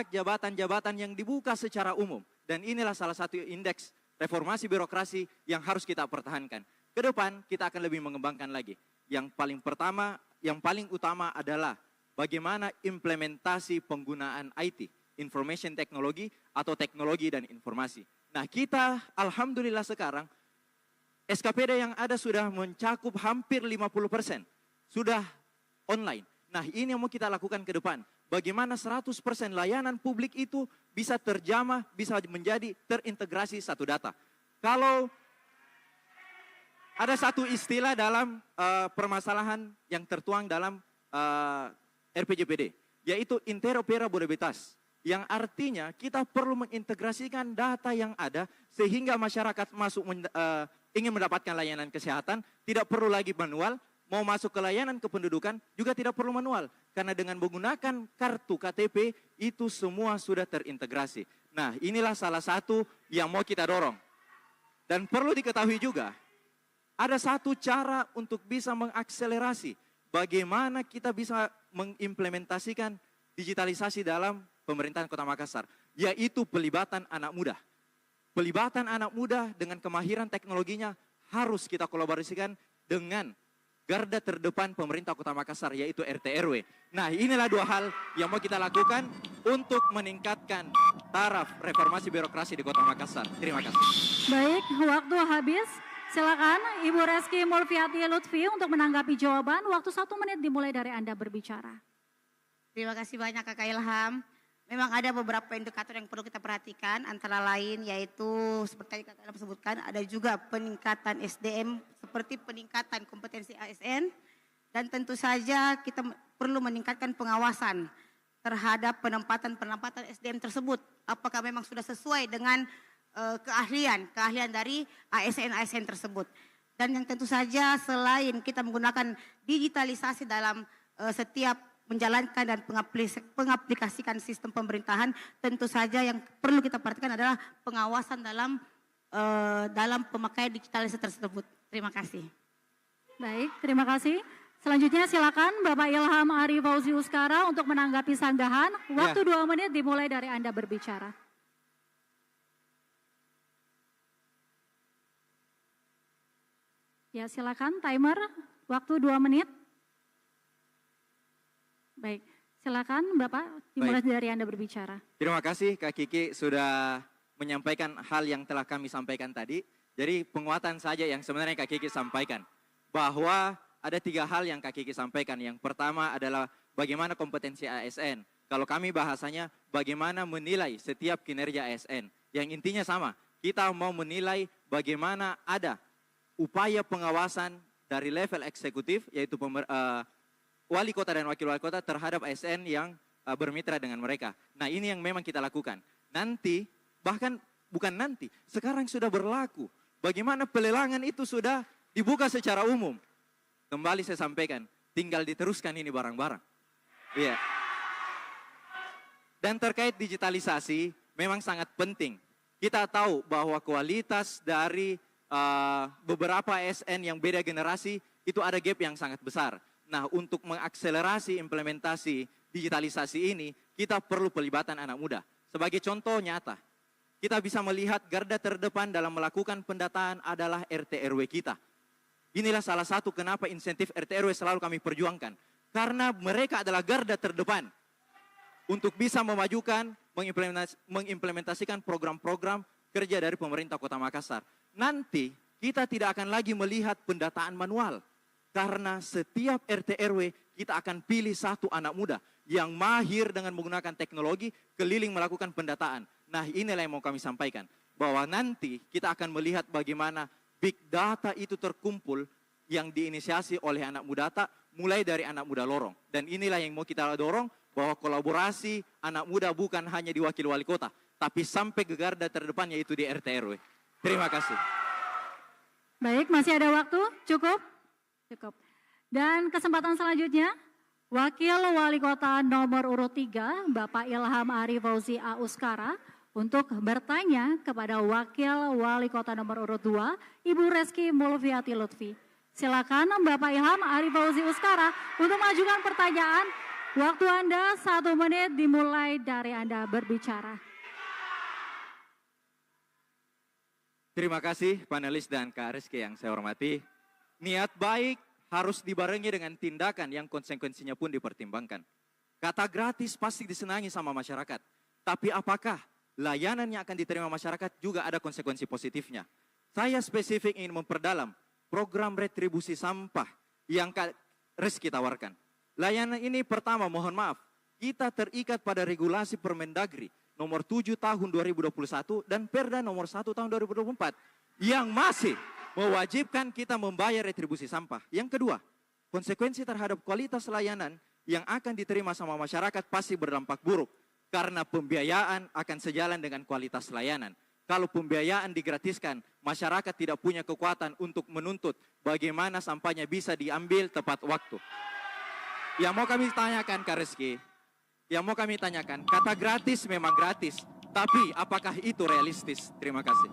jabatan-jabatan yang dibuka secara umum. Dan inilah salah satu indeks reformasi birokrasi yang harus kita pertahankan. Ke depan kita akan lebih mengembangkan lagi. Yang paling utama adalah bagaimana implementasi penggunaan IT, information technology atau teknologi dan informasi. Nah, kita alhamdulillah sekarang SKPD yang ada sudah mencakup hampir 50%. Sudah online. Nah, ini yang mau kita lakukan ke depan. Bagaimana 100% layanan publik itu bisa terjamah, bisa menjadi terintegrasi satu data. Kalau ada satu istilah dalam permasalahan yang tertuang dalam RPJPD, yaitu interoperabilitas. Yang artinya kita perlu mengintegrasikan data yang ada sehingga masyarakat ingin mendapatkan layanan kesehatan, tidak perlu lagi manual, mau masuk ke layanan kependudukan juga tidak perlu manual. Karena dengan menggunakan kartu KTP itu semua sudah terintegrasi. Nah, inilah salah satu yang mau kita dorong. Dan perlu diketahui juga, ada satu cara untuk bisa mengakselerasi bagaimana kita bisa mengimplementasikan digitalisasi dalam pemerintahan Kota Makassar, yaitu pelibatan anak muda. Pelibatan anak muda dengan kemahiran teknologinya harus kita kolaborasikan dengan garda terdepan pemerintah Kota Makassar, yaitu RT RW. Nah, inilah dua hal yang mau kita lakukan untuk meningkatkan taraf reformasi birokrasi di Kota Makassar. Terima kasih. Baik, waktu habis. Silakan Ibu Reski Mulfiati Lutfi untuk menanggapi jawaban. Waktu 1 menit dimulai dari Anda berbicara. Terima kasih banyak Kakak Ilham. Memang ada beberapa indikator yang perlu kita perhatikan, antara lain yaitu seperti yang Kakak Ilham sebutkan, ada juga peningkatan SDM seperti peningkatan kompetensi ASN, dan tentu saja kita perlu meningkatkan pengawasan terhadap penempatan SDM tersebut. Apakah memang sudah sesuai dengan keahlian dari ASN tersebut. Dan yang tentu saja selain kita menggunakan digitalisasi dalam setiap menjalankan dan pengaplikasikan sistem pemerintahan, tentu saja yang perlu kita perhatikan adalah pengawasan dalam pemakaian digitalisasi tersebut. Terima kasih. Baik, terima kasih. Selanjutnya silakan Bapak Ilham Ari Fauzi Uskara untuk menanggapi sanggahan. Waktu 2 menit dimulai dari Anda berbicara. Ya, silakan timer, waktu 2 menit. Baik, silakan Bapak dimulai dari Anda berbicara. Terima kasih Kak Kiki sudah menyampaikan hal yang telah kami sampaikan tadi. Jadi penguatan saja yang sebenarnya Kak Kiki sampaikan. Bahwa ada 3 hal yang Kak Kiki sampaikan. Yang pertama adalah bagaimana kompetensi ASN. Kalau kami bahasanya bagaimana menilai setiap kinerja ASN. Yang intinya sama, kita mau menilai bagaimana ada upaya pengawasan dari level eksekutif, yaitu wali kota dan wakil wali kota terhadap ASN yang bermitra dengan mereka. Nah, ini yang memang kita lakukan. Nanti, bahkan bukan nanti, sekarang sudah berlaku. Bagaimana pelelangan itu sudah dibuka secara umum. Kembali saya sampaikan, tinggal diteruskan ini barang-barang. Iya. Dan terkait digitalisasi, memang sangat penting. Kita tahu bahwa kualitas dari beberapa ASN yang beda generasi itu ada gap yang sangat besar. Nah, untuk mengakselerasi implementasi digitalisasi ini, kita perlu pelibatan anak muda. Sebagai contoh nyata, kita bisa melihat garda terdepan dalam melakukan pendataan adalah RT RW kita. Inilah salah satu kenapa insentif RT RW selalu kami perjuangkan. Karena mereka adalah garda terdepan untuk bisa memajukan, mengimplementasikan program-program kerja dari pemerintah Kota Makassar. Nanti kita tidak akan lagi melihat pendataan manual. Karena setiap RT RW kita akan pilih satu anak muda yang mahir dengan menggunakan teknologi keliling melakukan pendataan. Nah, inilah yang mau kami sampaikan. Bahwa nanti kita akan melihat bagaimana big data itu terkumpul yang diinisiasi oleh anak muda mulai dari anak muda lorong. Dan inilah yang mau kita dorong bahwa kolaborasi anak muda bukan hanya di wakil wali kota. Tapi sampai ke garda terdepan yaitu di RT RW. Terima kasih. Baik, masih ada waktu? Cukup? Cukup. Dan kesempatan selanjutnya, Wakil Wali Kota nomor urut 3, Bapak Ilham Ari Fauzi A. Uskara, untuk bertanya kepada Wakil Wali Kota nomor urut 2, Ibu Reski Mulfiati Lutfi. Silakan Bapak Ilham Arif Fauzi Uskara untuk mengajukan pertanyaan. Waktu Anda 1 menit dimulai dari Anda berbicara. Terima kasih panelis dan Kak Reski yang saya hormati. Niat baik harus dibarengi dengan tindakan yang konsekuensinya pun dipertimbangkan. Kata gratis pasti disenangi sama masyarakat. Tapi apakah layanan yang akan diterima masyarakat juga ada konsekuensi positifnya? Saya spesifik ingin memperdalam program retribusi sampah yang Kak Reski tawarkan. Layanan ini pertama mohon maaf, kita terikat pada regulasi Permendagri nomor 7 tahun 2021 dan Perda nomor 1 tahun 2024 yang masih mewajibkan kita membayar retribusi sampah. Yang kedua, konsekuensi terhadap kualitas layanan yang akan diterima sama masyarakat pasti berdampak buruk karena pembiayaan akan sejalan dengan kualitas layanan. Kalau pembiayaan digratiskan, masyarakat tidak punya kekuatan untuk menuntut bagaimana sampahnya bisa diambil tepat waktu. Yang mau kami tanyakan Kak Reski, kata gratis memang gratis, tapi apakah itu realistis? Terima kasih.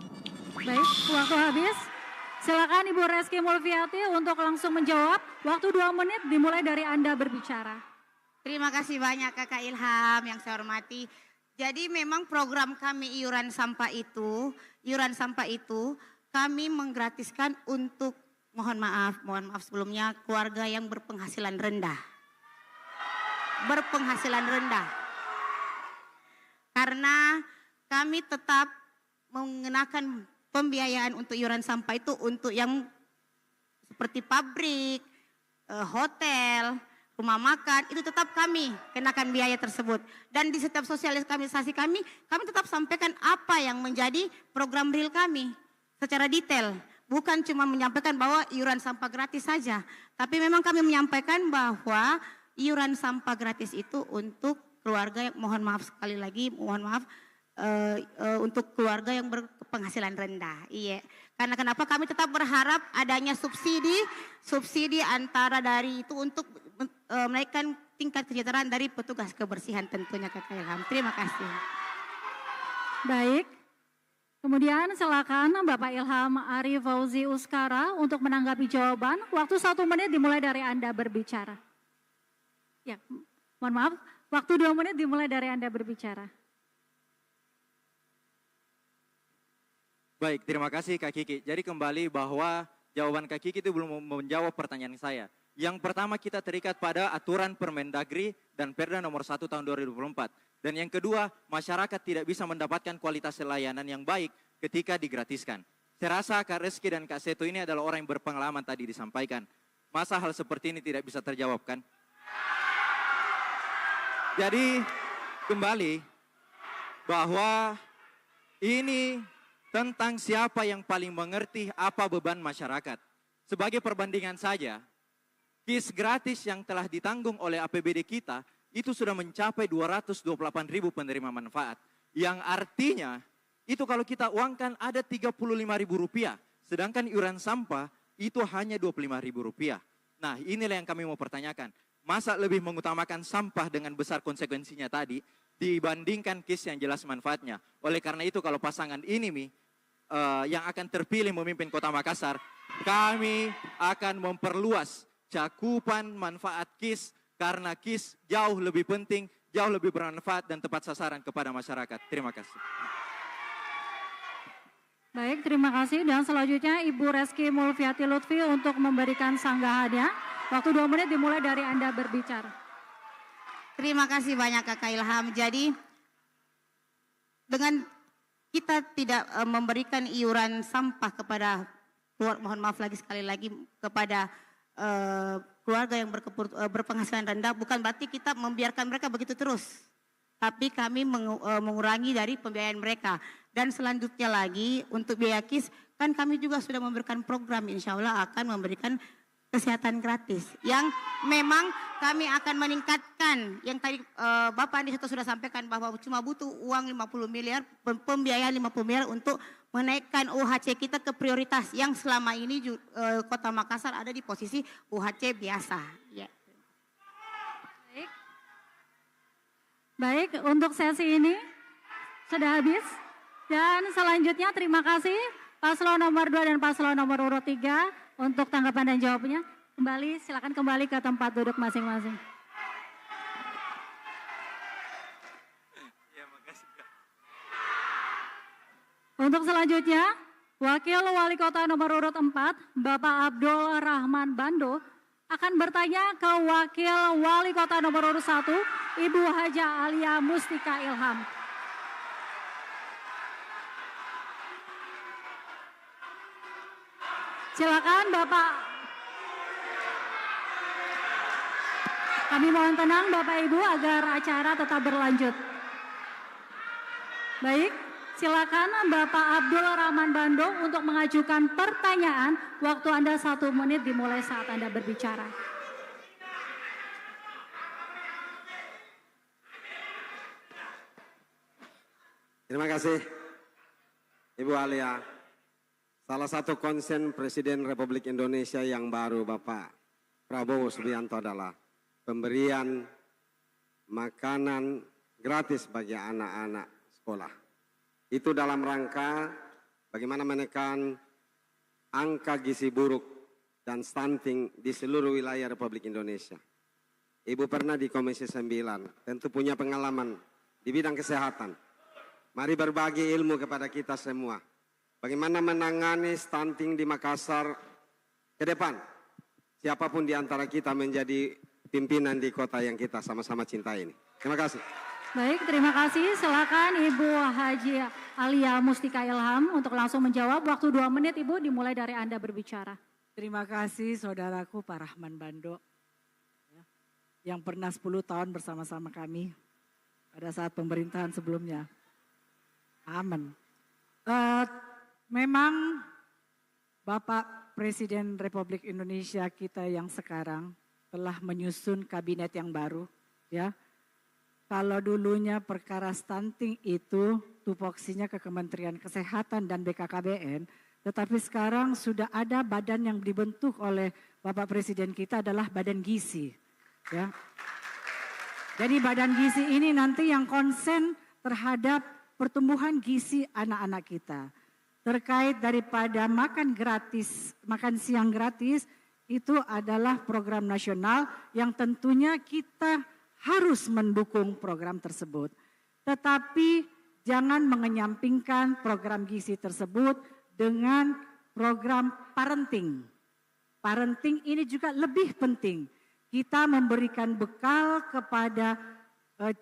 Baik, waktu habis. Silakan Ibu Reski Mulfiati untuk langsung menjawab. Waktu 2 menit dimulai dari Anda berbicara. Terima kasih banyak Kakak Ilham yang saya hormati. Jadi memang program kami iuran sampah itu kami menggratiskan untuk mohon maaf sebelumnya keluarga yang berpenghasilan rendah. Karena kami tetap mengenakan pembiayaan untuk iuran sampah itu untuk yang seperti pabrik, hotel, rumah makan, itu tetap kami kenakan biaya tersebut. Dan di setiap sosialisasi kami tetap sampaikan apa yang menjadi program real kami secara detail. Bukan cuma menyampaikan bahwa iuran sampah gratis saja, tapi memang kami menyampaikan bahwa iuran sampah gratis itu untuk keluarga yang untuk keluarga yang berpenghasilan rendah. Iya. Karena kenapa kami tetap berharap adanya subsidi antara dari itu untuk menaikkan tingkat kesejahteraan dari petugas kebersihan tentunya Kakak Ilham. Terima kasih. Baik. Kemudian silakan Bapak Ilham Arif Fauzi Uskara untuk menanggapi jawaban. Waktu 1 menit dimulai dari Anda berbicara. Ya, mohon maaf. Waktu 2 menit dimulai dari Anda berbicara. Baik, terima kasih Kak Kiki. Jadi kembali bahwa jawaban Kak Kiki itu belum menjawab pertanyaan saya. Yang pertama kita terikat pada aturan Permendagri dan Perda nomor 1 tahun 2024. Dan yang kedua, masyarakat tidak bisa mendapatkan kualitas layanan yang baik ketika digratiskan. Saya rasa Kak Reski dan Kak Seto ini adalah orang yang berpengalaman tadi disampaikan. Masa hal seperti ini tidak bisa terjawabkan? Jadi kembali bahwa ini tentang siapa yang paling mengerti apa beban masyarakat. Sebagai perbandingan saja, KIS gratis yang telah ditanggung oleh APBD kita itu sudah mencapai 228.000 penerima manfaat. Yang artinya itu kalau kita uangkan ada Rp35.000, sedangkan iuran sampah itu hanya Rp25.000. Nah inilah yang kami mau pertanyakan. Masa lebih mengutamakan sampah dengan besar konsekuensinya tadi dibandingkan KIS yang jelas manfaatnya. Oleh karena itu kalau pasangan ini yang akan terpilih memimpin Kota Makassar, kami akan memperluas cakupan manfaat KIS karena KIS jauh lebih penting, jauh lebih bermanfaat dan tepat sasaran kepada masyarakat. Terima kasih. Baik, terima kasih. Dan selanjutnya Ibu Reski Mulfiati Lutfi untuk memberikan sanggahannya. Waktu 2 menit dimulai dari Anda berbicara. Terima kasih banyak Kakak Ilham. Jadi dengan kita tidak memberikan iuran sampah kepada mohon maaf lagi sekali lagi kepada keluarga yang berpenghasilan rendah, bukan berarti kita membiarkan mereka begitu terus. Tapi kami mengurangi dari pembiayaan mereka. Dan selanjutnya lagi untuk biaya KIS, kan kami juga sudah memberikan program, insya Allah akan memberikan kesehatan gratis. Yang memang kami akan meningkatkan, yang tadi Bapak Andi sudah sampaikan bahwa cuma butuh uang 50 miliar, pembiayaan 50 miliar untuk menaikkan UHC kita ke prioritas yang selama ini Kota Makassar ada di posisi UHC biasa. Ya. Baik, untuk sesi ini sudah habis. Dan selanjutnya terima kasih paslon nomor 2 dan paslon nomor urut 3 untuk tanggapan dan jawabnya. Kembali, silakan kembali ke tempat duduk masing-masing. Untuk selanjutnya, Wakil Wali Kota nomor urut 4, Bapak Abdul Rahman Bando, akan bertanya ke Wakil Wali Kota nomor urut 1, Ibu Haja Alia Mustika Ilham. Silakan Bapak. Kami mohon tenang Bapak Ibu agar acara tetap berlanjut. Baik, silakan Bapak Abdul Rahman Bando untuk mengajukan pertanyaan. Waktu Anda 1 menit dimulai saat Anda berbicara. Terima kasih, Ibu Alia. Salah satu konsen Presiden Republik Indonesia yang baru, Bapak Prabowo Subianto, adalah pemberian makanan gratis bagi anak-anak sekolah. Itu dalam rangka bagaimana menekan angka gizi buruk dan stunting di seluruh wilayah Republik Indonesia. Ibu pernah di Komisi 9, tentu punya pengalaman di bidang kesehatan. Mari berbagi ilmu kepada kita semua. Bagaimana menangani stunting di Makassar ke depan. Siapapun di antara kita menjadi pimpinan di kota yang kita sama-sama cintai ini. Terima kasih. Baik, terima kasih. Silakan Ibu Haji Alia Mustika Ilham untuk langsung menjawab. Waktu 2 menit Ibu, dimulai dari Anda berbicara. Terima kasih saudaraku Pak Rahman Bando yang pernah 10 tahun bersama-sama kami pada saat pemerintahan sebelumnya. Aman. Memang Bapak Presiden Republik Indonesia kita yang sekarang telah menyusun kabinet yang baru, ya. Kalau dulunya perkara stunting itu tupoksinya ke Kementerian Kesehatan dan BKKBN, tetapi sekarang sudah ada badan yang dibentuk oleh Bapak Presiden kita adalah Badan Gizi, ya. Jadi Badan Gizi ini nanti yang konsen terhadap pertumbuhan gizi anak-anak kita. Terkait daripada makan gratis, makan siang gratis, itu adalah program nasional yang tentunya kita harus mendukung program tersebut. Tetapi jangan mengenyampingkan program gizi tersebut dengan program parenting. Parenting ini juga lebih penting. Kita memberikan bekal kepada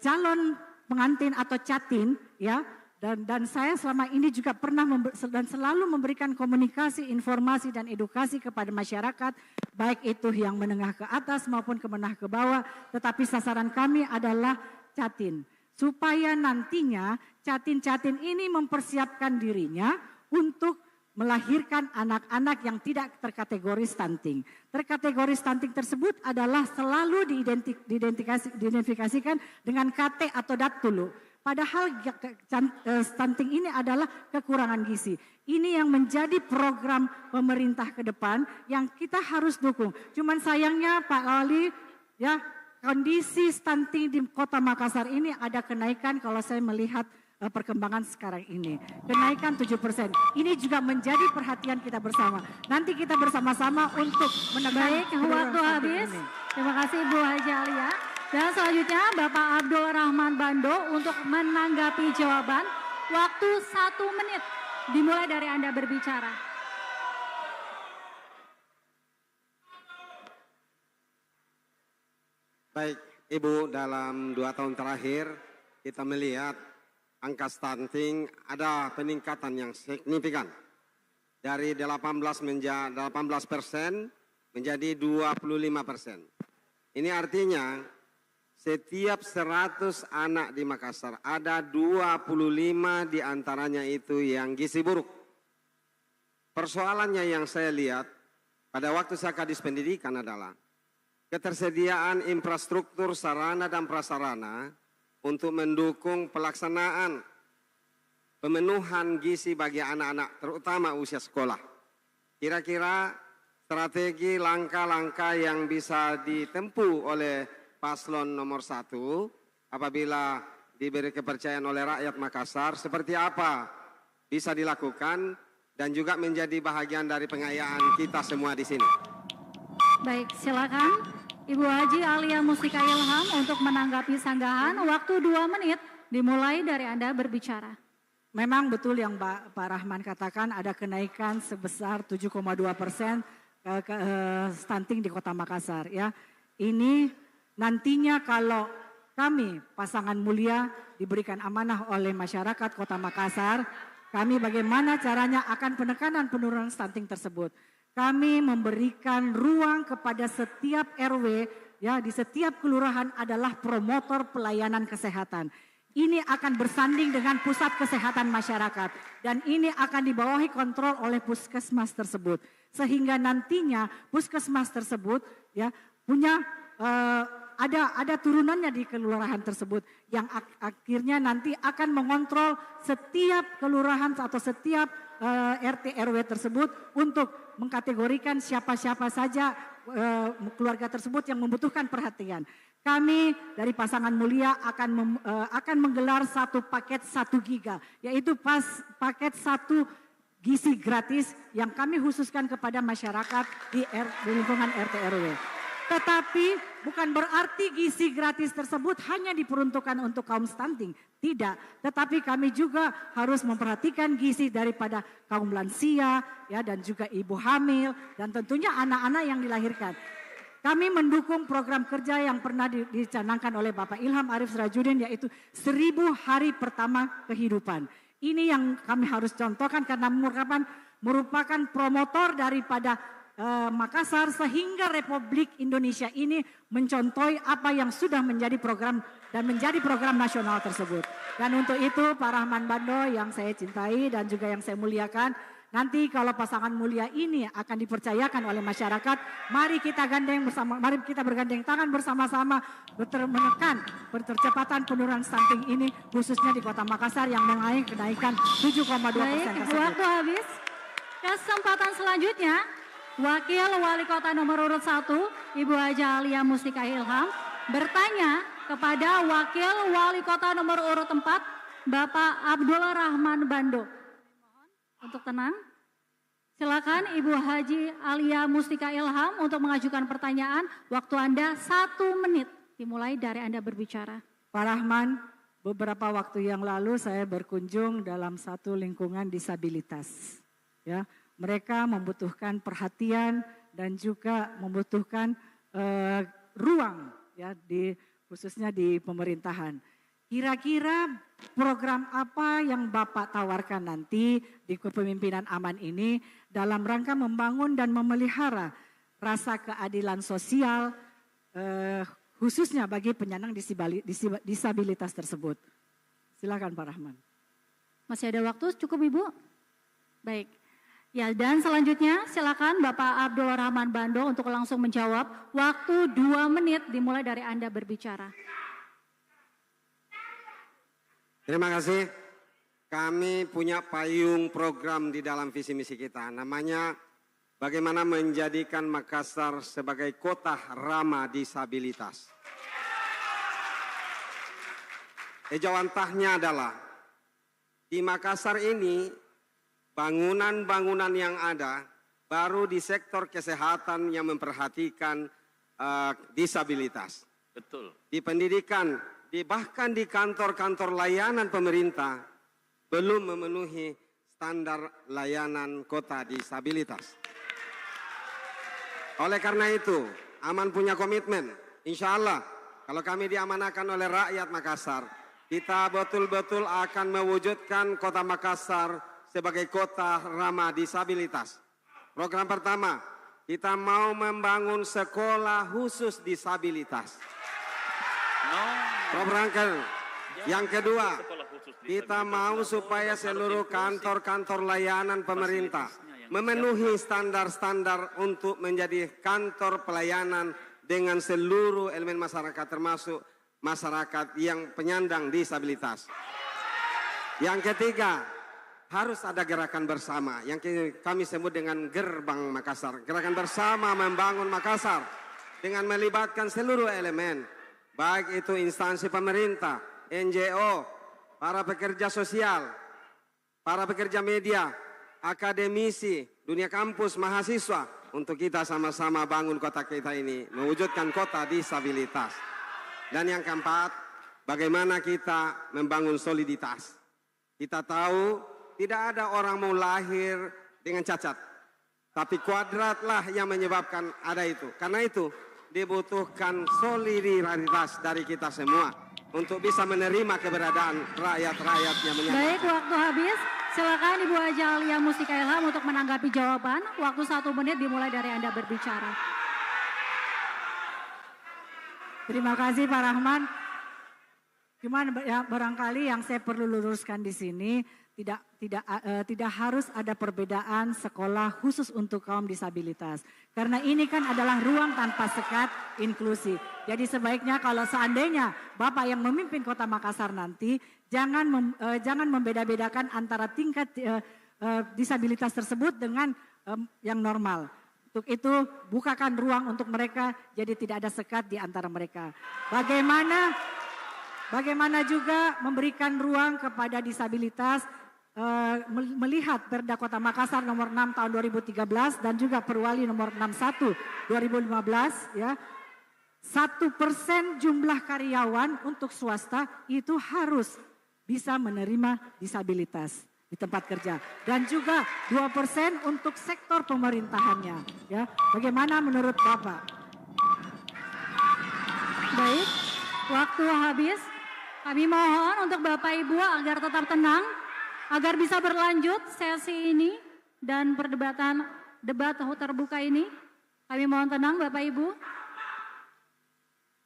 calon pengantin atau catin, ya. Dan saya selama ini juga pernah dan selalu memberikan komunikasi, informasi dan edukasi kepada masyarakat, baik itu yang menengah ke atas maupun ke menengah ke bawah, tetapi sasaran kami adalah catin. Supaya nantinya catin-catin ini mempersiapkan dirinya untuk melahirkan anak-anak yang tidak terkategori stunting. Terkategori stunting tersebut adalah selalu diidentifikasikan dengan KT atau DAT dulu. Padahal stunting ini adalah kekurangan gizi. Ini yang menjadi program pemerintah ke depan yang kita harus dukung. Cuman sayangnya Pak Wali, ya, kondisi stunting di Kota Makassar ini ada kenaikan kalau saya melihat perkembangan sekarang ini. Kenaikan 7%. Ini juga menjadi perhatian kita bersama. Nanti kita bersama-sama untuk menekan. Baik, waktu habis. Terima kasih Bu Haji Alia. Dan selanjutnya Bapak Abdul Rahman Bando untuk menanggapi jawaban. Waktu 1 menit dimulai dari Anda berbicara. Baik, Ibu, dalam 2 tahun terakhir kita melihat angka stunting ada peningkatan yang signifikan. Dari 18% menjadi 25%. Ini artinya setiap 100 anak di Makassar ada 25 diantaranya itu yang gizi buruk. Persoalannya yang saya lihat pada waktu saya Kadis Pendidikan adalah ketersediaan infrastruktur sarana dan prasarana untuk mendukung pelaksanaan pemenuhan gizi bagi anak-anak terutama usia sekolah. Kira-kira strategi langkah-langkah yang bisa ditempuh oleh paslon nomor 1 apabila diberi kepercayaan oleh rakyat Makassar, seperti apa bisa dilakukan dan juga menjadi bahagian dari pengayaan kita semua di sini. Baik, silakan Ibu Haji Alia Mustika Ilham untuk menanggapi sanggahan. Waktu 2 menit dimulai dari Anda berbicara. Memang betul yang Pak Rahman katakan ada kenaikan sebesar 7,2% stunting di Kota Makassar ya. Ini nantinya kalau kami pasangan mulia diberikan amanah oleh masyarakat Kota Makassar, kami bagaimana caranya akan penekanan penurunan stunting tersebut. Kami memberikan ruang kepada setiap RW ya, di setiap kelurahan adalah promotor pelayanan kesehatan. Ini akan bersanding dengan pusat kesehatan masyarakat dan ini akan dibawahi kontrol oleh puskesmas tersebut. Sehingga nantinya puskesmas tersebut ya punya ada turunannya di kelurahan tersebut yang akhirnya nanti akan mengontrol setiap kelurahan atau setiap RT RW tersebut untuk mengkategorikan siapa-siapa saja keluarga tersebut yang membutuhkan perhatian. Kami dari pasangan mulia akan menggelar satu paket 1 giga, yaitu paket 1 gizi gratis yang kami khususkan kepada masyarakat di lingkungan RT RW. Tetapi bukan berarti gizi gratis tersebut hanya diperuntukkan untuk kaum stunting. Tidak, tetapi kami juga harus memperhatikan gizi daripada kaum lansia ya, dan juga ibu hamil dan tentunya anak-anak yang dilahirkan. Kami mendukung program kerja yang pernah dicanangkan oleh Bapak Ilham Arif Sirajuddin yaitu 1000 hari pertama kehidupan. Ini yang kami harus contohkan karena merupakan promotor daripada Makassar sehingga Republik Indonesia ini mencontohi apa yang sudah menjadi program dan menjadi program nasional tersebut. Dan untuk itu Pak Rahman Bando yang saya cintai dan juga yang saya muliakan, nanti kalau pasangan mulia ini akan dipercayakan oleh masyarakat, mari kita bergandeng tangan bersama-sama menekan percepatan penurunan stunting ini khususnya di Kota Makassar yang mengalami kenaikan 7,2% tersebut. Waktu habis. Kesempatan selanjutnya Wakil Wali Kota nomor urut 1, Ibu Haji Alia Mustika Ilham, bertanya kepada Wakil Wali Kota nomor urut 4, Bapak Abdul Rahman Bando. Untuk tenang, silakan Ibu Haji Alia Mustika Ilham untuk mengajukan pertanyaan. Waktu Anda 1 menit, dimulai dari Anda berbicara. Pak Rahman, beberapa waktu yang lalu saya berkunjung dalam satu lingkungan disabilitas. Ya, mereka membutuhkan perhatian dan juga membutuhkan ruang ya khususnya di pemerintahan. Kira-kira program apa yang Bapak tawarkan nanti di kepemimpinan aman ini dalam rangka membangun dan memelihara rasa keadilan sosial khususnya bagi penyandang disabilitas tersebut. Silakan Pak Rahman. Masih ada waktu cukup Ibu? Baik. Ya, dan selanjutnya silakan Bapak Abdul Rahman Bando untuk langsung menjawab. Waktu 2 menit dimulai dari Anda berbicara. Terima kasih. Kami punya payung program di dalam visi misi kita. Namanya bagaimana menjadikan Makassar sebagai kota ramah disabilitas. Ejawantahnya adalah di Makassar ini bangunan-bangunan yang ada baru di sektor kesehatan yang memperhatikan disabilitas. Betul. Di pendidikan, bahkan di kantor-kantor layanan pemerintah belum memenuhi standar layanan kota disabilitas. Oleh karena itu, Aman punya komitmen. Insya Allah, kalau kami diamanahkan oleh rakyat Makassar, kita betul-betul akan mewujudkan kota Makassar sebagai kota ramah disabilitas. Program pertama, kita mau membangun sekolah khusus disabilitas. Program yang kedua, kita mau supaya seluruh kantor-kantor layanan pemerintah memenuhi standar-standar untuk menjadi kantor pelayanan dengan seluruh elemen masyarakat termasuk masyarakat yang penyandang disabilitas. Yang ketiga, harus ada gerakan bersama yang kami sebut dengan Gerbang Makassar. Gerakan bersama membangun Makassar dengan melibatkan seluruh elemen, baik itu instansi pemerintah, NGO, para pekerja sosial, para pekerja media, akademisi, dunia kampus, mahasiswa, untuk kita sama-sama bangun kota kita ini, mewujudkan kota disabilitas. Dan yang keempat, bagaimana kita membangun soliditas. Kita tahu tidak ada orang mau lahir dengan cacat, tapi kuadratlah yang menyebabkan ada itu. Karena itu dibutuhkan solidaritas dari kita semua untuk bisa menerima keberadaan rakyat-rakyat yang menyatakan. Baik, waktu habis. Silakan Ibu Haja Alia Mustika Ilham untuk menanggapi jawaban. Waktu 1 menit dimulai dari Anda berbicara. Terima kasih Pak Rahman. Cuman ya, barangkali yang saya perlu luruskan di sini tidak harus ada perbedaan sekolah khusus untuk kaum disabilitas. Karena ini kan adalah ruang tanpa sekat inklusi. Jadi sebaiknya kalau seandainya Bapak yang memimpin Kota Makassar nanti jangan membeda-bedakan antara tingkat disabilitas tersebut dengan yang normal. Untuk itu bukakan ruang untuk mereka jadi tidak ada sekat di antara mereka. Bagaimana juga memberikan ruang kepada disabilitas melihat Perda Kota Makassar nomor 6 tahun 2013 dan juga Perwali nomor 61 2015 ya. 1% jumlah karyawan untuk swasta itu harus bisa menerima disabilitas di tempat kerja dan juga 2% untuk sektor pemerintahannya ya. Bagaimana menurut Bapak? Baik, waktu habis. Kami mohon untuk Bapak Ibu agar tetap tenang, agar bisa berlanjut sesi ini dan debat terbuka ini. Kami mohon tenang Bapak Ibu.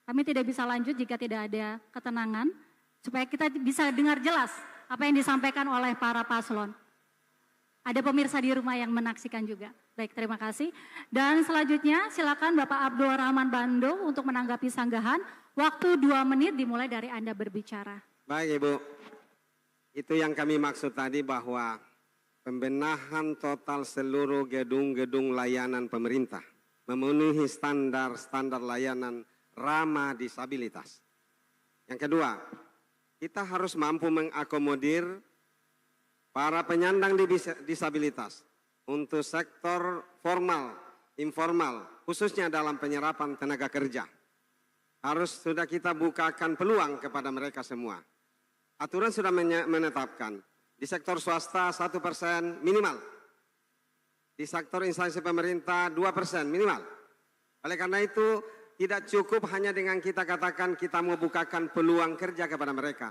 Kami tidak bisa lanjut jika tidak ada ketenangan, supaya kita bisa dengar jelas apa yang disampaikan oleh para paslon. Ada pemirsa di rumah yang menaksikan juga. Baik, terima kasih. Dan selanjutnya silakan Bapak Abdul Rahman Bandung untuk menanggapi sanggahan. Waktu 2 menit dimulai dari Anda berbicara. Baik Ibu, itu yang kami maksud tadi bahwa pembenahan total seluruh gedung-gedung layanan pemerintah memenuhi standar layanan ramah disabilitas. Yang kedua, kita harus mampu mengakomodir para penyandang disabilitas untuk sektor formal, informal, khususnya dalam penyerapan tenaga kerja. Harus sudah kita bukakan peluang kepada mereka semua. Aturan sudah menetapkan di sektor swasta 1% minimal, di sektor instansi pemerintah 2% minimal. Oleh karena itu tidak cukup hanya dengan kita katakan kita mau bukakan peluang kerja kepada mereka.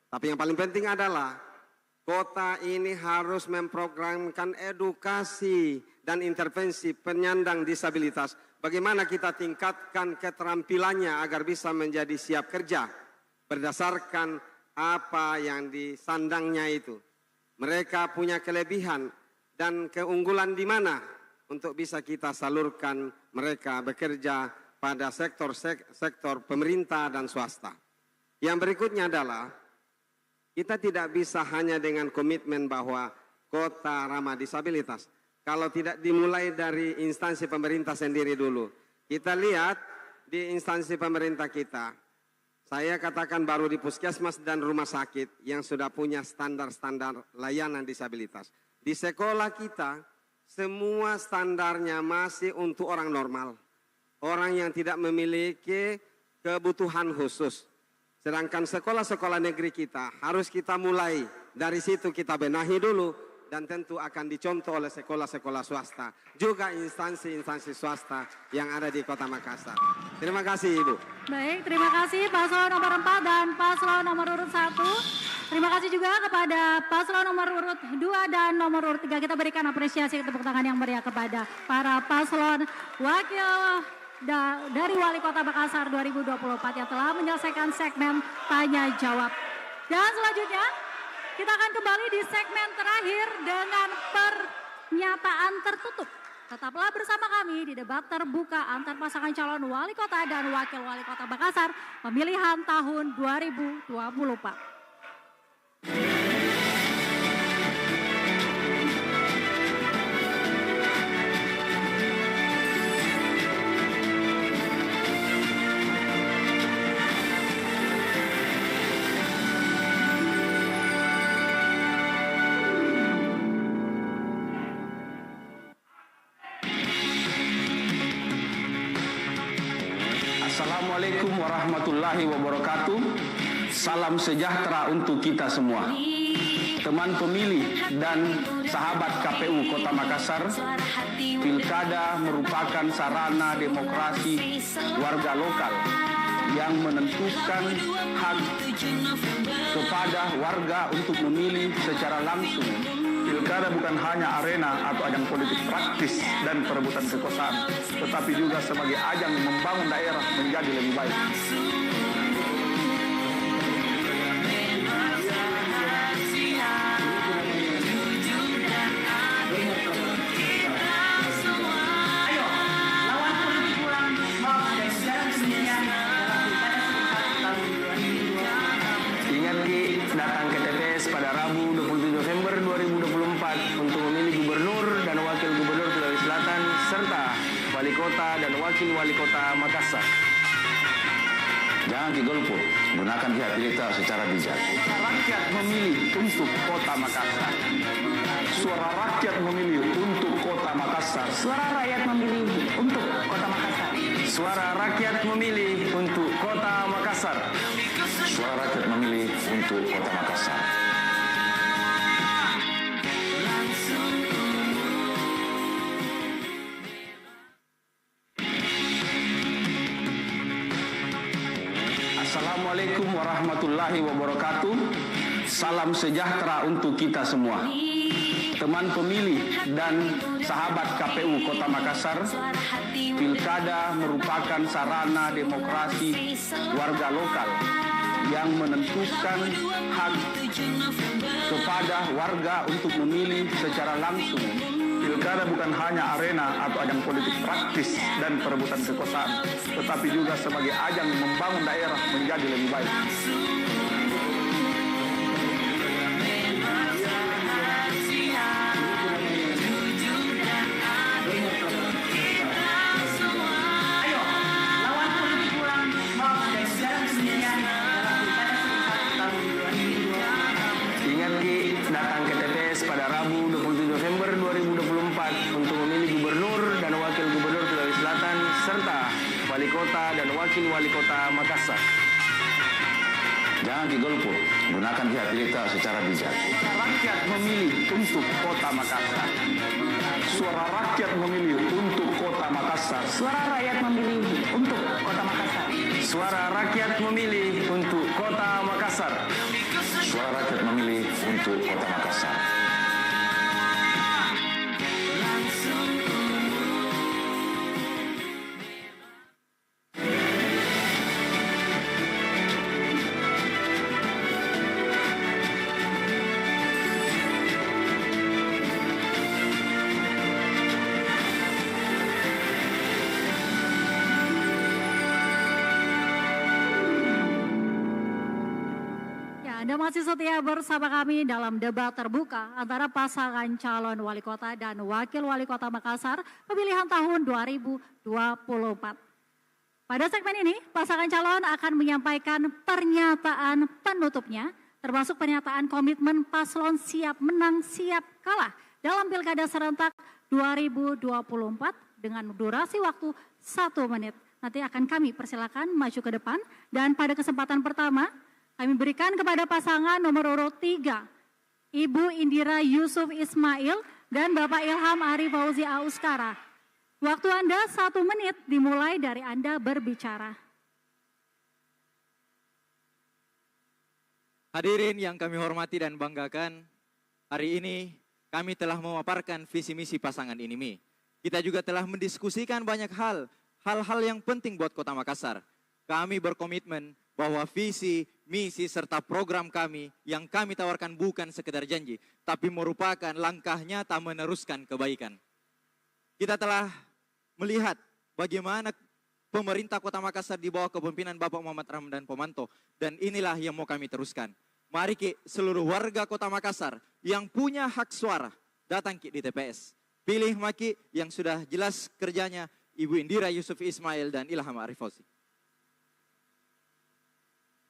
Tapi yang paling penting adalah kota ini harus memprogramkan edukasi dan intervensi penyandang disabilitas. Bagaimana kita tingkatkan keterampilannya agar bisa menjadi siap kerja berdasarkan apa yang disandangnya itu. Mereka punya kelebihan dan keunggulan di mana untuk bisa kita salurkan mereka bekerja pada sektor pemerintah dan swasta. Yang berikutnya adalah kita tidak bisa hanya dengan komitmen bahwa kota ramah disabilitas. Kalau tidak dimulai dari instansi pemerintah sendiri dulu. Kita lihat di instansi pemerintah kita. Saya katakan baru di puskesmas dan rumah sakit yang sudah punya standar-standar layanan disabilitas. Di sekolah kita semua standarnya masih untuk orang normal. Orang yang tidak memiliki kebutuhan khusus. Sedangkan sekolah-sekolah negeri kita harus kita mulai dari situ, kita benahi dulu. Dan tentu akan dicontoh oleh sekolah-sekolah swasta. Juga instansi-instansi swasta yang ada di Kota Makassar. Terima kasih Ibu. Baik, terima kasih Paslon nomor 4 dan Paslon nomor urut 1. Terima kasih juga kepada Paslon nomor urut 2 dan nomor urut 3. Kita berikan apresiasi tepuk tangan yang meriah kepada para Paslon Wakil dari Wali Kota Makassar 2024 yang telah menyelesaikan segmen Tanya Jawab. Dan selanjutnya kita akan kembali di segmen terakhir dengan pernyataan tertutup. Tetaplah bersama kami di debat terbuka antar pasangan calon wali kota dan wakil wali kota Makassar pemilihan tahun 2024. Assalamualaikum warahmatullahi wabarakatuh. Salam sejahtera untuk kita semua. Teman pemilih dan sahabat KPU Kota Makassar, pilkada merupakan sarana demokrasi warga lokal yang menentukan hak kepada warga untuk memilih secara langsung. Pilkada bukan hanya arena atau ajang politik praktis dan perebutan kekuasaan, tetapi juga sebagai ajang membangun daerah menjadi lebih baik. Ingat Ki, datang ke TPS pada Rabu 27 November 2024 untuk memilih gubernur dan wakil gubernur Sulawesi Selatan serta wali kota dan wakil wali kota Makassar. Jangan digolput, gunakan hak pilih secara bijak. Rakyat memilih untuk kota Makassar. Suara rakyat memilih untuk kota Makassar. Suara rakyat memilih untuk Kota Makassar. Suara rakyat memilih untuk kota Makassar. Suara rakyat memilih untuk kota Makassar. Assalamualaikum warahmatullahi wabarakatuh. Salam sejahtera untuk kita semua. Teman pemilih dan sahabat KPU Kota Makassar, pilkada merupakan sarana demokrasi warga lokal yang menentukan hak kepada warga untuk memilih secara langsung. Pilkada bukan hanya arena atau ajang politik praktis dan perebutan kekuasaan, tetapi juga sebagai ajang membangun daerah menjadi lebih baik. Ingat Ki, datang ke TPS pada Rabu 27 November 2024 untuk memilih gubernur dan wakil gubernur Sulawesi Selatan serta wali kota dan wakil wali kota Makassar. Jangan digolput, gunakan hak pilih secara bijak. Rakyat memilih untuk kota Makassar. Suara rakyat memilih untuk kota Makassar. Suara rakyat memilih untuk Kota Makassar. Suara rakyat memilih untuk kota Makassar. Suara rakyat memilih untuk kota Makassar. Anda masih setia bersama kami dalam debat terbuka antara pasangan calon wali kota dan wakil wali kota Makassar pemilihan tahun 2024. Pada segmen ini, pasangan calon akan menyampaikan pernyataan penutupnya, termasuk pernyataan komitmen paslon siap menang, siap kalah dalam Pilkada Serentak 2024 dengan durasi waktu 1 menit. Nanti akan kami persilakan maju ke depan dan pada kesempatan pertama, kami berikan kepada pasangan nomor urut 3, Ibu Indira Yusuf Ismail dan Bapak Ilham Ari Fauzi Auskara. Waktu Anda 1 menit dimulai dari Anda berbicara. Hadirin yang kami hormati dan banggakan, hari ini kami telah memaparkan visi misi pasangan ini. Kita juga telah mendiskusikan banyak hal-hal yang penting buat Kota Makassar. Kami berkomitmen bahwa visi, misi, serta program kami yang kami tawarkan bukan sekedar janji, tapi merupakan langkah nyata meneruskan kebaikan. Kita telah melihat bagaimana pemerintah Kota Makassar di bawah kepemimpinan Bapak Muhammad Ramdan Pomanto, dan inilah yang mau kami teruskan. Mari Ki, seluruh warga Kota Makassar yang punya hak suara, datang Ki di TPS. Pilih Maki yang sudah jelas kerjanya, Ibu Indira Yusuf Ismail dan Ilham Ari Fauzi.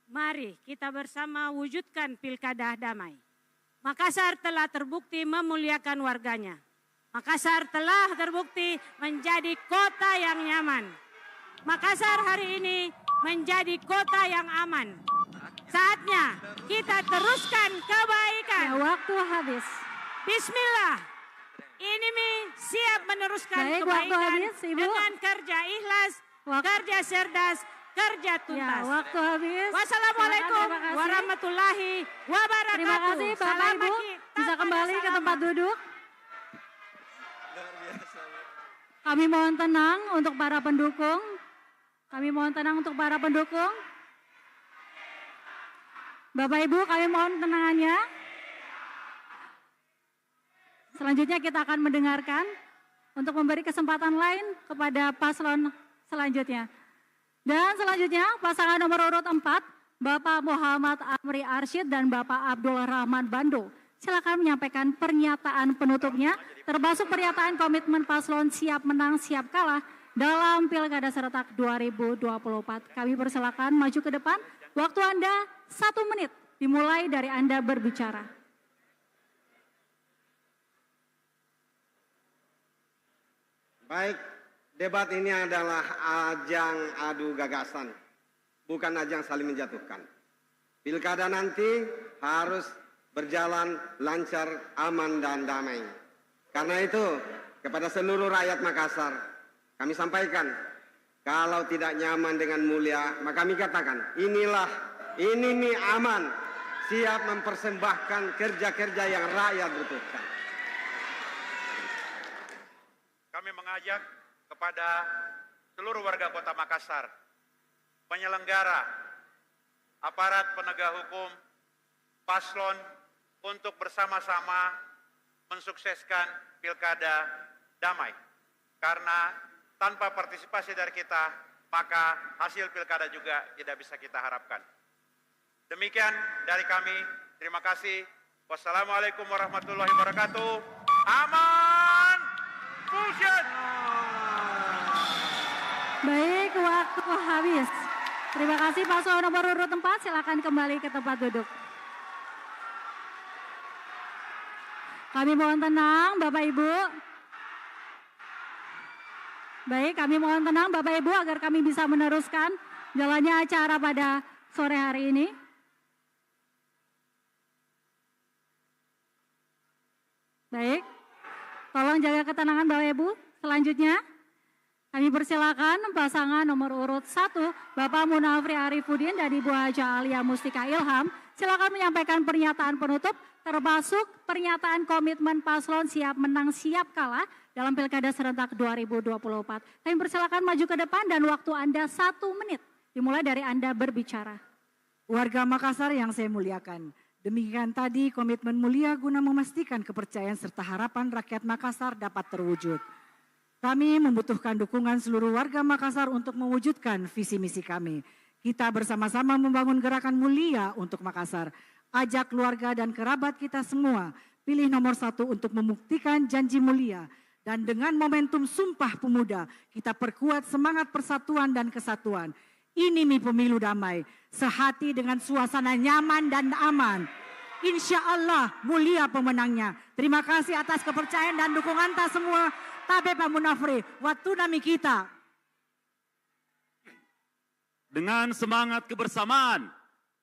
Mari kita bersama wujudkan pilkada damai. Makassar telah terbukti memuliakan warganya. Makassar telah terbukti menjadi kota yang nyaman. Makassar hari ini menjadi kota yang aman. Saatnya kita teruskan kebaikan. Ya, waktu habis. Bismillah. INIMI siap meneruskan Baik, waktu kebaikan habis, Ibu. dengan kerja ikhlas, kerja cerdas, kerja tuntas. Ya, waktu habis. Wassalamualaikum Terima kasih. warahmatullahi wabarakatuh. Terima kasih Bapak Salam Ibu. bagi Bisa tanpa kembali ke salaman. tempat duduk. Kami mohon tenang untuk para pendukung. Kami mohon tenang untuk para pendukung. Bapak Ibu, kami mohon tenangannya. Selanjutnya kita akan mendengarkan untuk memberi kesempatan lain kepada paslon selanjutnya. Dan selanjutnya pasangan nomor urut 4, Bapak Muhammad Amri Arsyid dan Bapak Abdul Rahman Bando. Silakan menyampaikan pernyataan penutupnya, termasuk pernyataan komitmen paslon siap menang siap kalah dalam Pilkada Serentak 2024. Kami persilakan maju ke depan. Waktu Anda 1 menit, dimulai dari Anda berbicara. Baik, debat ini adalah ajang adu gagasan, bukan ajang saling menjatuhkan. Pilkada nanti harus berjalan lancar, aman, dan damai. Karena itu, kepada seluruh rakyat Makassar, kami sampaikan, kalau tidak nyaman dengan Mulia, maka kami katakan, ini aman, siap mempersembahkan kerja-kerja yang rakyat butuhkan. Kami mengajak kepada seluruh warga Kota Makassar, penyelenggara, aparat penegak hukum, paslon untuk bersama-sama mensukseskan pilkada damai. Karena tanpa partisipasi dari kita, maka hasil pilkada juga tidak bisa kita harapkan. Demikian dari kami, terima kasih. Wassalamualaikum warahmatullahi wabarakatuh. Aman! Fusion! Baik, waktu habis. Terima kasih paslon nomor urut 4, silakan kembali ke tempat duduk. Kami mohon tenang Bapak Ibu. Baik, kami mohon tenang Bapak Ibu agar kami bisa meneruskan jalannya acara pada sore hari ini. Baik, tolong jaga ketenangan Bapak Ibu. Selanjutnya kami persilakan pasangan nomor urut 1 Bapak Munafri Arifuddin dan Ibu Haja Alia Mustika Ilham. Silakan menyampaikan pernyataan penutup termasuk pernyataan komitmen paslon siap menang siap kalah dalam Pilkada Serentak 2024. Kami persilakan maju ke depan dan waktu Anda 1 menit. Dimulai dari Anda berbicara. Warga Makassar yang saya muliakan, demikian tadi komitmen mulia guna memastikan kepercayaan serta harapan rakyat Makassar dapat terwujud. Kami membutuhkan dukungan seluruh warga Makassar untuk mewujudkan visi misi kami. Kita bersama-sama membangun gerakan mulia untuk Makassar. Ajak keluarga dan kerabat kita semua pilih nomor 1 untuk membuktikan janji mulia. Dan dengan momentum Sumpah Pemuda, kita perkuat semangat persatuan dan kesatuan. Ini pemilu damai, sehati dengan suasana nyaman dan aman. Insya Allah mulia pemenangnya. Terima kasih atas kepercayaan dan dukungan anda semua. Tabe Pak Munafri, waktu nami kita. Dengan semangat kebersamaan,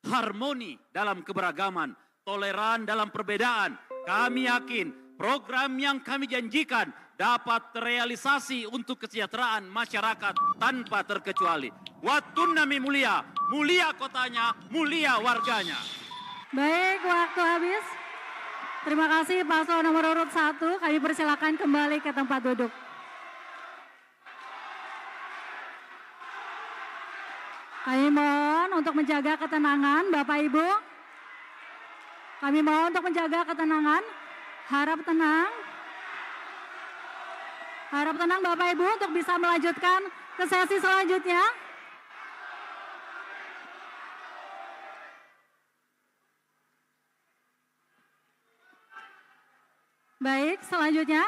harmoni dalam keberagaman, toleran dalam perbedaan, kami yakin program yang kami janjikan dapat terrealisasi untuk kesejahteraan masyarakat tanpa terkecuali. Watunami mulia, mulia kotanya, mulia warganya. Baik, waktu habis. Terima kasih paslon nomor urut 1. Kami persilakan kembali ke tempat duduk. Kami mohon untuk menjaga ketenangan Bapak Ibu. Kami mohon untuk menjaga ketenangan. Harap tenang. Harap tenang Bapak Ibu untuk bisa melanjutkan ke sesi selanjutnya. Baik, selanjutnya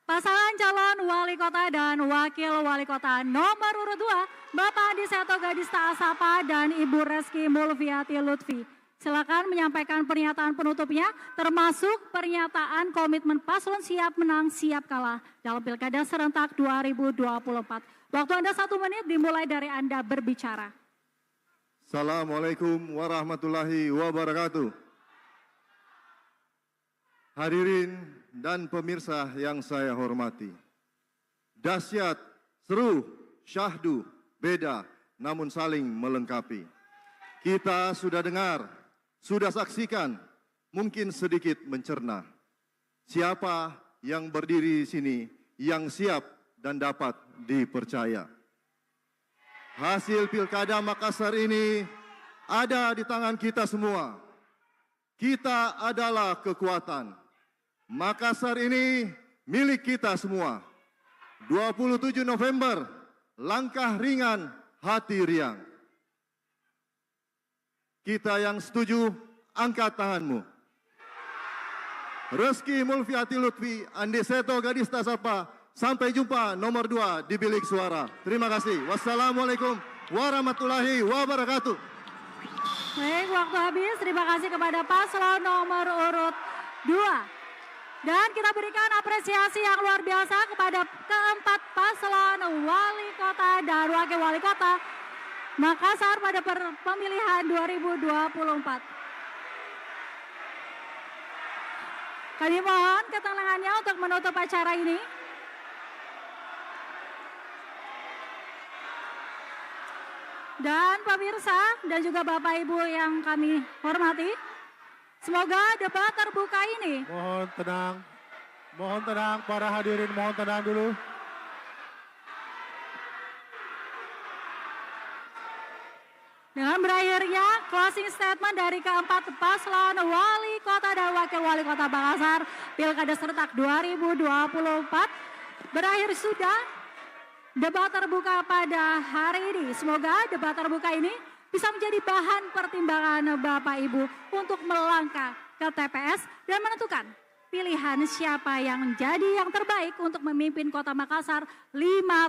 pasangan calon wali kota dan wakil wali kota nomor urut 2, Bapak Adi Seto Gadista Asapa dan Ibu Reski Mulviati Lutfi. Silakan menyampaikan pernyataan penutupnya, termasuk pernyataan komitmen paslon siap menang siap kalah dalam Pilkada Serentak 2024. Waktu Anda 1 menit dimulai dari Anda berbicara. Assalamualaikum warahmatullahi wabarakatuh. Hadirin dan pemirsa yang saya hormati. Dahsyat, seru, syahdu, beda, namun saling melengkapi. Kita sudah dengar, sudah saksikan, mungkin sedikit mencerna. Siapa yang berdiri di sini yang siap dan dapat dipercaya. Hasil Pilkada Makassar ini ada di tangan kita semua. Kita adalah kekuatan. Makassar ini milik kita semua. 27 November, langkah ringan, hati riang. Kita yang setuju, angkat tanganmu. Reski Mulfiati Lutfi, Andi Seto Gadis Tasapa. Sampai jumpa nomor 2 di bilik suara. Terima kasih. Wassalamualaikum warahmatullahi wabarakatuh. Baik, waktu habis. Terima kasih kepada paslon nomor urut 2. Dan kita berikan apresiasi yang luar biasa kepada keempat paslon wali kota dan wakil wali kota Makassar pada pemilihan 2024. Kami mohon ketenangannya untuk menutup acara ini. Dan pemirsa dan juga Bapak Ibu yang kami hormati, semoga debat terbuka ini. Mohon tenang para hadirin, mohon tenang dulu. Dengan berakhirnya closing statement dari keempat paslon wali kota dan wakil wali kota Makassar Pilkada Serentak 2024 berakhir sudah. Debat terbuka pada hari ini, semoga debat terbuka ini bisa menjadi bahan pertimbangan Bapak Ibu untuk melangkah ke TPS dan menentukan pilihan siapa yang menjadi yang terbaik untuk memimpin Kota Makassar 5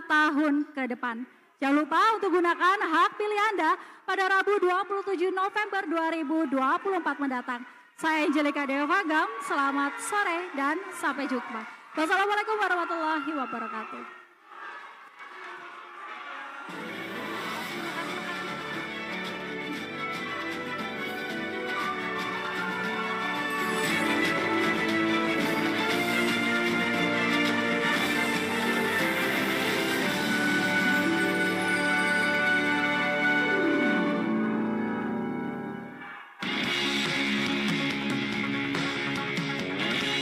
tahun ke depan. Jangan lupa untuk gunakan hak pilih Anda pada Rabu 27 November 2024 mendatang. Saya Angelika Dewagam, selamat sore dan sampai jumpa. Wassalamualaikum warahmatullahi wabarakatuh.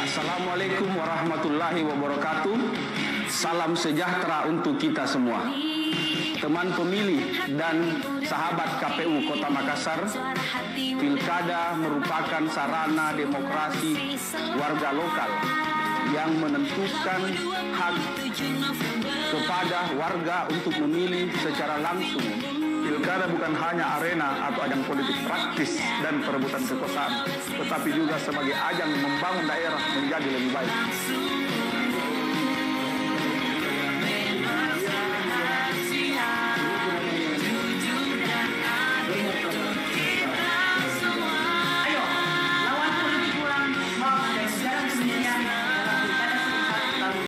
Assalamualaikum warahmatullahi wabarakatuh. Salam sejahtera untuk kita semua. Teman pemilih dan sahabat KPU Kota Makassar, Pilkada merupakan sarana demokrasi warga lokal yang menentukan hak kepada warga untuk memilih secara langsung. Pilkada bukan hanya arena atau ajang politik praktis dan perebutan kekuasaan, tetapi juga sebagai ajang membangun daerah menjadi lebih baik.